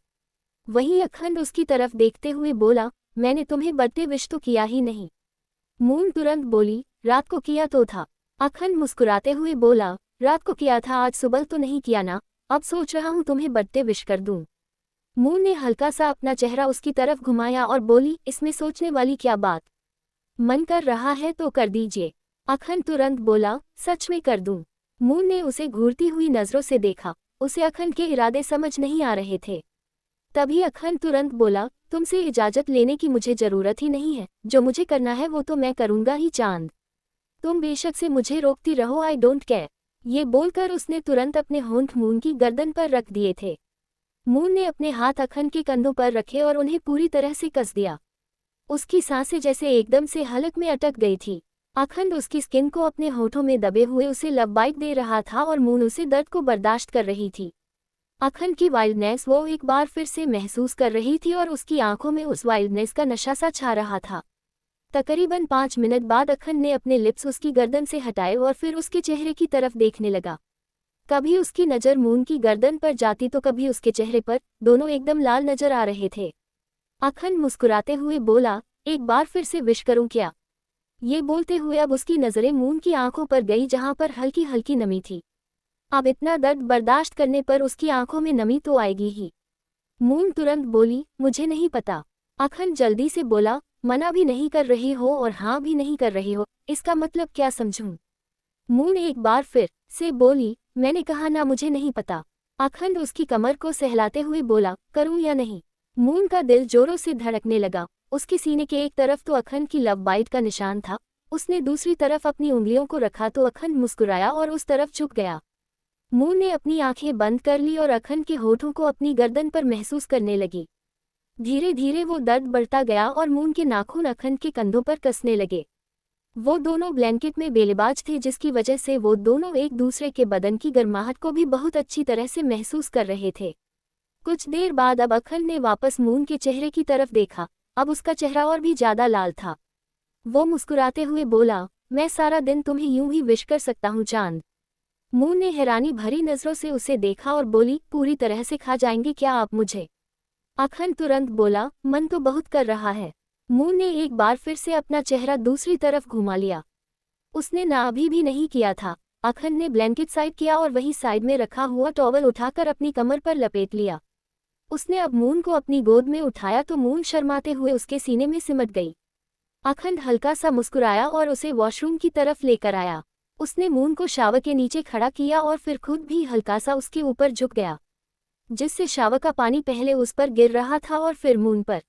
वहीं अखंड उसकी तरफ देखते हुए बोला, मैंने तुम्हें बर्थडे विश तो किया ही नहीं। मून तुरंत बोली, रात को किया तो था। अखंड मुस्कुराते हुए बोला, रात को किया था, आज सुबह तो नहीं किया ना। अब सोच रहा हूँ तुम्हें बर्थडे विश कर दूँ। मून ने हल्का सा अपना चेहरा उसकी तरफ घुमाया और बोली, इसमें सोचने वाली क्या बात? मन कर रहा है तो कर दीजिए। अखंड तुरंत बोला, सच में कर दूं? मून ने उसे घूरती हुई नजरों से देखा। उसे अखंड के इरादे समझ नहीं आ रहे थे। तभी अखंड तुरंत बोला, तुमसे इजाजत लेने की मुझे जरूरत ही नहीं है। जो मुझे करना है वो तो मैं करूंगा ही चांद। तुम बेशक से मुझे रोकती रहो, आई डोंट केयर। ये बोलकर उसने तुरंत अपने होंठ मून की गर्दन पर रख दिए थे। मून ने अपने हाथ अखंड के कंधों पर रखे और उन्हें पूरी तरह से कस दिया। उसकी सांसें जैसे एकदम से हलक में अटक गई थी। अखंड उसकी स्किन को अपने होठों में दबे हुए उसे लब बाइट दे रहा था और मून उसे दर्द को बर्दाश्त कर रही थी। अखंड की वाइल्डनेस वो एक बार फिर से महसूस कर रही थी और उसकी आंखों में उस वाइल्डनेस का नशा सा छा रहा था। तकरीबन 5 मिनट बाद अखंड ने अपने लिप्स उसकी गर्दन से हटाए और फिर उसके चेहरे की तरफ देखने लगा। कभी उसकी नज़र मून की गर्दन पर जाती तो कभी उसके चेहरे पर। दोनों एकदम लाल नजर आ रहे थे। अखंड मुस्कुराते हुए बोला, एक बार फिर से विश करूं क्या? ये बोलते हुए अब उसकी नज़रें मून की आंखों पर गई जहां पर हल्की हल्की नमी थी। अब इतना दर्द बर्दाश्त करने पर उसकी आंखों में नमी तो आएगी ही। मून तुरंत बोली, मुझे नहीं पता। अखंड जल्दी से बोला, मना भी नहीं कर रही हो और हाँ भी नहीं कर रही हो, इसका मतलब क्या समझूं? मून एक बार फिर से बोली, मैंने कहा ना मुझे नहीं पता। अखंड उसकी कमर को सहलाते हुए बोला, करूं या नहीं? मून का दिल जोरों से धड़कने लगा। उसके सीने के एक तरफ तो अखंड की लव बाइट का निशान था। उसने दूसरी तरफ अपनी उंगलियों को रखा तो अखंड मुस्कुराया और उस तरफ झुक गया। मून ने अपनी आंखें बंद कर ली और अखंड के होठों को अपनी गर्दन पर महसूस करने लगी। धीरे धीरे वो दर्द बढ़ता गया और मून के नाखून अखंड के कंधों पर कसने लगे। वो दोनों ब्लैंकेट में बेलिबाज थे जिसकी वजह से वो दोनों एक दूसरे के बदन की गर्माहट को भी बहुत अच्छी तरह से महसूस कर रहे थे। कुछ देर बाद अब अखंड ने वापस मून के चेहरे की तरफ देखा। अब उसका चेहरा और भी ज्यादा लाल था। वो मुस्कुराते हुए बोला, मैं सारा दिन तुम्हें यूं ही विश कर सकता हूँ चांद। मून ने हैरानी भरी नजरों से उसे देखा और बोली, पूरी तरह से खा जाएंगे क्या आप मुझे? अखंड तुरंत बोला, मन तो बहुत कर रहा है। मून ने एक बार फिर से अपना चेहरा दूसरी तरफ घुमा लिया। उसने ना अभी भी नहीं किया था। अखंड ने ब्लैंकेट साइड किया और वही साइड में रखा हुआ टॉवल उठाकर अपनी कमर पर लपेट लिया। उसने अब मून को अपनी गोद में उठाया तो मून शर्माते हुए उसके सीने में सिमट गई। अखंड हल्का सा मुस्कुराया और उसे वॉशरूम की तरफ लेकर आया। उसने मून को शावर के नीचे खड़ा किया और फिर खुद भी हल्का सा उसके ऊपर झुक गया, जिससे शावर का पानी पहले उस पर गिर रहा था और फिर मून पर।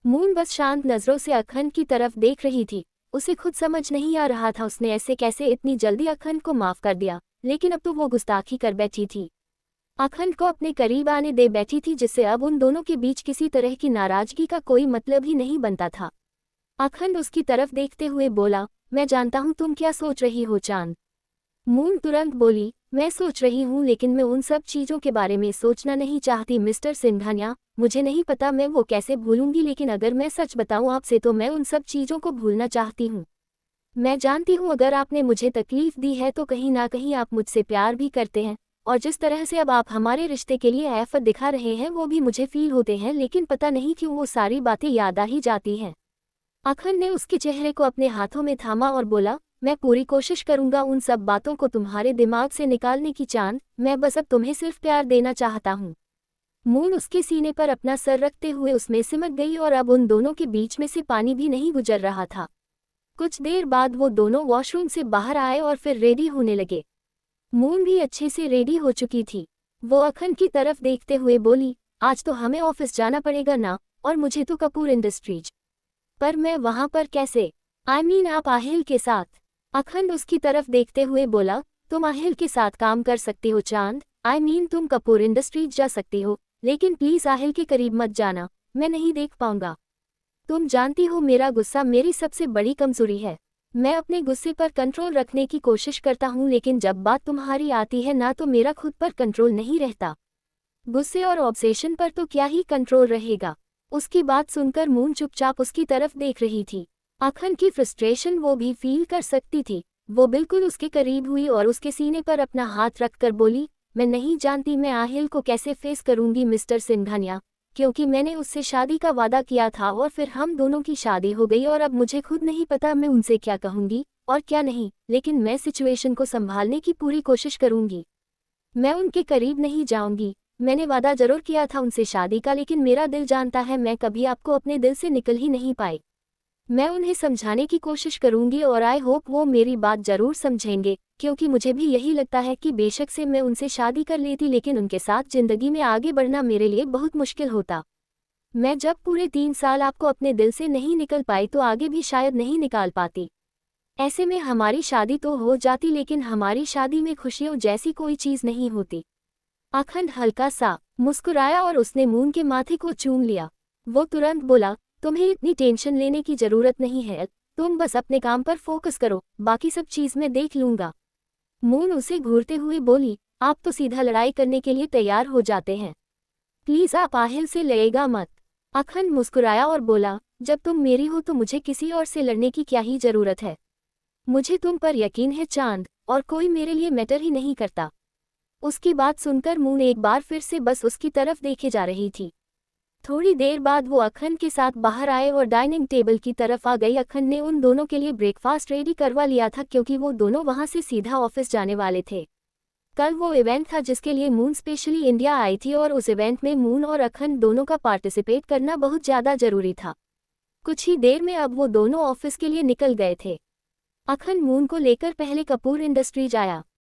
मून बस शांत नजरों से अखंड की तरफ देख रही थी। उसे खुद समझ नहीं आ रहा था उसने ऐसे कैसे इतनी जल्दी अखंड को माफ कर दिया, लेकिन अब तो वो गुस्ताखी कर बैठी थी। अखंड को अपने करीब आने दे बैठी थी जिससे अब उन दोनों के बीच किसी तरह की नाराजगी का कोई मतलब ही नहीं बनता था। अखंड उसकी तरफ देखते हुए बोला, मैं जानता हूँ तुम क्या सोच रही हो चांद। मून तुरंत बोली, मैं सोच रही हूँ लेकिन मैं उन सब चीज़ों के बारे में सोचना नहीं चाहती मिस्टर सिंघानिया। मुझे नहीं पता मैं वो कैसे भूलूंगी, लेकिन अगर मैं सच बताऊँ आपसे तो मैं उन सब चीज़ों को भूलना चाहती हूँ। मैं जानती हूँ अगर आपने मुझे तकलीफ दी है तो कहीं ना कहीं आप मुझसे प्यार भी करते हैं, और जिस तरह से अब आप हमारे रिश्ते के लिए एफर्ट दिखा रहे हैं वो भी मुझे फील होते हैं, लेकिन पता नहीं क्यों वो सारी बातें याद आ ही जाती हैं। अखंड ने उसके चेहरे को अपने हाथों में थामा और बोला, मैं पूरी कोशिश करूंगा उन सब बातों को तुम्हारे दिमाग से निकालने की चांद। मैं बस अब तुम्हें सिर्फ प्यार देना चाहता हूँ। मून उसके सीने पर अपना सर रखते हुए उसमें सिमट गई और अब उन दोनों के बीच में से पानी भी नहीं गुजर रहा था। कुछ देर बाद वो दोनों वॉशरूम से बाहर आए और फिर रेडी होने लगे। मून भी अच्छे से रेडी हो चुकी थी। वो अखन की तरफ देखते हुए बोली, आज तो हमें ऑफिस जाना पड़ेगा ना, और मुझे तो कपूर इंडस्ट्रीज। पर मैं वहां पर कैसे? आप आहिल के साथ। अखंड उसकी तरफ देखते हुए बोला, तुम आहिल के साथ काम कर सकते हो चांद। तुम कपूर इंडस्ट्रीज जा सकती हो, लेकिन प्लीज आहिल के करीब मत जाना, मैं नहीं देख पाऊंगा। तुम जानती हो मेरा गुस्सा मेरी सबसे बड़ी कमजोरी है। मैं अपने गुस्से पर कंट्रोल रखने की कोशिश करता हूँ, लेकिन जब बात तुम्हारी आती है ना तो मेरा खुद पर कंट्रोल नहीं रहता। गुस्से और ऑब्सेशन पर तो क्या ही कंट्रोल रहेगा। उसकी बात सुनकर मून चुपचाप उसकी तरफ देख रही थी। अखन की फ्रस्ट्रेशन वो भी फील कर सकती थी। वो बिल्कुल उसके करीब हुई और उसके सीने पर अपना हाथ रखकर बोली, मैं नहीं जानती मैं आहिल को कैसे फेस करूंगी मिस्टर सिंघानिया, क्योंकि मैंने उससे शादी का वादा किया था और फिर हम दोनों की शादी हो गई और अब मुझे खुद नहीं पता मैं उनसे क्या कहूंगी और क्या नहीं, लेकिन मैं सिचुएशन को संभालने की पूरी कोशिश करूंगी। मैं उनके करीब नहीं जाऊंगी। मैंने वादा जरूर किया था उनसे शादी का, लेकिन मेरा दिल जानता है मैं कभी आपको अपने दिल से निकल ही नहीं पाई। मैं उन्हें समझाने की कोशिश करूंगी और आई होप वो मेरी बात जरूर समझेंगे, क्योंकि मुझे भी यही लगता है कि बेशक से मैं उनसे शादी कर लेती लेकिन उनके साथ जिंदगी में आगे बढ़ना मेरे लिए बहुत मुश्किल होता। मैं जब पूरे 3 साल आपको अपने दिल से नहीं निकल पाई तो आगे भी शायद नहीं निकाल पाती। ऐसे में हमारी शादी तो हो जाती, लेकिन हमारी शादी में खुशियों जैसी कोई चीज नहीं होती। अखंड हल्का सा मुस्कुराया और उसने मून के माथे को चूम लिया। वो तुरंत बोला, तुम्हें इतनी टेंशन लेने की जरूरत नहीं है, तुम बस अपने काम पर फोकस करो, बाकी सब चीज मैं देख लूंगा। मून उसे घूरते हुए बोली, आप तो सीधा लड़ाई करने के लिए तैयार हो जाते हैं, प्लीज आप आहिल से लड़ेगा मत। अखंड मुस्कुराया और बोला, जब तुम मेरी हो तो मुझे किसी और से लड़ने की क्या ही जरूरत है। मुझे तुम पर यकीन है चांद, और कोई मेरे लिए मैटर ही नहीं करता। उसकी बात सुनकर मून एक बार फिर से बस उसकी तरफ देखे जा रही थी। थोड़ी देर बाद वो अखंड के साथ बाहर आए और डाइनिंग टेबल की तरफ आ गई। अखंड ने उन दोनों के लिए ब्रेकफास्ट रेडी करवा लिया था, क्योंकि वो दोनों वहां से सीधा ऑफिस जाने वाले थे। कल वो इवेंट था जिसके लिए मून स्पेशली इंडिया आई थी और उस इवेंट में मून और अखंड दोनों का पार्टिसिपेट करना बहुत ज़्यादा जरूरी था। कुछ ही देर में अब वो दोनों ऑफिस के लिए निकल गए थे। अखंड मून को लेकर पहले कपूर इंडस्ट्रीज आया।